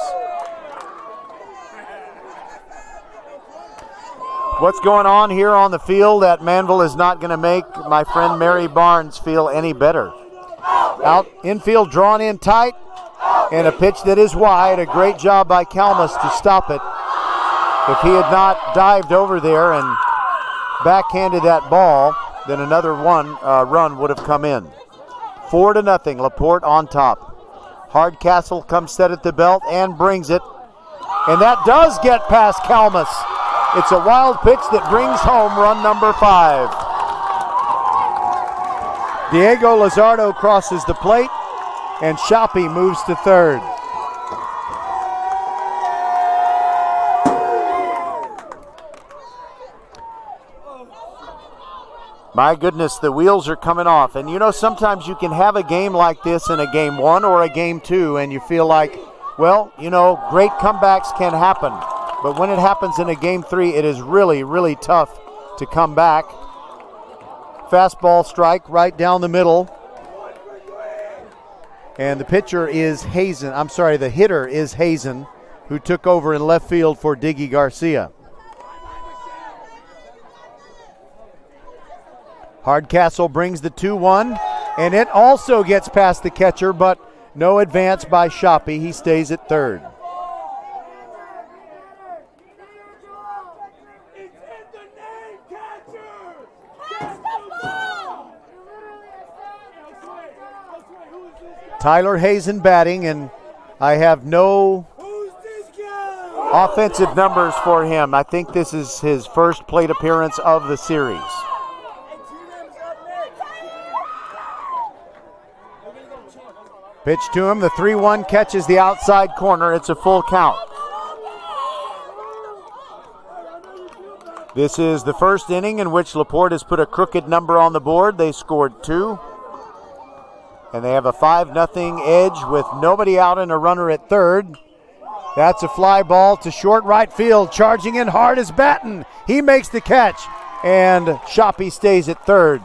What's going on here on the field that Manville is not going to make my friend Mary Barnes feel any better. Out infield, drawn in tight, and a pitch that is wide. A great job by Kalmus to stop it. If he had not dived over there and backhanded that ball, then another run would have come in. 4-0, LaPorte on top. Hardcastle comes set at the belt and brings it. And that does get past Kalmus. It's a wild pitch that brings home run number 5. Diego Luzardo crosses the plate, and Shoppy moves to third. My goodness, the wheels are coming off. And you know, sometimes you can have a game like this in a game 1 or a game 2, and you feel like, well, you know, great comebacks can happen. But when it happens in a game 3, it is really, really tough to come back. Fastball strike right down the middle. And the pitcher is Hazen. I'm sorry, the hitter is Hazen, who took over in left field for Diggy Garcia. Hardcastle brings the 2-1, and it also gets past the catcher, but no advance by Shoppy. He stays at third. Tyler Hazen batting, and I have no offensive numbers for him. I think this is his first plate appearance of the series. Pitch to him, the 3-1 catches the outside corner. It's a full count. This is the first inning in which LaPorte has put a crooked number on the board. They scored 2. And they have a 5-0 edge with nobody out and a runner at third. That's a fly ball to short right field. Charging in hard is Batten. He makes the catch, and Shoppy stays at third.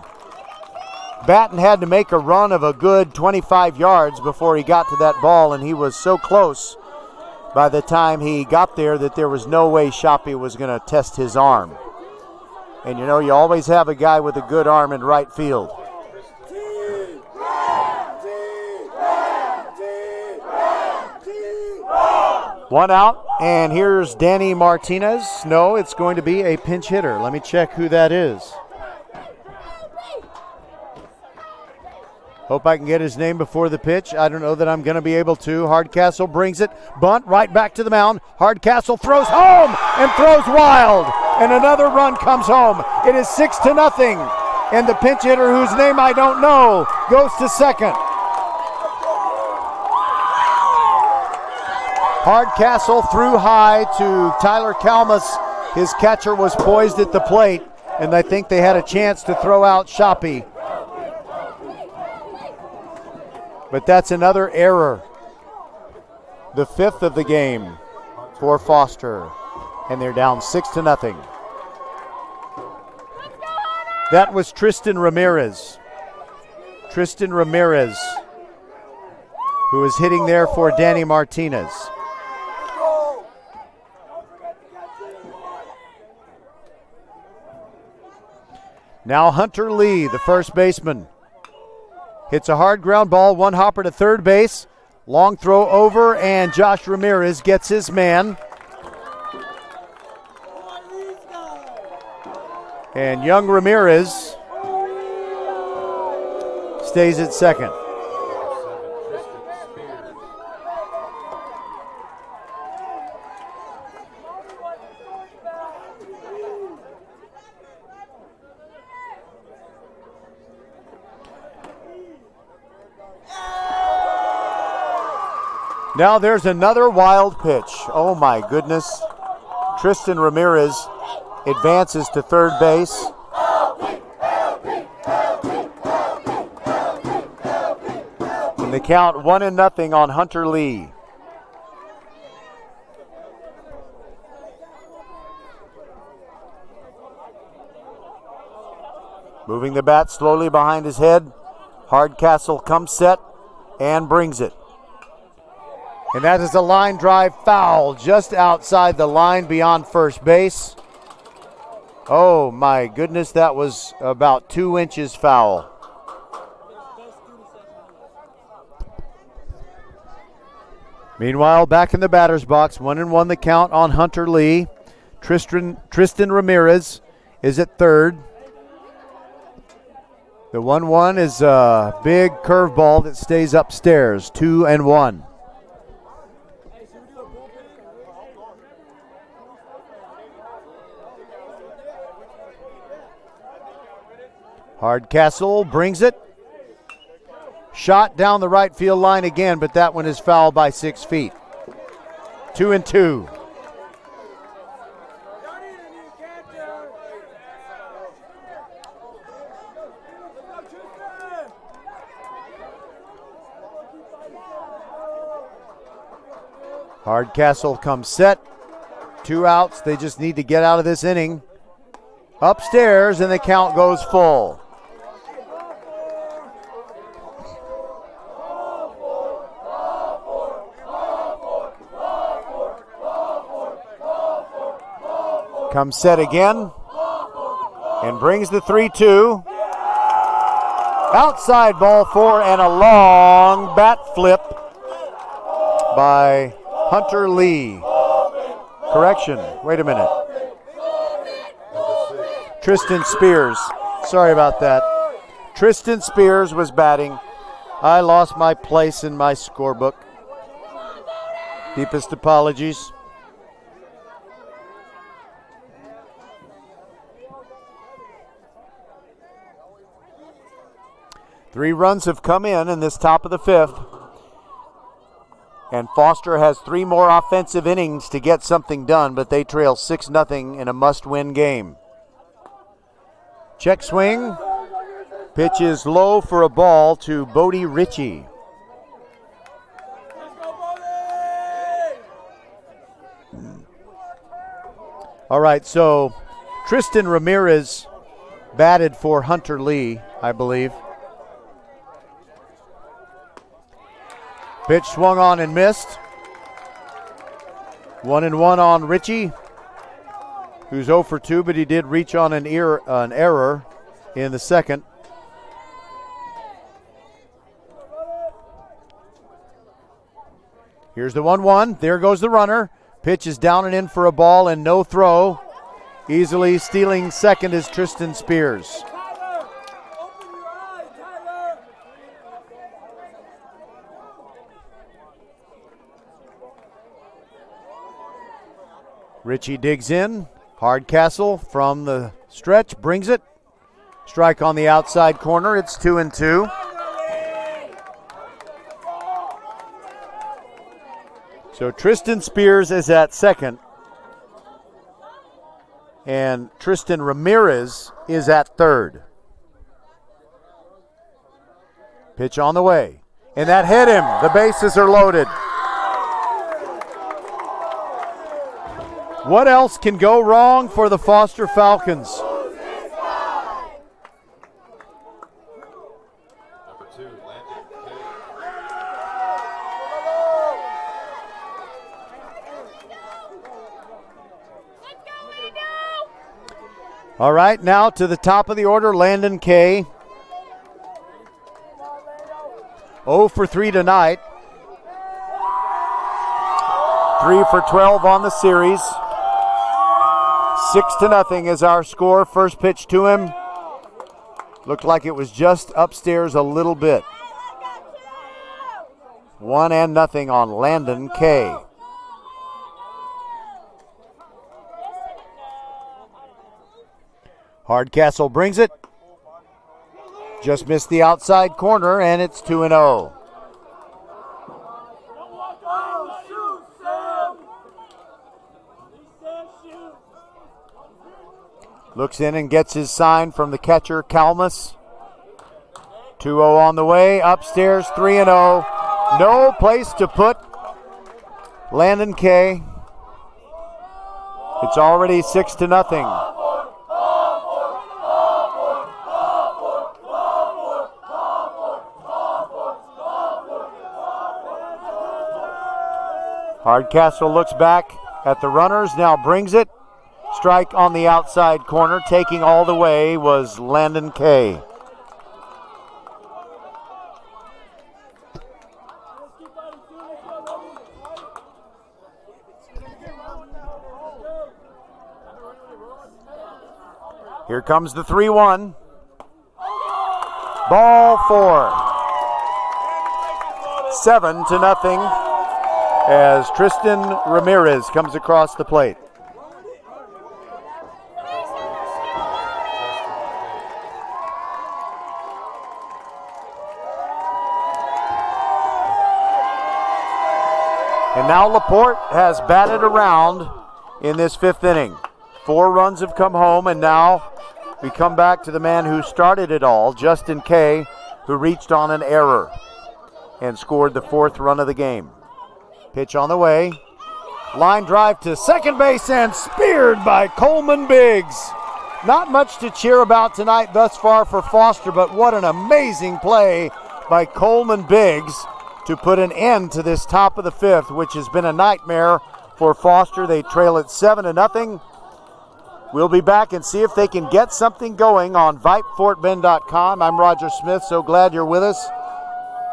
Batten had to make a run of a good 25 yards before he got to that ball, and he was so close by the time he got there that there was no way Shoppy was going to test his arm. And you know, you always have a guy with a good arm in right field. One out, and here's Danny Martinez. No, it's going to be a pinch hitter. Let me check who that is. Hope I can get his name before the pitch. I don't know that I'm going to be able to. Hardcastle brings it. Bunt right back to the mound. Hardcastle throws home and throws wild. And another run comes home. It is 6-0. And the pinch hitter, whose name I don't know, goes to second. Hardcastle threw high to Tyler Kalmus. His catcher was poised at the plate, and I think they had a chance to throw out Shoppy. But that's another error. The 5th of the game for Foster. And they're down 6-0. That was Tristan Ramirez. Tristan Ramirez, who is hitting there for Danny Martinez. Now Hunter Lee, the first baseman. Hits a hard ground ball, one hopper to third base. Long throw over, and Josh Ramirez gets his man. And young Ramirez stays at second. Now there's another wild pitch. Oh my goodness. Tristan Ramirez advances to third base. And the count 1-0 on Hunter Lee. Moving the bat slowly behind his head. Hardcastle comes set and brings it. And that is a line drive foul just outside the line beyond first base. Oh my goodness, that was about 2 inches foul. Meanwhile, back in the batter's box, 1-1 the count on Hunter Lee. Tristan Ramirez is at third. The 1-1 is a big curveball that stays upstairs, 2-1. Hardcastle brings it. Shot down the right field line again, but that one is foul by 6 feet. 2-2. Hardcastle comes set. 2 outs. They just need to get out of this inning. Upstairs, and the count goes full. Comes set again and brings the 3-2. Outside ball 4 and a long bat flip by Hunter Lee. Correction, wait a minute. Tristan Spears, sorry about that. Tristan Spears was batting. I lost my place in my scorebook. Deepest apologies. 3 runs have come in this top of the 5th. And Foster has 3 more offensive innings to get something done, but they trail 6-0 in a must-win game. Check swing. Pitch is low for a ball to Bodie Ritchie. All right, so Tristan Ramirez batted for Hunter Lee, I believe. Pitch swung on and missed. 1-1 on Ritchie, who's 0 for 2, but he did reach on an error in the second. Here's the 1-1. There goes the runner. Pitch is down and in for a ball and no throw. Easily stealing second is Tristan Spears. Ritchie digs in. Hardcastle from the stretch brings it. Strike on the outside corner. It's 2-2. So Tristan Spears is at second, and Tristan Ramirez is at third. Pitch on the way, and that hit him. The bases are loaded. What else can go wrong for the Foster Falcons? All right, now to the top of the order, Landon Kay. 0 for 3 tonight. 3 for 12 on the series. 6-0 is our score. First pitch to him. Looked like it was just upstairs a little bit. 1-0 on Landon Kay. Hardcastle brings it. Just missed the outside corner, and it's 2-0. Looks in and gets his sign from the catcher, Kalmus. 2-0 on the way. Upstairs, 3-0. No place to put Landon Kay. It's already 6-0. Hardcastle looks back at the runners, now brings it. Strike on the outside corner, taking all the way was Landon Kay. Here comes the 3-1. Ball 4. 7-0. As Tristan Ramirez comes across the plate. And now LaPorte has batted around in this 5th inning. 4 runs have come home, and now we come back to the man who started it all, Justin Kay, who reached on an error and scored the 4th run of the game. Pitch on the way. Line drive to second base and speared by Coleman Biggs. Not much to cheer about tonight thus far for Foster, but what an amazing play by Coleman Biggs to put an end to this top of the 5th, which has been a nightmare for Foster. They trail it 7-0. We'll be back and see if they can get something going on VypeFortBend.com. I'm Roger Smith. So glad you're with us.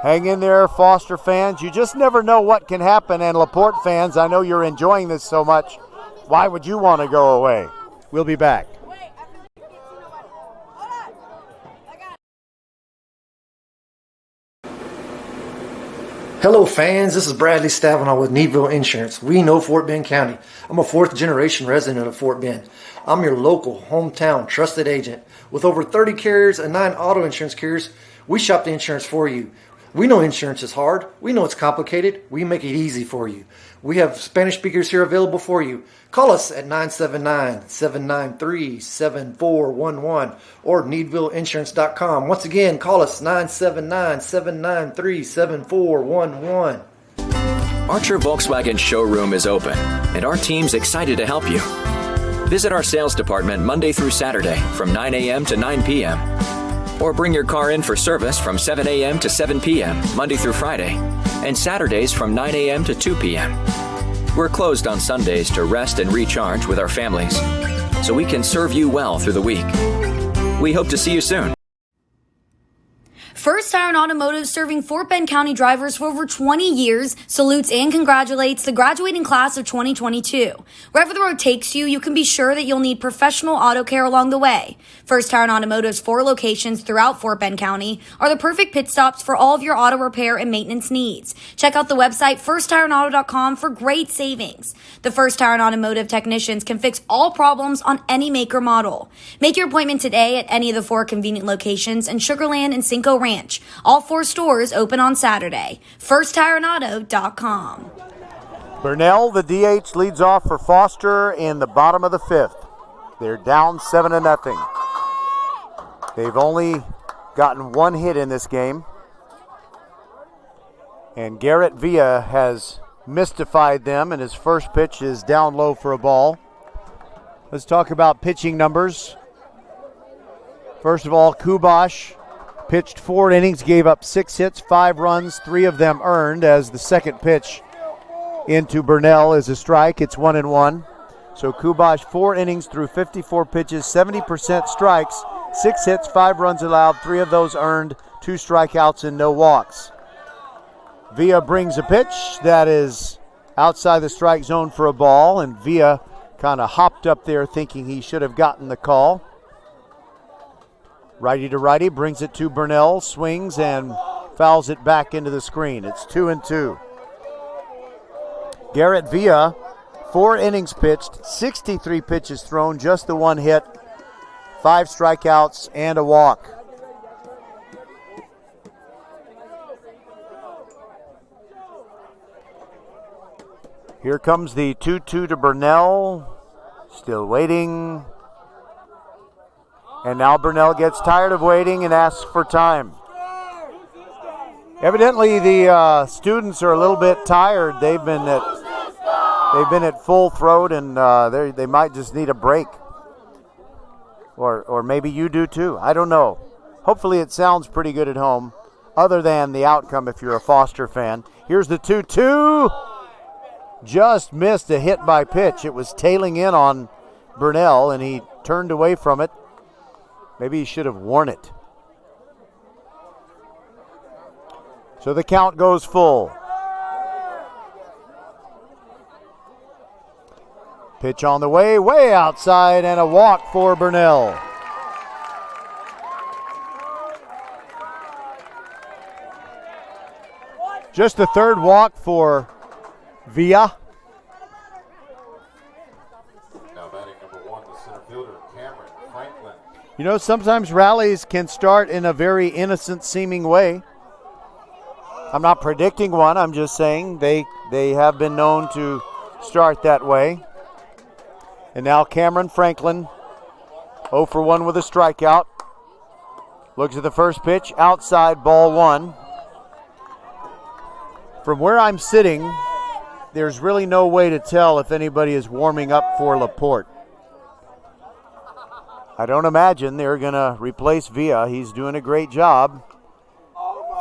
Hang in there, Foster fans. You just never know what can happen. And LaPorte fans, I know you're enjoying this so much. Why would you want to go away? We'll be back. Hello fans, this is Bradley Stabenow with Needville Insurance. We know Fort Bend County. I'm a 4th generation resident of Fort Bend. I'm your local, hometown, trusted agent. With over 30 carriers and 9 auto insurance carriers, We shop the insurance for you. We know insurance is hard. We know it's complicated. We make it easy for you. We have Spanish speakers here available for you. Call us at 979-793-7411 or needvilleinsurance.com. Once again, call us 979-793-7411. Archer Volkswagen showroom is open, and our team's excited to help you. Visit our sales department Monday through Saturday from 9 a.m. to 9 p.m. Or bring your car in for service from 7 a.m. to 7 p.m. Monday through Friday, and Saturdays from 9 a.m. to 2 p.m. We're closed on Sundays to rest and recharge with our families, so we can serve you well through the week. We hope to see you soon. First Iron Automotive, serving Fort Bend County drivers for over 20 years, salutes and congratulates the graduating class of 2022. Wherever the road takes you, you can be sure that you'll need professional auto care along the way. First Iron Automotive's 4 locations throughout Fort Bend County are the perfect pit stops for all of your auto repair and maintenance needs. Check out the website firstironauto.com for great savings. The First Iron Automotive technicians can fix all problems on any make or model. Make your appointment today at any of the 4 convenient locations in Sugar Land and Cinco Ranch. All 4 stores open on Saturday. FirstTireAuto.com. Burnell, the DH, leads off for Foster in the bottom of the 5th. They're down 7-0. They've only gotten 1 hit in this game. And Garrett Villa has mystified them, and his first pitch is down low for a ball. Let's talk about pitching numbers. First of all, Kubash pitched 4 innings, gave up 6 hits, 5 runs, 3 of them earned, as the second pitch into Burnell is a strike. It's 1-1. So Kubash, 4 innings through 54 pitches, 70% strikes, 6 hits, 5 runs allowed, 3 of those earned, 2 strikeouts and no walks. Villa brings a pitch that is outside the strike zone for a ball, and Villa kind of hopped up there thinking he should have gotten the call. Righty to righty, brings it to Burnell, swings and fouls it back into the screen. It's 2-2. Garrett Villa, 4 innings pitched, 63 pitches thrown, just the 1 hit, 5 strikeouts and a walk. Here comes the 2-2 to Burnell, still waiting. And now Burnell gets tired of waiting and asks for time. Evidently, the students are a little bit tired. They've been at full throat, and they might just need a break. Or maybe you do too. I don't know. Hopefully, it sounds pretty good at home, other than the outcome if you're a Foster fan. Here's the 2-2. Just missed a hit by pitch. It was tailing in on Burnell, and he turned away from it. Maybe he should have worn it. So the count goes full. Pitch on the way outside, and a walk for Burnell. Just the 3rd walk for Villa. Now batting number 1, the center fielder, Cameron Franklin. You know, sometimes rallies can start in a very innocent-seeming way. I'm not predicting one. I'm just saying they have been known to start that way. And now Cameron Franklin, 0 for 1 with a strikeout. Looks at the first pitch, outside, ball 1. From where I'm sitting, there's really no way to tell if anybody is warming up for LaPorte. I don't imagine they're going to replace Villa. He's doing a great job.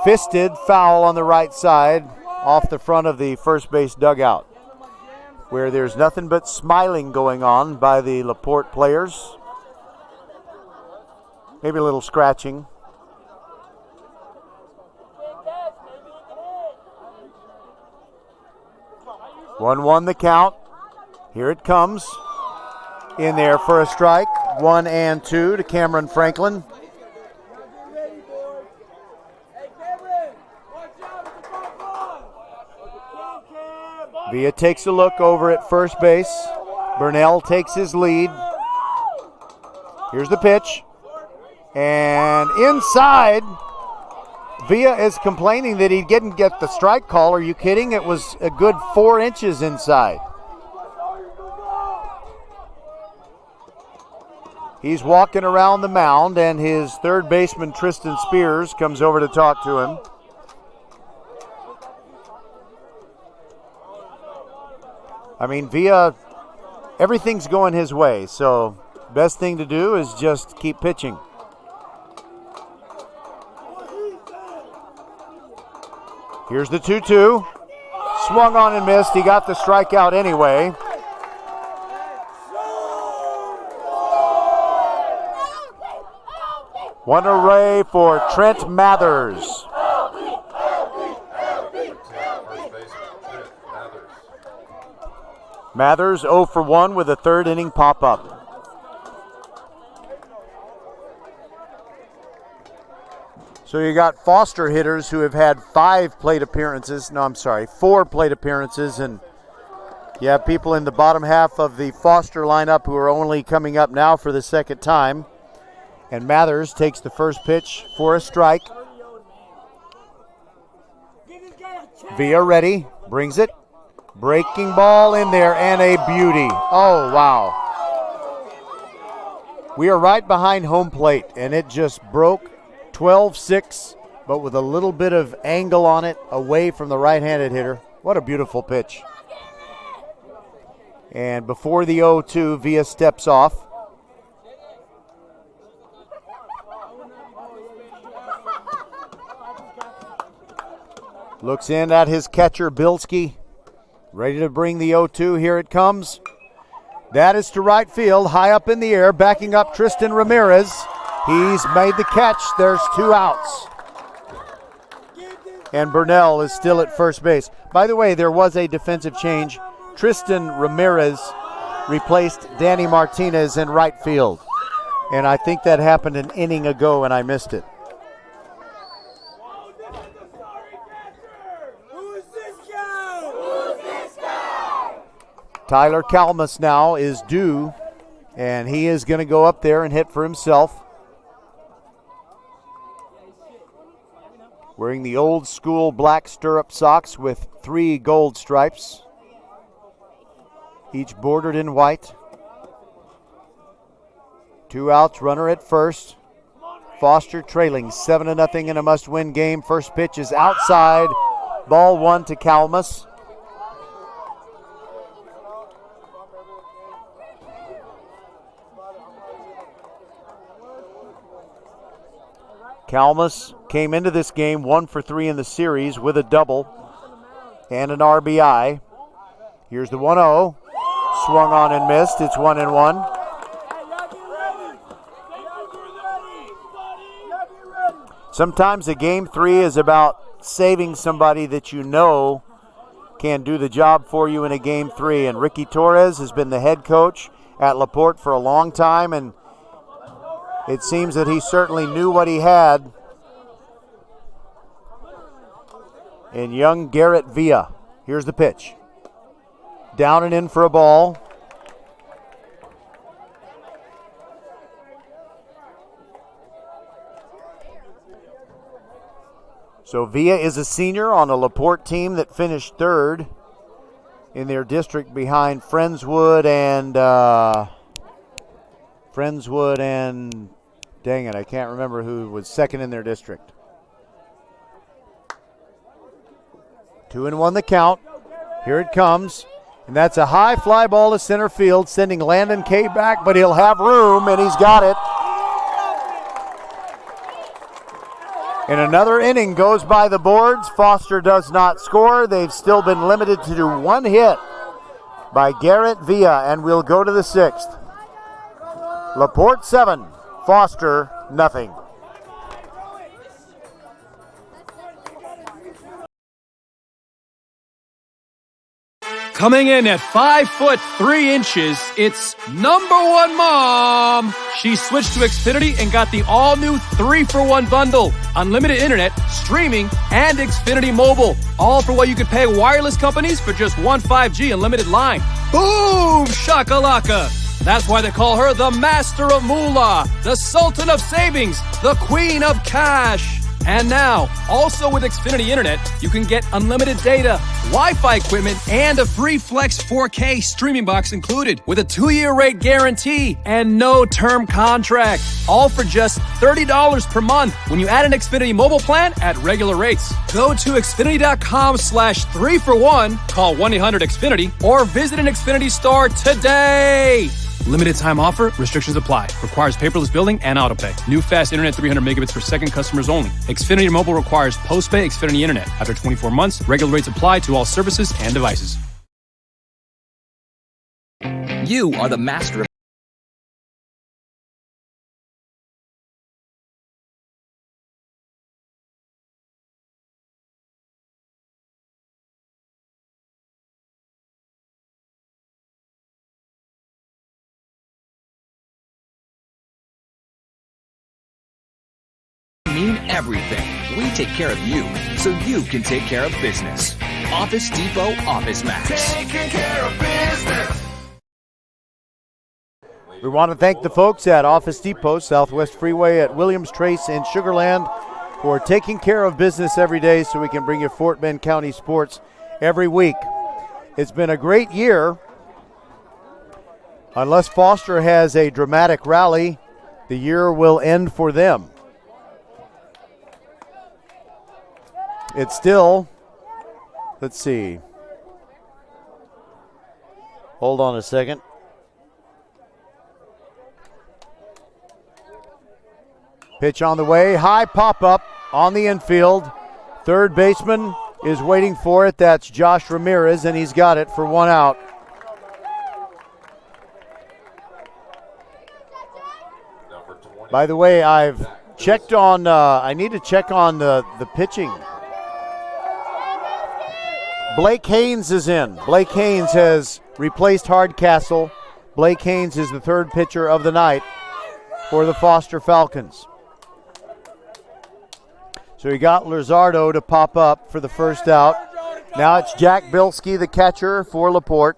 Fisted foul on the right side off the front of the first base dugout, where there's nothing but smiling going on by the LaPorte players. Maybe a little scratching. One the count. Here it comes. In there for a strike. 1-2 to Cameron Franklin. Villa takes a look over at first base. Burnell takes his lead. Here's the pitch. And inside Villa is complaining that he didn't get the strike call. Are you kidding? It was a good 4 inches inside. He's walking around the mound, and his third baseman, Tristan Spears, comes over to talk to him. I mean, Villa, everything's going his way, so best thing to do is just keep pitching. Here's the 2-2. Swung on and missed. He got the strikeout anyway. One array for Trent Mathers. Mathers 0 for 1 with a third inning pop-up. So you got Foster hitters who have had 4 plate appearances, and you have people in the bottom half of the Foster lineup who are only coming up now for the second time. And Mathers takes the first pitch for a strike. Villa ready, brings it. Breaking ball in there and a beauty. Oh, wow. We are right behind home plate, and it just broke 12-6, but with a little bit of angle on it away from the right-handed hitter. What a beautiful pitch. And before the 0-2, Villa steps off. Looks in at his catcher, Bilski. Ready to bring the 0-2. Here it comes. That is to right field, high up in the air, backing up Tristan Ramirez. He's made the catch. There's 2 outs. And Burnell is still at first base. By the way, there was a defensive change. Tristan Ramirez replaced Danny Martinez in right field. And I think that happened an inning ago, and I missed it. Tyler Kalmus now is due, and he is going to go up there and hit for himself. Wearing the old school black stirrup socks with 3 gold stripes, each bordered in white. 2 outs, runner at first. Foster trailing 7-0 in a must-win game. First pitch is outside. Ball 1 to Kalmus. Kalmus came into this game 1 for 3 in the series with a double and an RBI. Here's the 1-0. Swung on and missed. It's 1-1. Sometimes a game 3 is about saving somebody that you know can do the job for you in a game 3. And Ricky Torres has been the head coach at LaPorte for a long time, and it seems that he certainly knew what he had in young Garrett Villa. Here's the pitch. Down and in for a ball. So Villa is a senior on a LaPorte team that finished 3rd in their district behind Friendswood and dang it, I can't remember who was 2nd in their district. 2-1 the count. Here it comes. And that's a high fly ball to center field, sending Landon Kay back, but he'll have room, and he's got it. And another inning goes by the boards. Foster does not score. They've still been limited to 1 hit by Garrett Villa, and we'll go to the 6th. LaPorte 7, Foster nothing. Coming in at 5'3", it's number 1 mom. She switched to Xfinity and got the all-new 3-for-1 bundle. Unlimited internet, streaming, and Xfinity Mobile. All for what you could pay wireless companies for just 1 5G unlimited line. Boom! Shakalaka! That's why they call her the Master of Moolah, the Sultan of Savings, the Queen of Cash. And now, also with Xfinity Internet, you can get unlimited data, Wi-Fi equipment, and a free Flex 4K streaming box included with a 2-year rate guarantee and no term contract. All for just $30 per month when you add an Xfinity mobile plan at regular rates. Go to Xfinity.com/3for1, call 1-800-XFINITY, or visit an Xfinity store today. Limited time offer. Restrictions apply. Requires paperless billing and autopay. New fast internet 300 megabits per second customers only. Xfinity Mobile requires post-pay Xfinity Internet. After 24 months, regular rates apply to all services and devices. You are the master of mean everything. We take care of you so you can take care of business. Office Depot Office Max. Taking care of business. We want to thank the folks at Office Depot, Southwest Freeway at Williams Trace in Sugar Land, for taking care of business every day so we can bring you Fort Bend County sports every week. It's been a great year. Unless Foster has a dramatic rally, the year will end for them. It's still, let's see. Hold on a second. Pitch on the way, high pop-up on the infield. Third baseman is waiting for it. That's Josh Ramirez, and he's got it for 1 out. By the way, I've checked on, I need to check on the pitching. Blake Haynes is in. Blake Haynes has replaced Hardcastle. Blake Haynes is the third pitcher of the night for the Foster Falcons. So he got Luzardo to pop up for the first out. Now it's Jack Bilski, the catcher for LaPorte.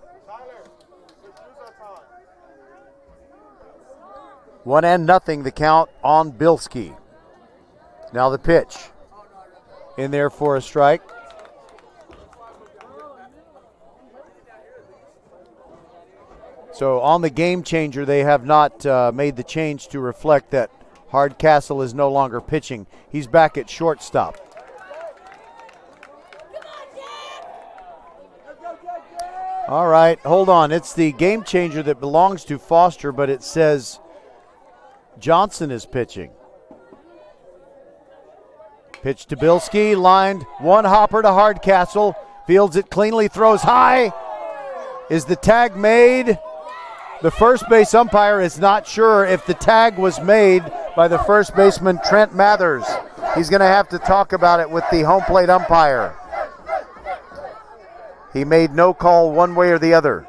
1-0 the count on Bilski. Now the pitch. In there for a strike. So on the game changer, they have not made the change to reflect that Hardcastle is no longer pitching. He's back at shortstop. All right, hold on. It's the game changer that belongs to Foster, but it says Johnson is pitching. Pitch to Bilski, lined, one hopper to Hardcastle. Fields it cleanly, throws high. Is the tag made? The first base umpire is not sure if the tag was made by the first baseman, Trent Mathers. He's going to have to talk about it with the home plate umpire. He made no call one way or the other.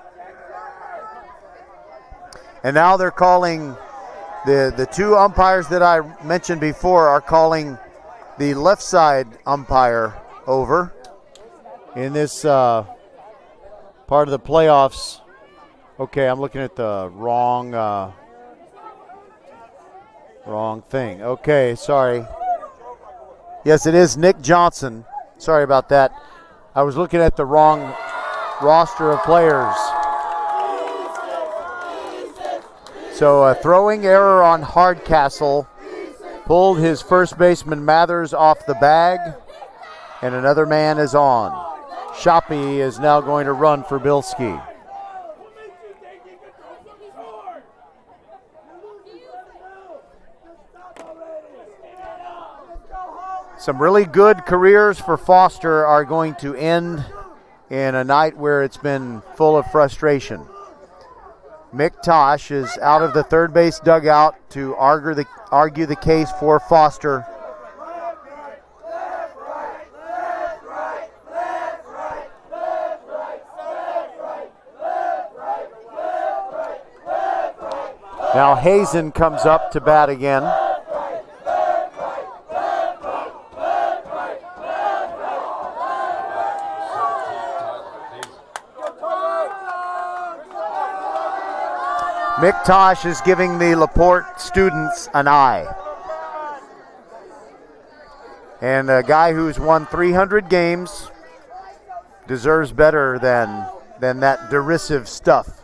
And now they're calling, the two umpires that I mentioned before are calling the left side umpire over in this part of the playoffs. Okay, I'm looking at the wrong thing. Okay, sorry. Yes, it is Nick Johnson. Sorry about that. I was looking at the wrong roster of players. So a throwing error on Hardcastle pulled his first baseman Mathers off the bag, and another man is on. Shoppy is now going to run for Bilski. Some really good careers for Foster are going to end in a night where it's been full of frustration. Mick Tosh is out of the third base dugout to argue the case for Foster. Now Hazen comes up to bat again. Mick Tosh is giving the LaPorte students an eye. And a guy who's won 300 games deserves better than that derisive stuff.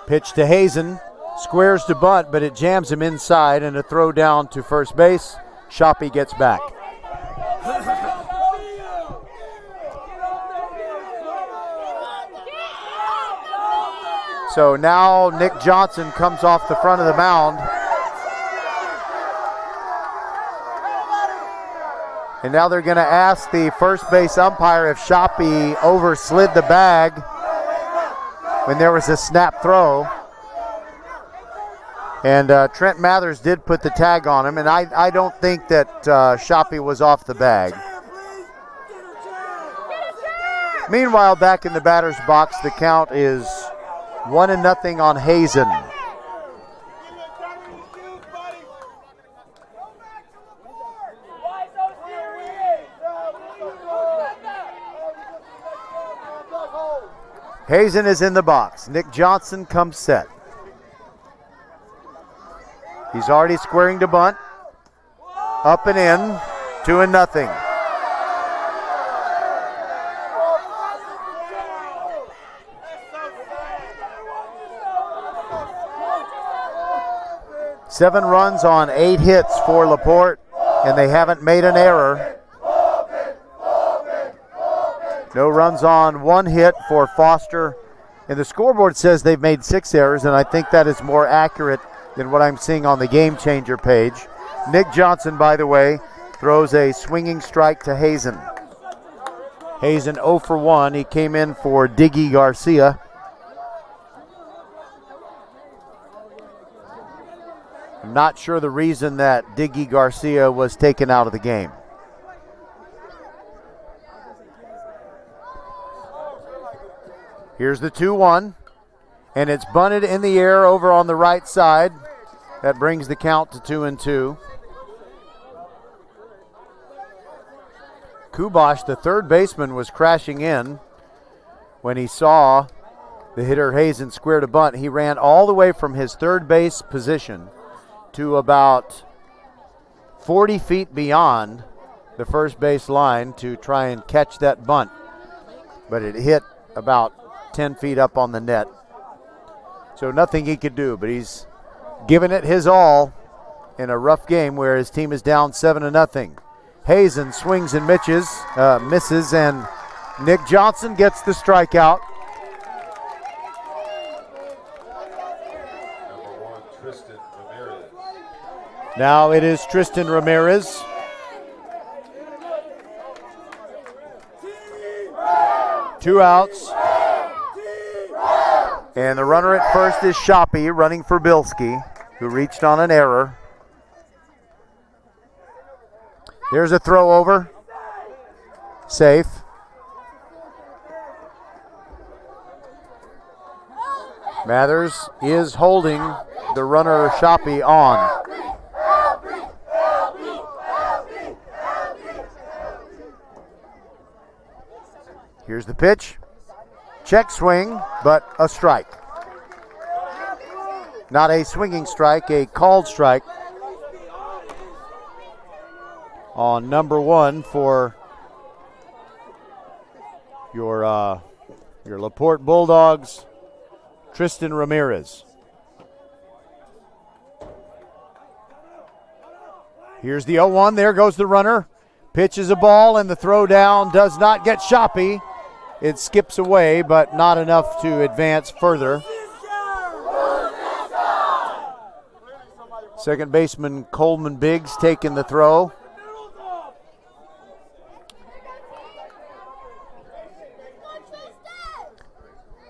Pitch to Hazen. Squares to bunt, but it jams him inside, and a throw down to first base. Shoppy gets back. So now Nick Johnson comes off the front of the mound. And now they're going to ask the first base umpire if Shoppy overslid the bag when there was a snap throw. And Trent Mathers did put the tag on him, and I don't think that Shoppy was off the bag. Meanwhile, back in the batter's box, the count is 1-0 on Hazen. Hazen is in the box. Nick Johnson comes set. He's already squaring to bunt. Up and in, 2-0. Seven runs on 8 hits for LaPorte, and they haven't made an error. No runs on 1 hit for Foster. And the scoreboard says they've made 6 errors, and I think that is more accurate than what I'm seeing on the game changer page. Nick Johnson, by the way, throws a swinging strike to Hazen. Hazen 0 for 1. He came in for Diggy Garcia. I'm not sure the reason that Diggy Garcia was taken out of the game. Here's the 2-1, and it's bunted in the air over on the right side. That brings the count to 2-2. Kubosh, the third baseman, was crashing in when he saw the hitter Hazen square to bunt. He ran all the way from his third base position to about 40 feet beyond the first base line to try and catch that bunt. But it hit about 10 feet up on the net. So nothing he could do, but he's given it his all in a rough game where his team is down 7-0. Hazen swings and misses, and Nick Johnson gets the strikeout. Now it is Tristan Ramirez. Two outs. And the runner at first is Shoppy, running for Bilski, who reached on an error. There's a throw over. Safe. Mathers is holding the runner Shoppy on. Here's the pitch. Check swing, but a strike. Not a swinging strike, a called strike on number 1 for your LaPorte Bulldogs, Tristan Ramirez. Here's the 0-1. There goes the runner. Pitches a ball, and the throw down does not get Shoppy. It skips away, but not enough to advance further. Second baseman Coleman Biggs taking the throw.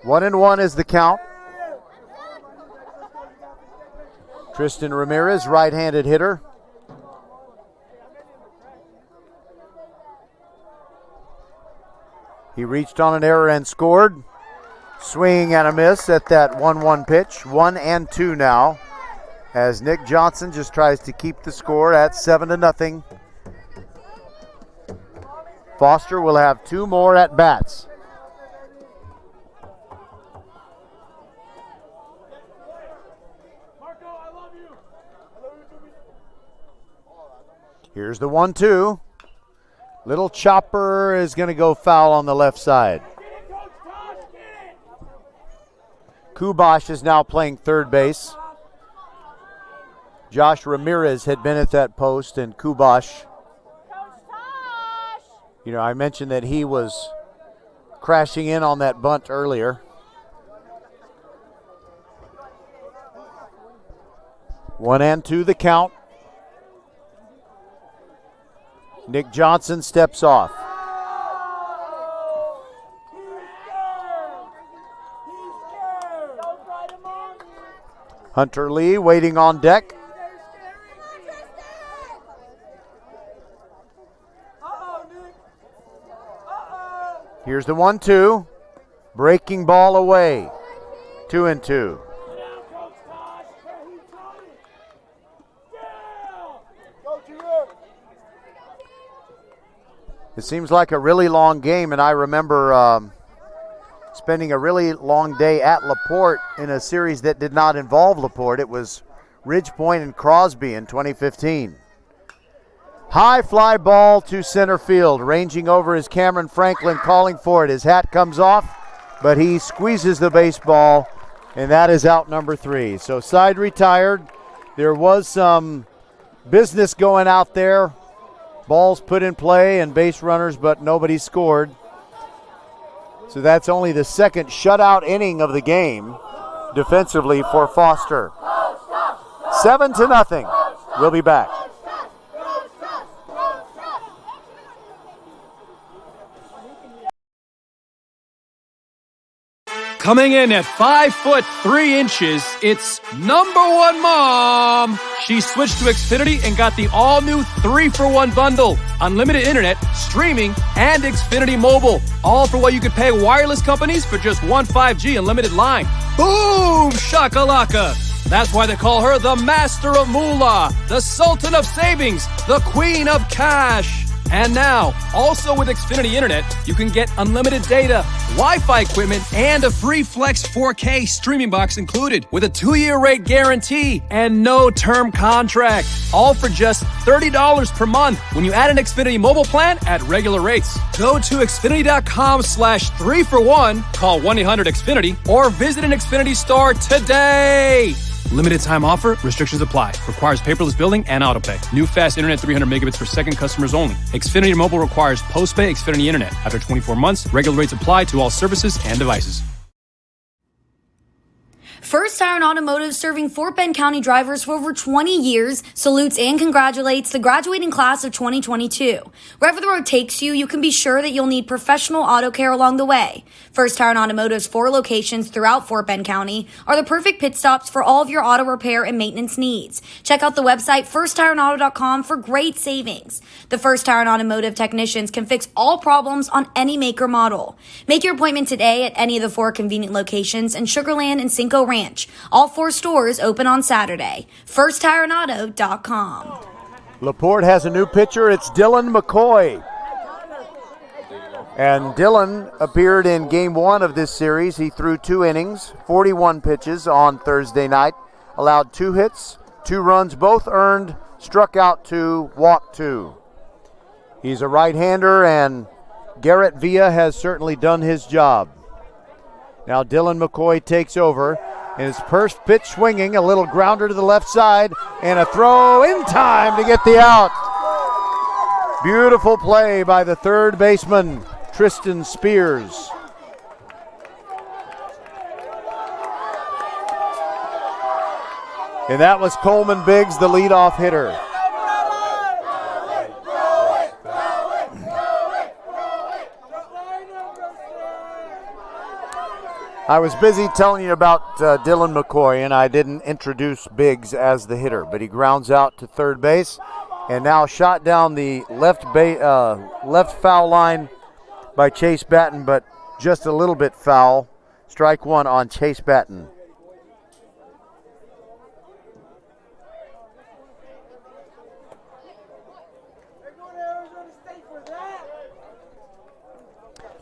One and one is the count. Tristan Ramirez, right-handed hitter. He reached on an error and scored. Swing and a miss at that 1-1 pitch. 1-2 now, as Nick Johnson just tries to keep the score at 7-0. Foster will have 2 more at bats. Here's the 1-2. Little chopper is going to go foul on the left side. Kubosh is now playing third base. Josh Ramirez had been at that post, and Kubosh, I mentioned that he was crashing in on that bunt earlier. 1-2 the count. Nick Johnson steps off. Hunter Lee waiting on deck. Here's the 1-2. Breaking ball away. 2-2. It seems like a really long game, and I remember spending a really long day at LaPorte in a series that did not involve LaPorte. It was Ridge Point and Crosby in 2015. High fly ball to center field. Ranging over is Cameron Franklin calling for it. His hat comes off, but he squeezes the baseball, and that is out number 3. So side retired. There was some business going out there. Balls put in play and base runners, but nobody scored. So that's only the second shutout inning of the game defensively for Foster. 7-0. We'll be back. Coming in at 5'3", it's number 1 mom. She switched to Xfinity and got the all-new 3-for-1 bundle. Unlimited internet, streaming, and Xfinity Mobile. All for what you could pay wireless companies for just one 5G unlimited line. Boom! Shakalaka! That's why they call her the Master of Moolah, the Sultan of Savings, the Queen of Cash. And now, also with Xfinity Internet, you can get unlimited data, Wi-Fi equipment, and a free Flex 4K streaming box included with a 2-year rate guarantee and no term contract. All for just $30 per month when you add an Xfinity mobile plan at regular rates. Go to Xfinity.com/3-for-1, call 1-800-XFINITY, or visit an Xfinity store today. Limited time offer. Restrictions apply. Requires paperless billing and autopay. New fast internet 300 megabits per second customers only. Xfinity Mobile requires post-pay Xfinity Internet. After 24 months, regular rates apply to all services and devices. First Tire and Automotive, serving Fort Bend County drivers for over 20 years, salutes and congratulates the graduating class of 2022. Wherever the road takes you, you can be sure that you'll need professional auto care along the way. First Tire and Automotive's 4 locations throughout Fort Bend County are the perfect pit stops for all of your auto repair and maintenance needs. Check out the website firsttireandauto.com for great savings. The First Tire and Automotive technicians can fix all problems on any make or model. Make your appointment today at any of the 4 convenient locations in Sugarland and Cinco Ranch. All 4 stores open on Saturday. FirstTireandAuto.com. LaPorte has a new pitcher. It's Dylan McCoy. And Dylan appeared in Game 1 of this series. He threw 2 innings, 41 pitches on Thursday night, allowed 2 hits, 2 runs, both earned, struck out 2, walked 2. He's a right-hander, and Garrett Villa has certainly done his job. Now Dylan McCoy takes over. And his first pitch swinging, a little grounder to the left side, and a throw in time to get the out. Beautiful play by the third baseman, Tristan Spears. And that was Coleman Biggs, the leadoff hitter. I was busy telling you about Dylan McCoy, and I didn't introduce Biggs as the hitter, but he grounds out to third base, and now shot down the left foul line by Chase Batten, but just a little bit foul. Strike 1 on Chase Batten.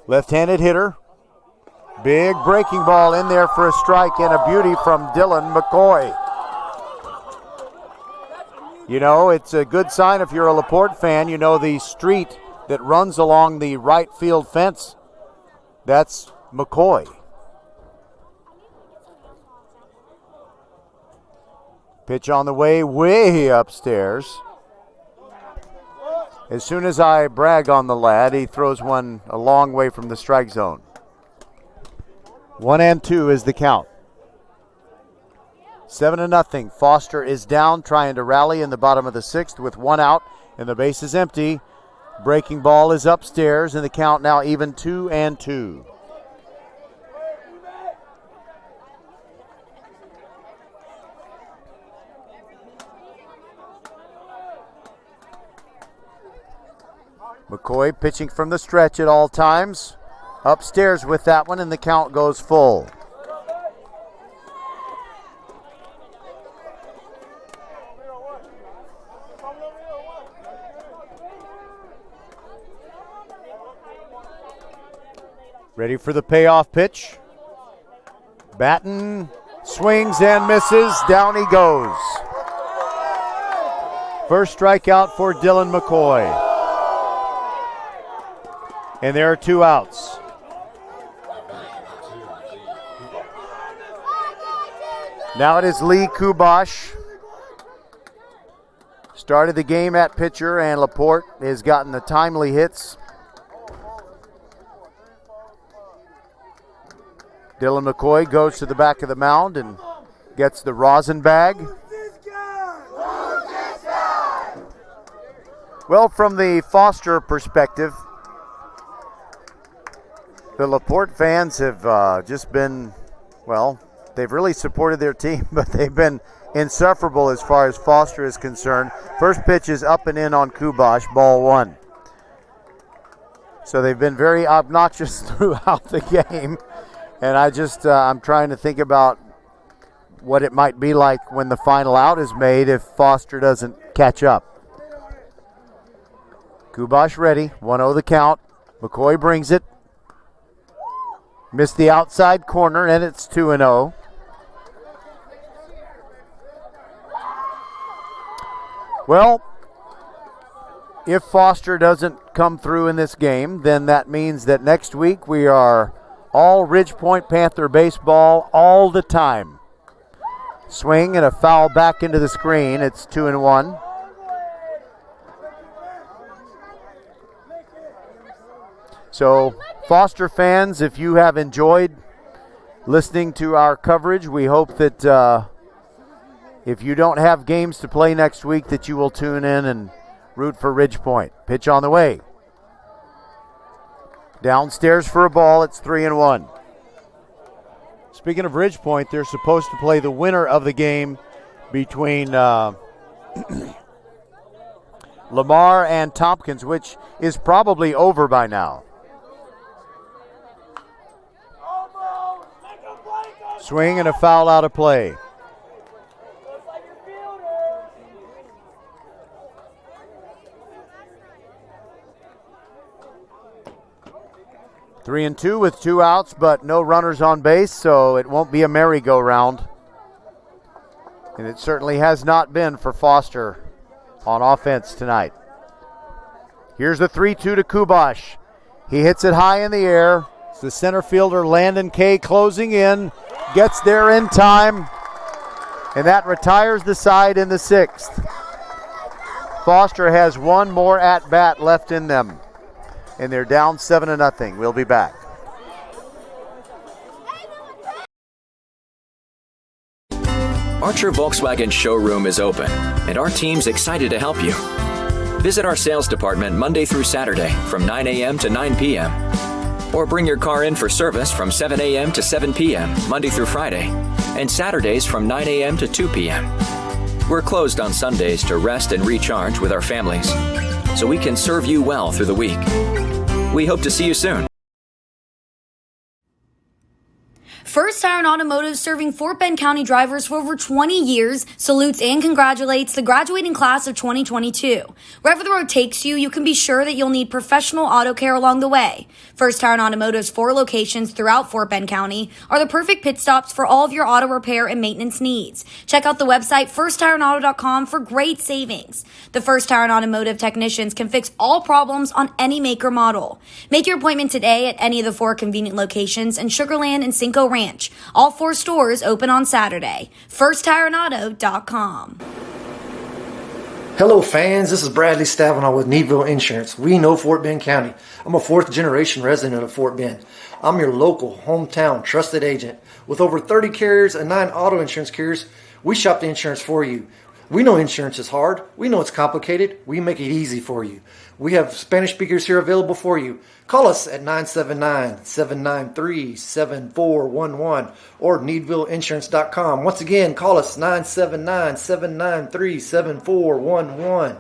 Left-handed hitter. Big breaking ball in there for a strike, and a beauty from Dylan McCoy. You know, it's a good sign if you're a LaPorte fan. You know the street that runs along the right field fence. That's McCoy. Pitch on the way upstairs. As soon as I brag on the lad, he throws one a long way from the strike zone. 1-2 is the count. 7-0. Foster is down, trying to rally in the bottom of the 6th with 1 out, and the base is empty. Breaking ball is upstairs, and the count now even 2-2. McCoy pitching from the stretch at all times. Upstairs with that one, and the count goes full. Ready for the payoff pitch. Batten swings and misses. Down he goes. First strikeout for Dylan McCoy. And there are 2 outs. Now it is Lee Kubosh. Started the game at pitcher, and LaPorte has gotten the timely hits. Dylan McCoy goes to the back of the mound and gets the rosin bag. Well, from the Foster perspective, the LaPorte fans have just been, well, they've really supported their team, but they've been insufferable as far as Foster is concerned. First pitch is up and in on Kubosh, ball 1. So they've been very obnoxious throughout the game. And I'm trying to think about what it might be like when the final out is made if Foster doesn't catch up. Kubosh ready, 1-0 the count. McCoy brings it. Missed the outside corner, and it's 2-0. Well, if Foster doesn't come through in this game, then that means that next week we are all Ridge Point Panther baseball all the time. Swing and a foul back into the screen. It's 2-1. So, Foster fans, if you have enjoyed listening to our coverage, we hope that if you don't have games to play next week, that you will tune in and root for Ridge Point. Pitch on the way. Downstairs for a ball. It's 3-1. Speaking of Ridge Point, they're supposed to play the winner of the game between Lamar and Tompkins, which is probably over by now. Swing and a foul out of play. Three and two with 2 outs, but no runners on base, so it won't be a merry-go-round. And it certainly has not been for Foster on offense tonight. Here's the 3-2 to Kubosh. He hits it high in the air. It's the center fielder, Landon Kay, closing in. Gets there in time. And that retires the side in the 6th. Foster has one more at-bat left in them. And they're down 7-0. We'll be back. Archer Volkswagen showroom is open, and our team's excited to help you. Visit our sales department Monday through Saturday from 9 a.m. to 9 p.m. Or bring your car in for service from 7 a.m. to 7 p.m. Monday through Friday, and Saturdays from 9 a.m. to 2 p.m. We're closed on Sundays to rest and recharge with our families, so we can serve you well through the week. We hope to see you soon. First Tire and Automotive, serving Fort Bend County drivers for over 20 years, salutes and congratulates the graduating class of 2022. Wherever the road takes you, you can be sure that you'll need professional auto care along the way. First Tire and Automotive's 4 locations throughout Fort Bend County are the perfect pit stops for all of your auto repair and maintenance needs. Check out the website firsttireandauto.com for great savings. The First Tire and Automotive technicians can fix all problems on any make or model. Make your appointment today at any of the 4 convenient locations in Sugar Land and Cinco Ranch. All 4 stores open on Saturday. FirstTireandAuto.com. Hello fans, this is Bradley Stabenow with Needville Insurance. We know Fort Bend County. I'm a 4th generation resident of Fort Bend. I'm your local, hometown, trusted agent. With over 30 carriers and 9 auto insurance carriers, we shop the insurance for you. We know insurance is hard. We know it's complicated. We make it easy for you. We have Spanish speakers here available for you. Call us at 979-793-7411 or needvilleinsurance.com. Once again, call us 979-793-7411.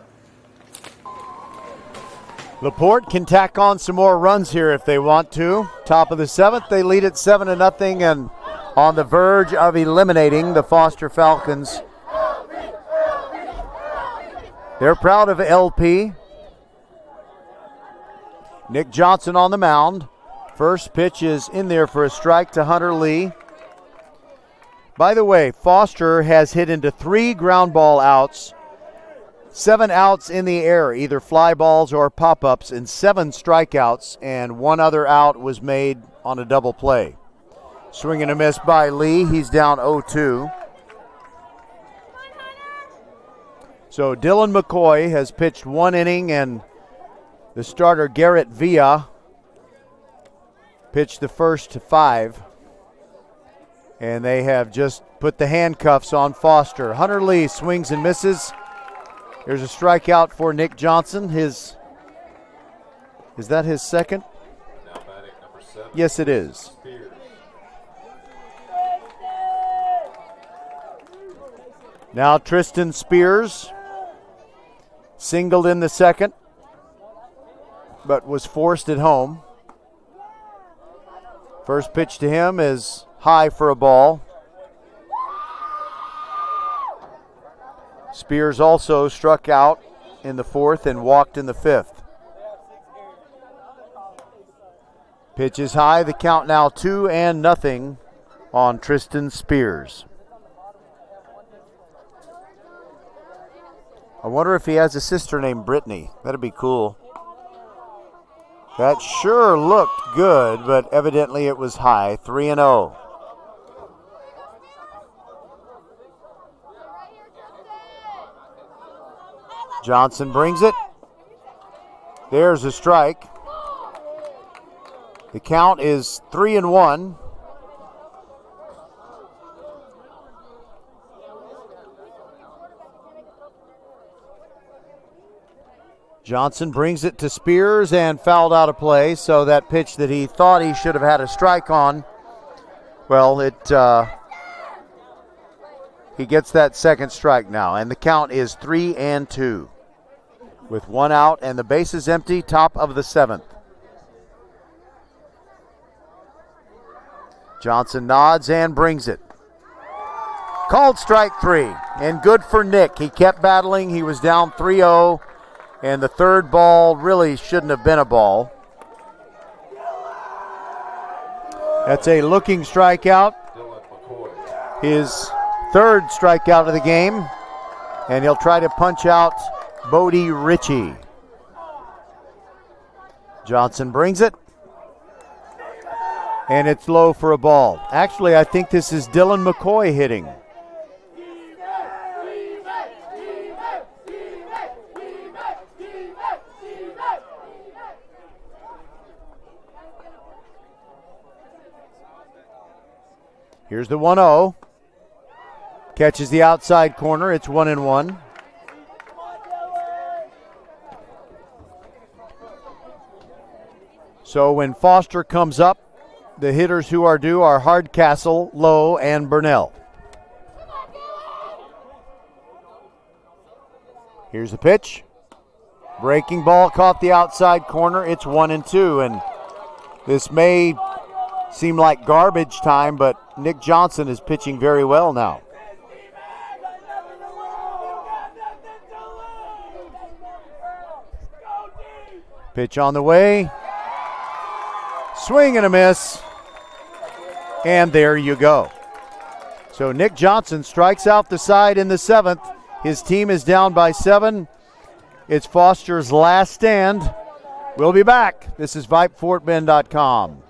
LaPorte can tack on some more runs here if they want to. Top of the 7th, they lead it 7-0 and on the verge of eliminating the Foster Falcons. They're proud of LP. Nick Johnson on the mound. First pitch is in there for a strike to Hunter Lee. By the way, Foster has hit into 3 ground ball outs, 7 outs in the air, either fly balls or pop-ups, and 7 strikeouts, and 1 other out was made on a double play. Swing and a miss by Lee. He's down 0-2. So Dylan McCoy has pitched 1 inning, and the starter Garrett Villa pitched the first to 5. And they have just put the handcuffs on Foster. Hunter Lee swings and misses. There's a strikeout for Nick Johnson. Is that his second? Now batting number 7. Yes, it is. Spears. Now Tristan Spears singled in the second, but was forced at home. First pitch to him is high for a ball. Spears also struck out in the 4th and walked in the 5th. Pitch is high. The count now 2-0 on Tristan Spears. I wonder if he has a sister named Brittany. That'd be cool. That sure looked good, but evidently it was high. 3-0. Johnson brings it. There's a strike. The count is 3-1. Johnson brings it to Spears and fouled out of play, so that pitch that he thought he should have had a strike on, well, he gets that second strike now, and the count is 3-2. With 1 out and the bases empty, top of the 7th. Johnson nods and brings it. Called strike 3, and good for Nick. He kept battling. He was down 3-0. And the third ball really shouldn't have been a ball. That's a looking strikeout. His 3rd strikeout of the game. And he'll try to punch out Bodie Ritchie. Johnson brings it. And it's low for a ball. Actually, I think this is Dylan McCoy hitting. Here's the 1-0. Catches the outside corner. It's 1-1. So when Foster comes up, the hitters who are due are Hardcastle, Lowe, and Burnell. Here's the pitch. Breaking ball caught the outside corner. It's 1-2, and this may seemed like garbage time, but Nick Johnson is pitching very well now. Pitch on the way. Swing and a miss. And there you go. So Nick Johnson strikes out the side in the 7th. His team is down by 7. It's Foster's last stand. We'll be back. This is VypeFortBend.com.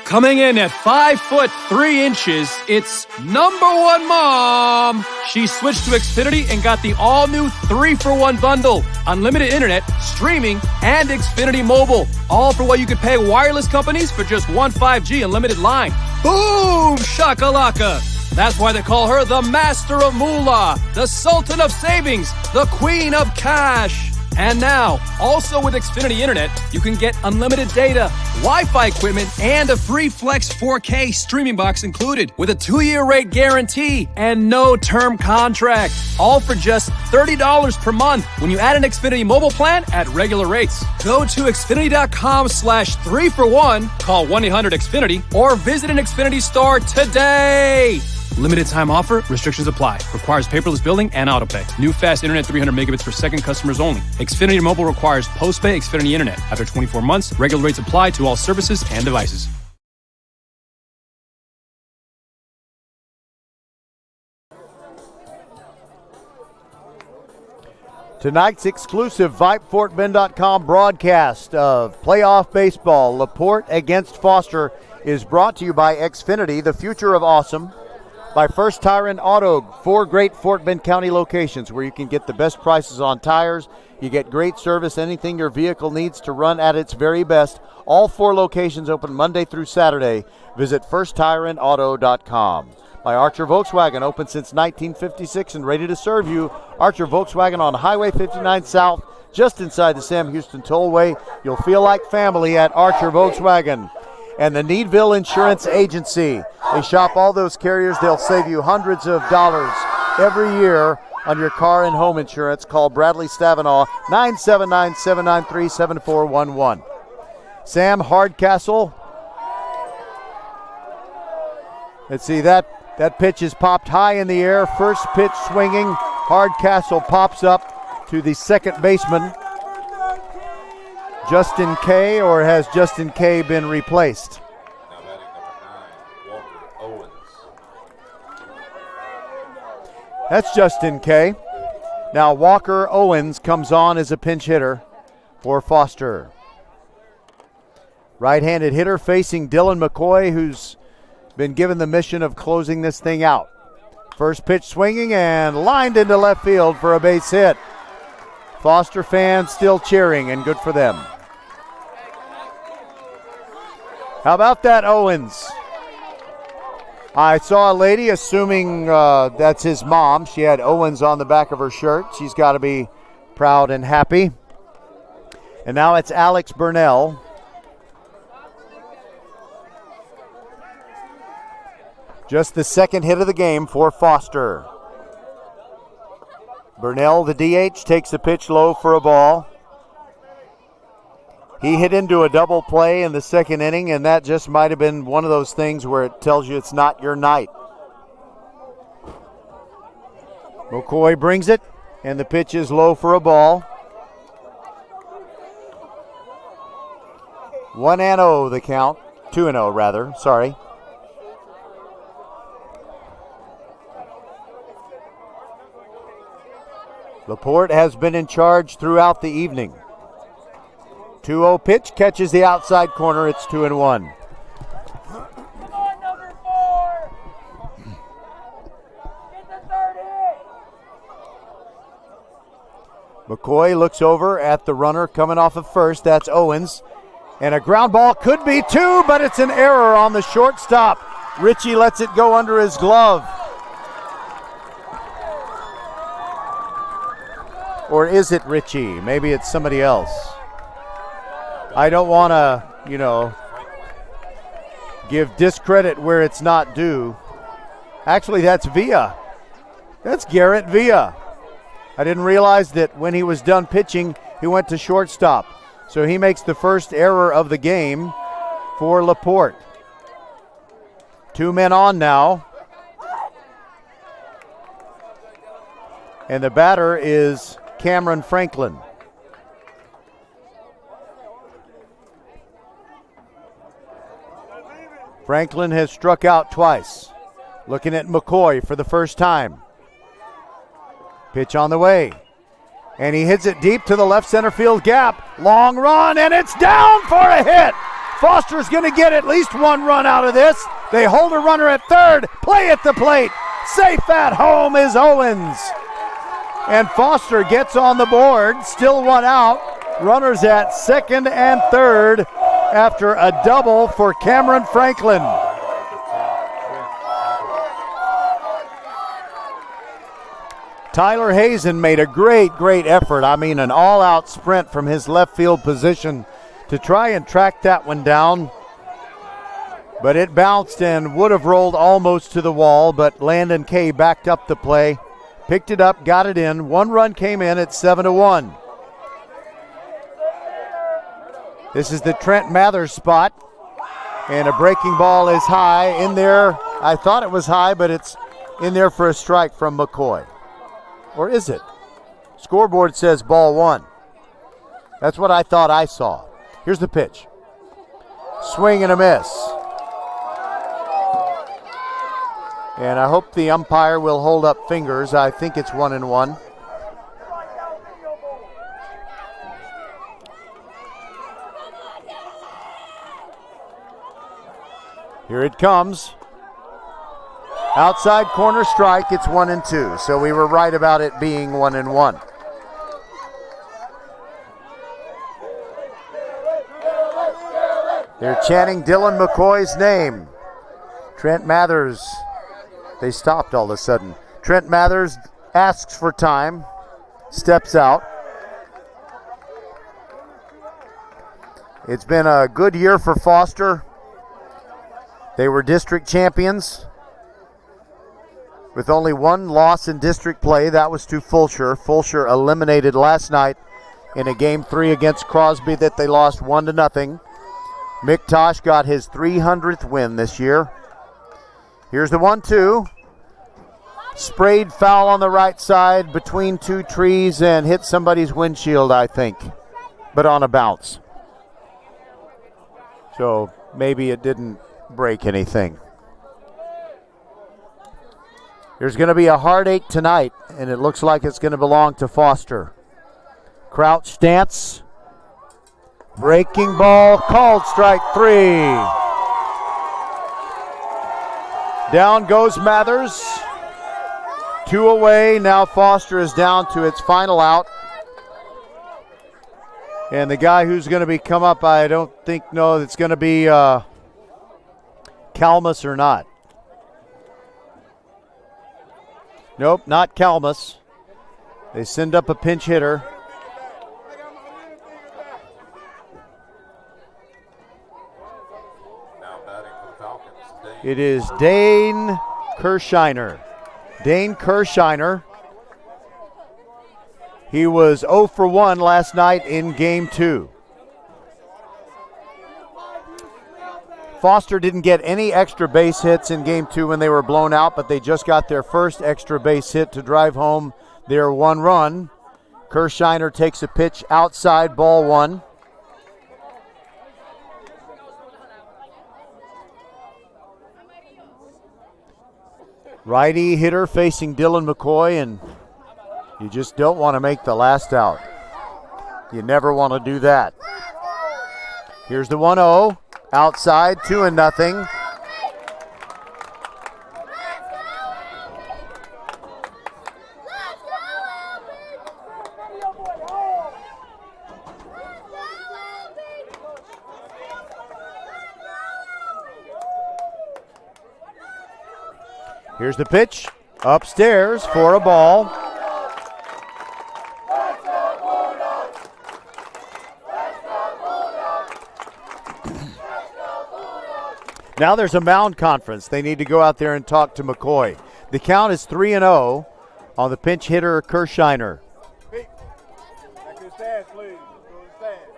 Coming in at 5'3", it's number one mom. She switched to Xfinity and got the all-new 3-for-1 bundle. Unlimited internet, streaming, and Xfinity Mobile. All for what you could pay wireless companies for just one 5G unlimited line. Boom! Shakalaka! That's why they call her the Master of Moolah, the Sultan of Savings, the Queen of Cash. And now, also with Xfinity Internet, you can get unlimited data, Wi-Fi equipment, and a free Flex 4K streaming box included with a 2-year rate guarantee and no term contract. All for just $30 per month when you add an Xfinity mobile plan at regular rates. Go to Xfinity.com/3-for-1, call 1-800-XFINITY, or visit an Xfinity store today. Limited time offer. Restrictions apply. Requires paperless billing and autopay. New fast internet 300 megabits per second customers only. Xfinity Mobile requires post-pay Xfinity Internet. After 24 months, regular rates apply to all services and devices. Tonight's exclusive VypeFortBend.com broadcast of playoff baseball, LaPorte against Foster, is brought to you by Xfinity, the future of awesome. By First Tire and Auto, 4 great Fort Bend County locations where you can get the best prices on tires. You get great service, anything your vehicle needs to run at its very best. All 4 locations open Monday through Saturday. Visit firsttireandauto.com. By Archer Volkswagen, open since 1956 and ready to serve you. Archer Volkswagen on Highway 59 South, just inside the Sam Houston Tollway. You'll feel like family at Archer Volkswagen. And the Needville Insurance Agency. They shop all those carriers. They'll save you hundreds of dollars every year on your car and home insurance. Call Bradley Stavanaugh, 979-793-7411. Sam Hardcastle. Let's see, that pitch is popped high in the air. First pitch swinging. Hardcastle pops up to the second baseman. Justin K, or has Justin K been replaced? Now batting number 9, Walker Owens. That's Justin K. Now Walker Owens comes on as a pinch hitter for Foster. Right-handed hitter facing Dylan McCoy, who's been given the mission of closing this thing out. First pitch swinging and lined into left field for a base hit. Foster fans still cheering, and good for them. How about that, Owens? I saw a lady, assuming that's his mom. She had Owens on the back of her shirt. She's got to be proud and happy. And now it's Alex Burnell. Just the second hit of the game for Foster. Burnell, the DH, takes the pitch low for a ball. He hit into a double play in the second inning, and that just might have been one of those things where it tells you it's not your night. McCoy brings it, and the pitch is low for a ball. 1-0 the count. 2-0 rather, sorry. LaPorte has been in charge throughout the evening. 2-0 pitch, catches the outside corner. It's 2-1. McCoy looks over at the runner coming off of first. That's Owens. And a ground ball could be 2, but it's an error on the shortstop. Ritchie lets it go under his glove. Or is it Ritchie? Maybe it's somebody else. I don't want to, give discredit where it's not due. Actually, that's Villa. That's Garrett Villa. I didn't realize that when he was done pitching, he went to shortstop. So he makes the first error of the game for LaPorte. 2 men on now. And the batter is Cameron Franklin. Franklin has struck out twice. Looking at McCoy for the first time. Pitch on the way. And he hits it deep to the left center field gap. Long run, and it's down for a hit. Foster's going to get at least 1 run out of this. They hold a runner at third. Play at the plate. Safe at home is Owens. And Foster gets on the board. Still 1 out. Runners at second and third after a double for Cameron Franklin. Tyler Hazen made a great effort. I mean, an all-out sprint from his left field position to try and track that one down. But it bounced and would have rolled almost to the wall, but Landon Kay backed up the play, picked it up, got it in. 1 run came in at 7-1. This is the Trent Mathers spot, and a breaking ball is high in there. I thought it was high, but it's in there for a strike from McCoy. Or is it? Scoreboard says ball 1. That's what I thought I saw. Here's the pitch. Swing and a miss. And I hope the umpire will hold up fingers. I think it's 1-1. Here it comes. Outside corner strike, it's 1-2. So we were right about it being 1-1. They're chanting Dylan McCoy's name. Trent Mathers, they stopped all of a sudden. Trent Mathers asks for time, steps out. It's been a good year for Foster. They were district champions with only 1 loss in district play. That was to Fulshear. Fulshear eliminated last night in a game 3 against Crosby that they lost 1-0. Mick Tosh got his 300th win this year. Here's the 1-2. Sprayed foul on the right side between 2 trees and hit somebody's windshield, I think, but on a bounce. So maybe it didn't break anything. There's going to be a heartache tonight, and it looks like it's going to belong to Foster. Crouch stance. Breaking ball called strike 3. Down goes Mathers. 2 away. Now Foster is down to its final out. And the guy who's going to be come up, I don't think, no, it's going to be Kalmus or not. Nope, not Kalmus. They send up a pinch hitter. It is Dane Kershiner. Dane Kershiner. He was 0 for 1 last night in game 2. Foster didn't get any extra base hits in game 2 when they were blown out, but they just got their first extra base hit to drive home their 1 run. Kershiner takes a pitch outside, ball 1. Righty hitter facing Dylan McCoy, and you just don't want to make the last out. You never want to do that. Here's the 1-0. Outside, 2-0. Here's the pitch. Upstairs for a ball. Now there's a mound conference. They need to go out there and talk to McCoy. The count is 3-0 on the pinch hitter, Kershiner. Back to the stands, please. Go to the stands.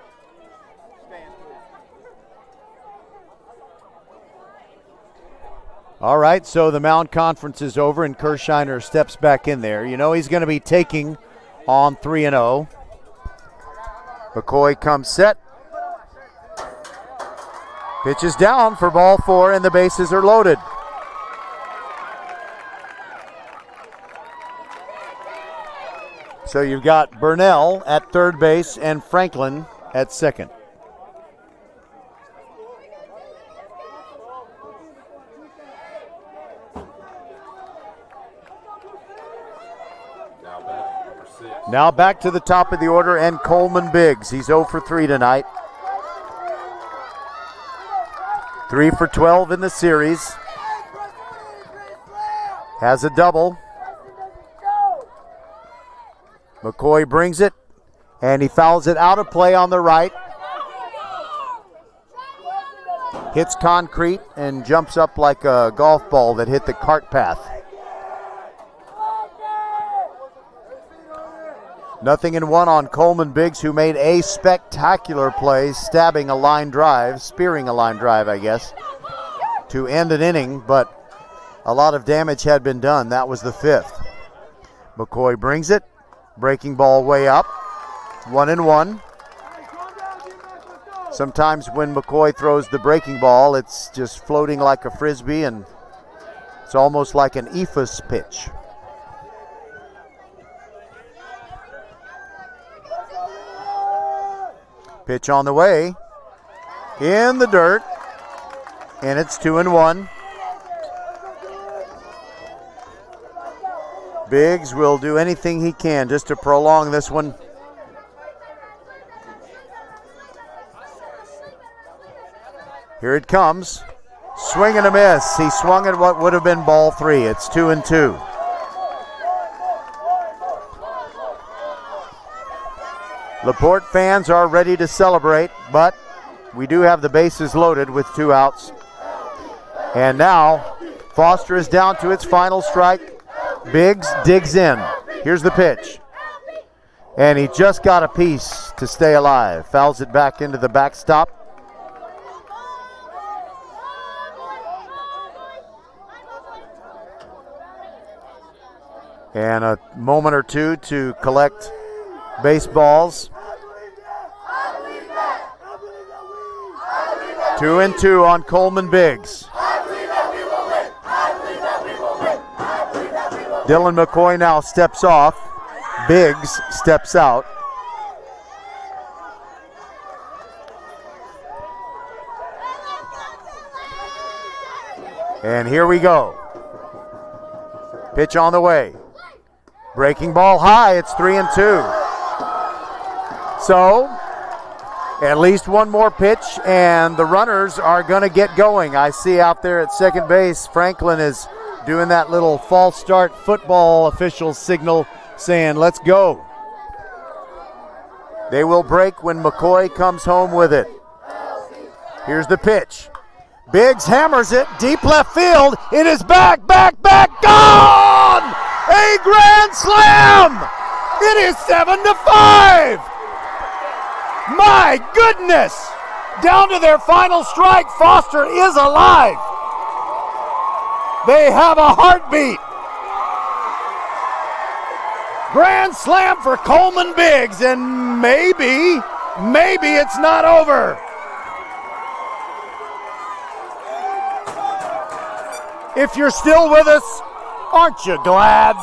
All right, so the mound conference is over, and Kirshiner steps back in there. You know he's going to be taking on 3-0. McCoy comes set. Pitch is down for ball 4, and the bases are loaded. So you've got Burnell at third base and Franklin at second. Now back to the top of the order, and Coleman Biggs. He's 0 for 3 tonight. 3 for 12 in the series. Has a double. McCoy brings it, and he fouls it out of play on the right. Hits concrete and jumps up like a golf ball that hit the cart path. 0-1 on Coleman Biggs, who made a spectacular play, spearing a line drive, I guess, to end an inning, but a lot of damage had been done. That was the 5th. McCoy brings it, breaking ball way up, 1-1. Sometimes when McCoy throws the breaking ball, it's just floating like a frisbee, and it's almost like an ephus pitch. Pitch on the way, in the dirt, and it's 2-1. Biggs will do anything he can just to prolong this one. Here it comes. Swing and a miss. He swung at what would have been ball 3. It's 2-2. LaPorte fans are ready to celebrate, but we do have the bases loaded with 2 outs. And now Foster is down to its final strike. Biggs digs in. Here's the pitch. And he just got a piece to stay alive. Fouls it back into the backstop. And a moment or two to collect baseballs. 2-2 on Coleman Biggs. Dylan McCoy now steps off. Biggs steps out. And here we go. Pitch on the way. Breaking ball high. It's 3-2. So, at least one more pitch, and the runners are going to get going. I see out there at second base, Franklin is doing that little false start football official signal saying, let's go. They will break when McCoy comes home with it. Here's the pitch. Biggs hammers it, deep left field. It is back, gone! A grand slam! It is 7-5! My goodness! Down to their final strike, Foster is alive. They have a heartbeat. Grand slam for Coleman Biggs, and maybe it's not over. If you're still with us, aren't you glad?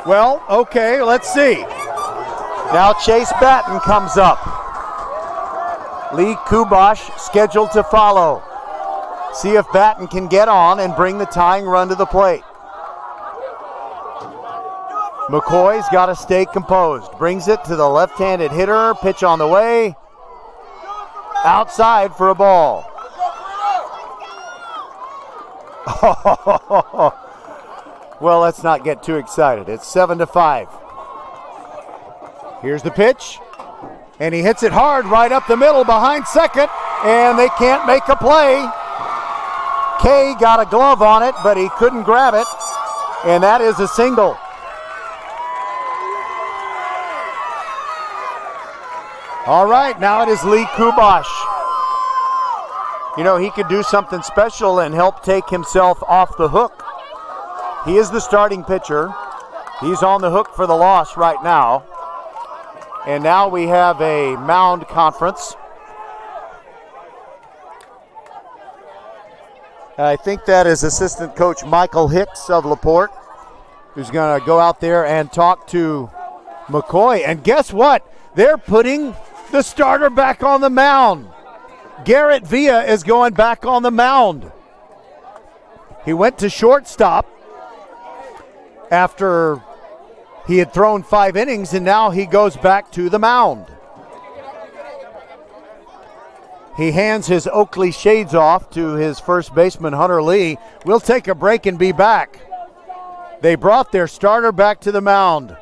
Well, okay, let's see. Now Chase Batten comes up. Lee Kubosh scheduled to follow. See if Batten can get on and bring the tying run to the plate. McCoy's got to stay composed. Brings it to the left-handed hitter. Pitch on the way. Outside for a ball. Well, let's not get too excited. It's 7-5. Here's the pitch. And he hits it hard right up the middle behind second. And they can't make a play. Kay got a glove on it, but he couldn't grab it. And that is a single. All right, now it is Lee Kubosh. You know, he could do something special and help take himself off the hook. He is the starting pitcher. He's on the hook for the loss right now. And now we have a mound conference. I think that is assistant coach Michael Hicks of LaPorte, who's going to go out there and talk to McCoy. And guess what? They're putting the starter back on the mound. Garrett Villa is going back on the mound. He went to shortstop after he had thrown 5 innings, and now he goes back to the mound. He hands his Oakley shades off to his first baseman, Hunter Lee. We'll take a break and be back. They brought their starter back to the mound.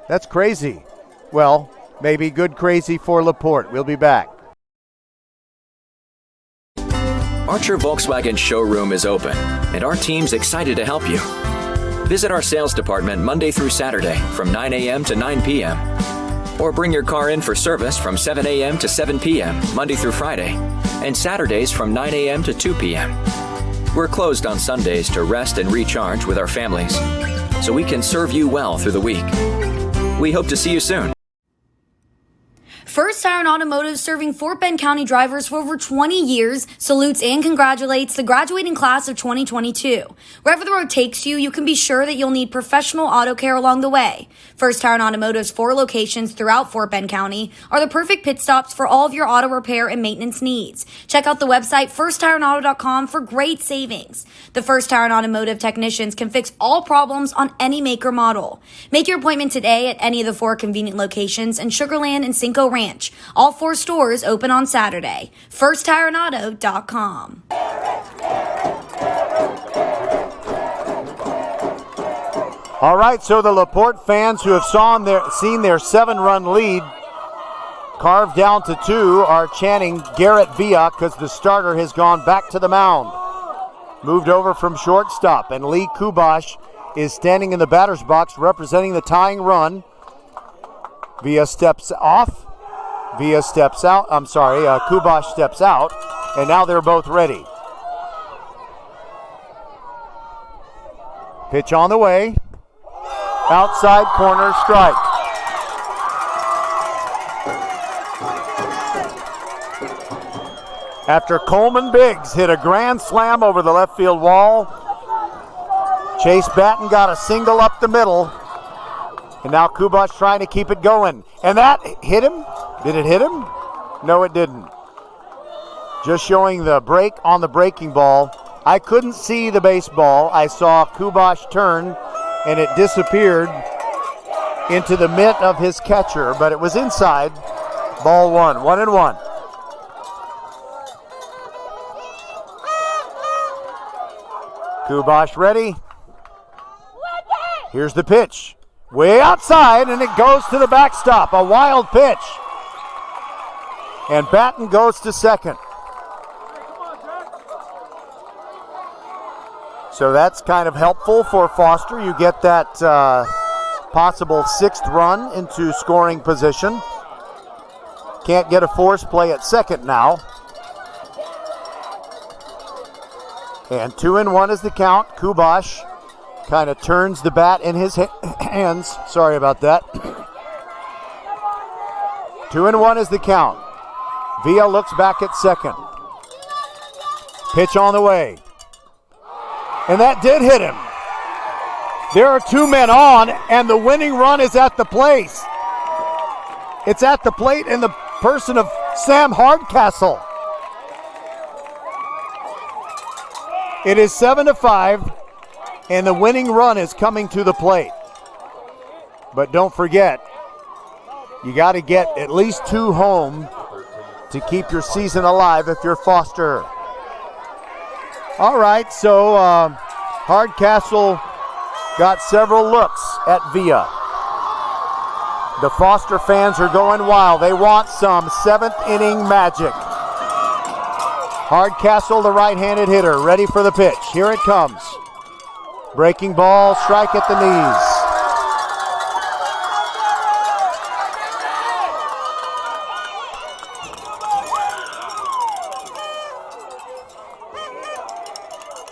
That's crazy. Well, maybe good crazy for LaPorte. We'll be back. Archer Volkswagen showroom is open, and our team's excited to help you. Visit our sales department Monday through Saturday from 9 a.m. to 9 p.m. Or bring your car in for service from 7 a.m. to 7 p.m. Monday through Friday, and Saturdays from 9 a.m. to 2 p.m. We're closed on Sundays to rest and recharge with our families, so we can serve you well through the week. We hope to see you soon. First Iron Automotive, serving Fort Bend County drivers for over 20 years, salutes and congratulates the graduating class of 2022. Wherever the road takes you, you can be sure that you'll need professional auto care along the way. First Iron Automotive's 4 locations throughout Fort Bend County are the perfect pit stops for all of your auto repair and maintenance needs. Check out the website firstironauto.com for great savings. The First Iron Automotive technicians can fix all problems on any make or model. Make your appointment today at any of the 4 convenient locations in Sugar Land and Cinco Ranch. All 4 stores open on Saturday. FirstTireAuto.com. All right, so the LaPorte fans who have seen their 7-run lead carved down to 2 are chanting Garrett Villa because the starter has gone back to the mound. Moved over from shortstop, and Lee Kubash is standing in the batter's box representing the tying run. Villa steps off. Villa steps out. Kubash steps out, and now they're both ready. Pitch on the way. Outside corner strike. After Coleman Biggs hit a grand slam over the left field wall, Chase Batten got a single up the middle, and now Kubash trying to keep it going. And that hit him. Did it hit him? No, it didn't. Just showing the break on the breaking ball. I couldn't see the baseball. I saw Kubash turn, and it disappeared into the mitt of his catcher, but it was inside. Ball 1, 1-1. Kubash ready. Here's the pitch. Way outside, and it goes to the backstop. A wild pitch. And Batten goes to second. So that's kind of helpful for Foster. You get that possible 6th run into scoring position. Can't get a force play at second now. And 2-1 is the count. Kubash kind of turns the bat in his hands. Sorry about that. 2-1 is the count. Villa looks back at second. Pitch on the way. And that did hit him. There are 2 men on, and the winning run is at the plate. It's at the plate in the person of Sam Hardcastle. It is 7-5, and the winning run is coming to the plate. But don't forget, you got to get at least 2 home to keep your season alive if you're Foster. All right, so Hardcastle got several looks at Villa. The Foster fans are going wild. They want some 7th inning magic. Hardcastle, the right-handed hitter, ready for the pitch. Here it comes. Breaking ball, strike at the knees.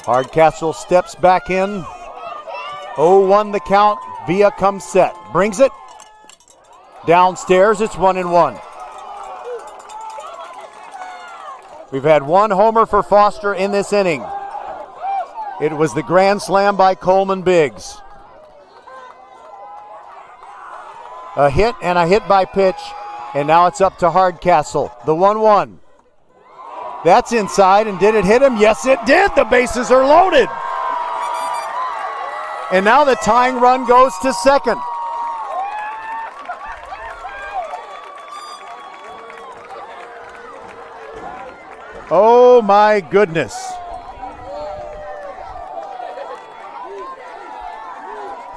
Hardcastle steps back in. 0-1 the count. Villa comes set. Brings it. Downstairs, it's 1-1. We've had one homer for Foster in this inning. It was the grand slam by Coleman Biggs. A hit and a hit by pitch, and now it's up to Hardcastle. The 1-1. That's inside, and did it hit him? Yes, it did. The bases are loaded. And now the tying run goes to second. Oh my goodness.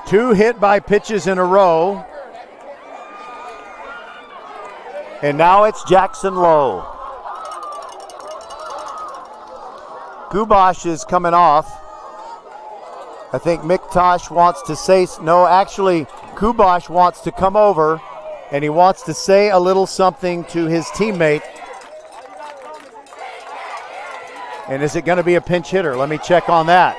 Two hit by pitches in a row. And now it's Jackson Lowe. Kubosh is coming off. I think Miktosh wants to say, no, actually Kubosh wants to come over and he wants to say a little something to his teammate. And is it going to be a pinch hitter? Let me check on that.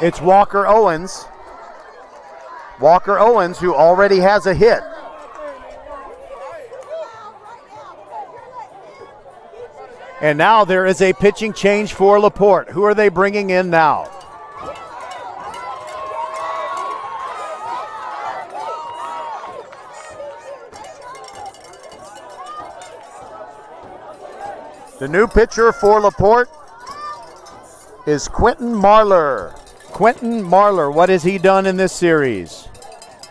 It's Walker Owens. Walker Owens, who already has a hit. And now there is a pitching change for LaPorte. Who are they bringing in now? The new pitcher for LaPorte is Quentin Marlar. Quentin Marlar, what has he done in this series?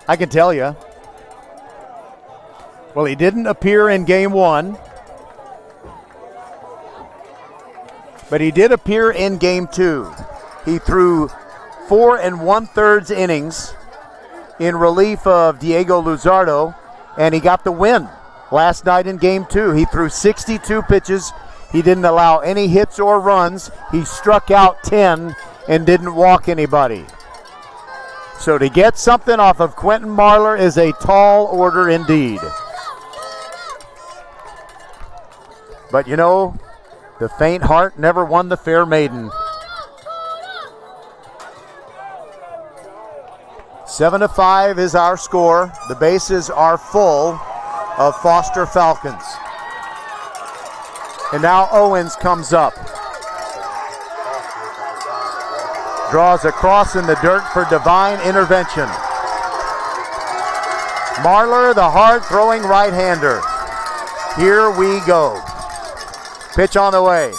I can tell you. Well, he didn't appear in game one, but he did appear in game two. He threw 4 1/3 innings in relief of Diego Luzardo, and he got the win last night in game two. He threw 62 pitches. He didn't allow any hits or runs. He struck out 10 and didn't walk anybody. So to get something off of Quentin Marlar is a tall order indeed. But you know, the faint heart never won the fair maiden. 7-5 is our score. The bases are full of Foster Falcons. And now Owens comes up. Draws a cross in the dirt for divine intervention. Marlar, the hard-throwing right-hander. Here we go. Pitch on the way.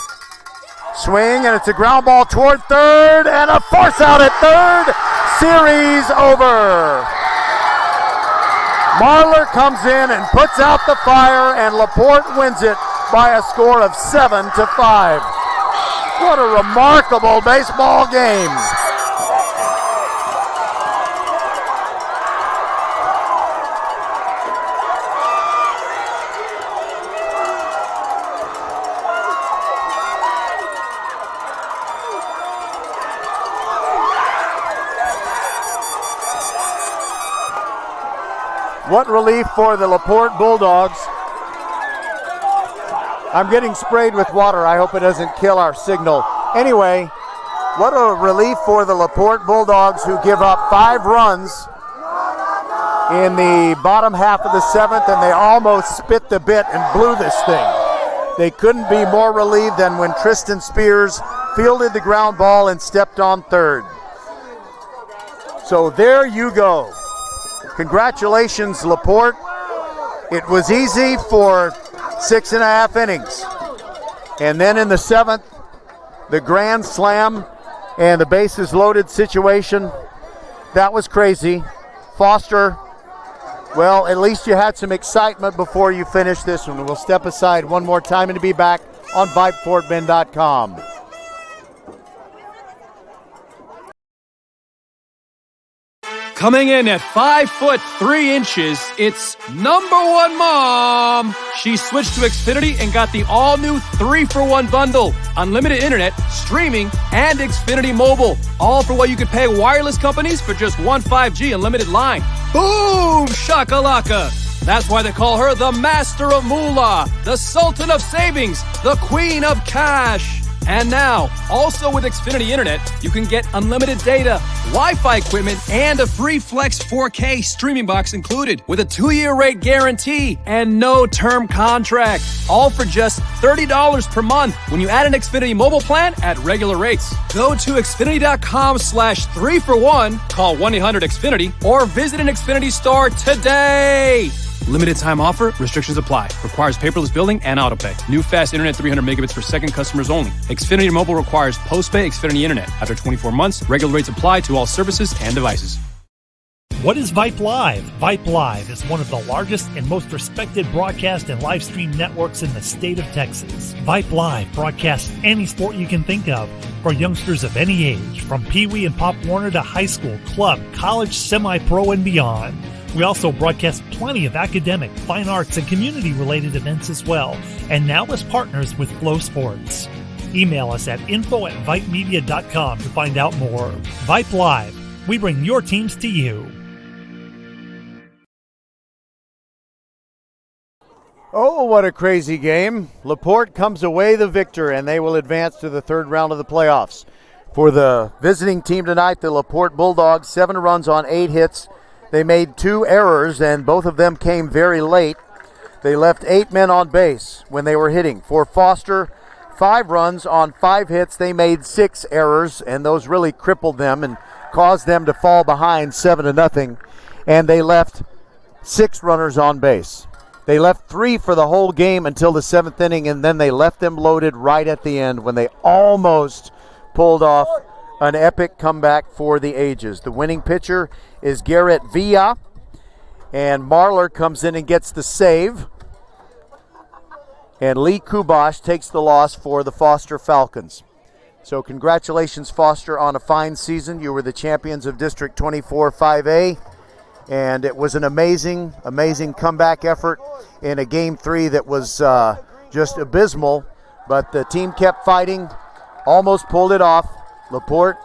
Swing, and it's a ground ball toward third, and a force out at third. Series over. Marlar comes in and puts out the fire, and LaPorte wins it by a score of 7-5. What a remarkable baseball game. What relief for the LaPorte Bulldogs. I'm getting sprayed with water. I hope it doesn't kill our signal. Anyway, what a relief for the LaPorte Bulldogs, who give up 5 runs in the bottom half of the 7th, and they almost spit the bit and blew this thing. They couldn't be more relieved than when Tristan Spears fielded the ground ball and stepped on third. So there you go. Congratulations, LaPorte. It was easy for 6.5 innings. And then in the 7th, the grand slam and the bases loaded situation. That was crazy. Foster, well, at least you had some excitement before you finished this one. We'll step aside one more time and be back on VypeFortBend.com. Coming in at 5'3", it's number 1 mom. She switched to Xfinity and got the all-new 3-for-1 bundle. Unlimited internet, streaming, and Xfinity Mobile. All for what you could pay wireless companies for just one 5G unlimited line. Boom! Shakalaka! That's why they call her the Master of Moolah, the Sultan of Savings, the Queen of Cash. And now, also with Xfinity Internet, you can get unlimited data, Wi-Fi equipment, and a free Flex 4K streaming box included with a 2-year rate guarantee and no term contract. All for just $30 per month when you add an Xfinity mobile plan at regular rates. Go to Xfinity.com/3for1, call 1-800-XFINITY, or visit an Xfinity store today. Limited time offer. Restrictions apply. Requires paperless billing and autopay. New fast internet 300 megabits per second customers only. Xfinity Mobile requires post-pay Xfinity Internet. After 24 months, regular rates apply to all services and devices. What is Vype Live? Vype Live is one of the largest and most respected broadcast and live stream networks in the state of Texas. Vype Live broadcasts any sport you can think of for youngsters of any age, from Pee Wee and Pop Warner to high school, club, college, semi-pro, and beyond. We also broadcast plenty of academic, fine arts, and community-related events as well, and now as partners with Flow Sports. Email us at info@vypemedia.com to find out more. Vype Live. We bring your teams to you. Oh, what a crazy game. LaPorte comes away the victor, and they will advance to the third round of the playoffs. For the visiting team tonight, the LaPorte Bulldogs, 7 runs on 8 hits. They made 2 errors, and both of them came very late. They left 8 men on base when they were hitting. For Foster, 5 runs on 5 hits. They made 6 errors, and those really crippled them and caused them to fall behind 7-0. And they left 6 runners on base. They left 3 for the whole game until the 7th inning, and then they left them loaded right at the end when they almost pulled off an epic comeback for the ages. The winning pitcher is Garrett Villa, and Marlar comes in and gets the save. And Lee Kubosh takes the loss for the Foster Falcons. So congratulations, Foster, on a fine season. You were the champions of District 24 5A, and it was an amazing, amazing comeback effort in a Game 3 that was just abysmal, but the team kept fighting, almost pulled it off. LaPorte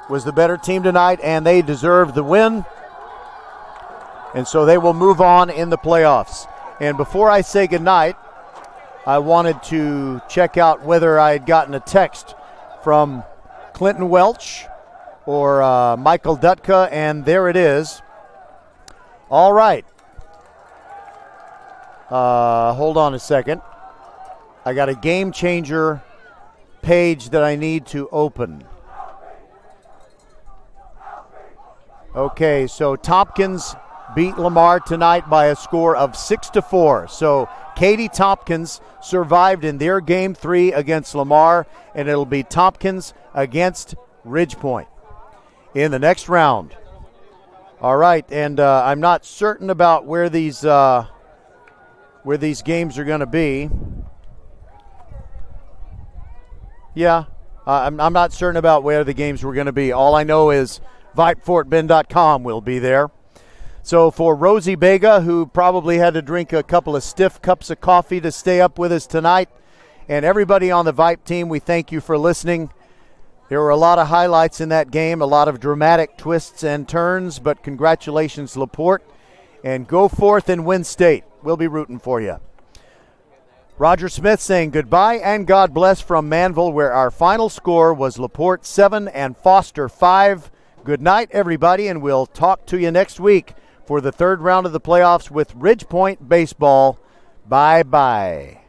was the better team tonight, and they deserved the win. And so they will move on in the playoffs. And before I say goodnight, I wanted to check out whether I had gotten a text from Clinton Welch or Michael Dutka, and there it is. All right. Hold on a second. I got a Game Changer page that I need to open. Okay, so Tompkins beat Lamar tonight by a score of 6-4. So Katy Tompkins survived in their Game 3 against Lamar, and it'll be Tompkins against Ridgepoint in the next round. All right, and I'm not certain about where these games are going to be. Yeah, I'm not certain about where the games were going to be. All I know is VypeFortBend.com will be there. So for Rosie Bega, who probably had to drink a couple of stiff cups of coffee to stay up with us tonight, and everybody on the Vype team, we thank you for listening. There were a lot of highlights in that game, a lot of dramatic twists and turns, but congratulations, LaPorte, and go forth and win state. We'll be rooting for you. Roger Smith saying goodbye and God bless from Manville, where our final score was LaPorte 7 and Foster 5. Good night, everybody, and we'll talk to you next week for the third round of the playoffs with Ridgepoint Baseball. Bye-bye.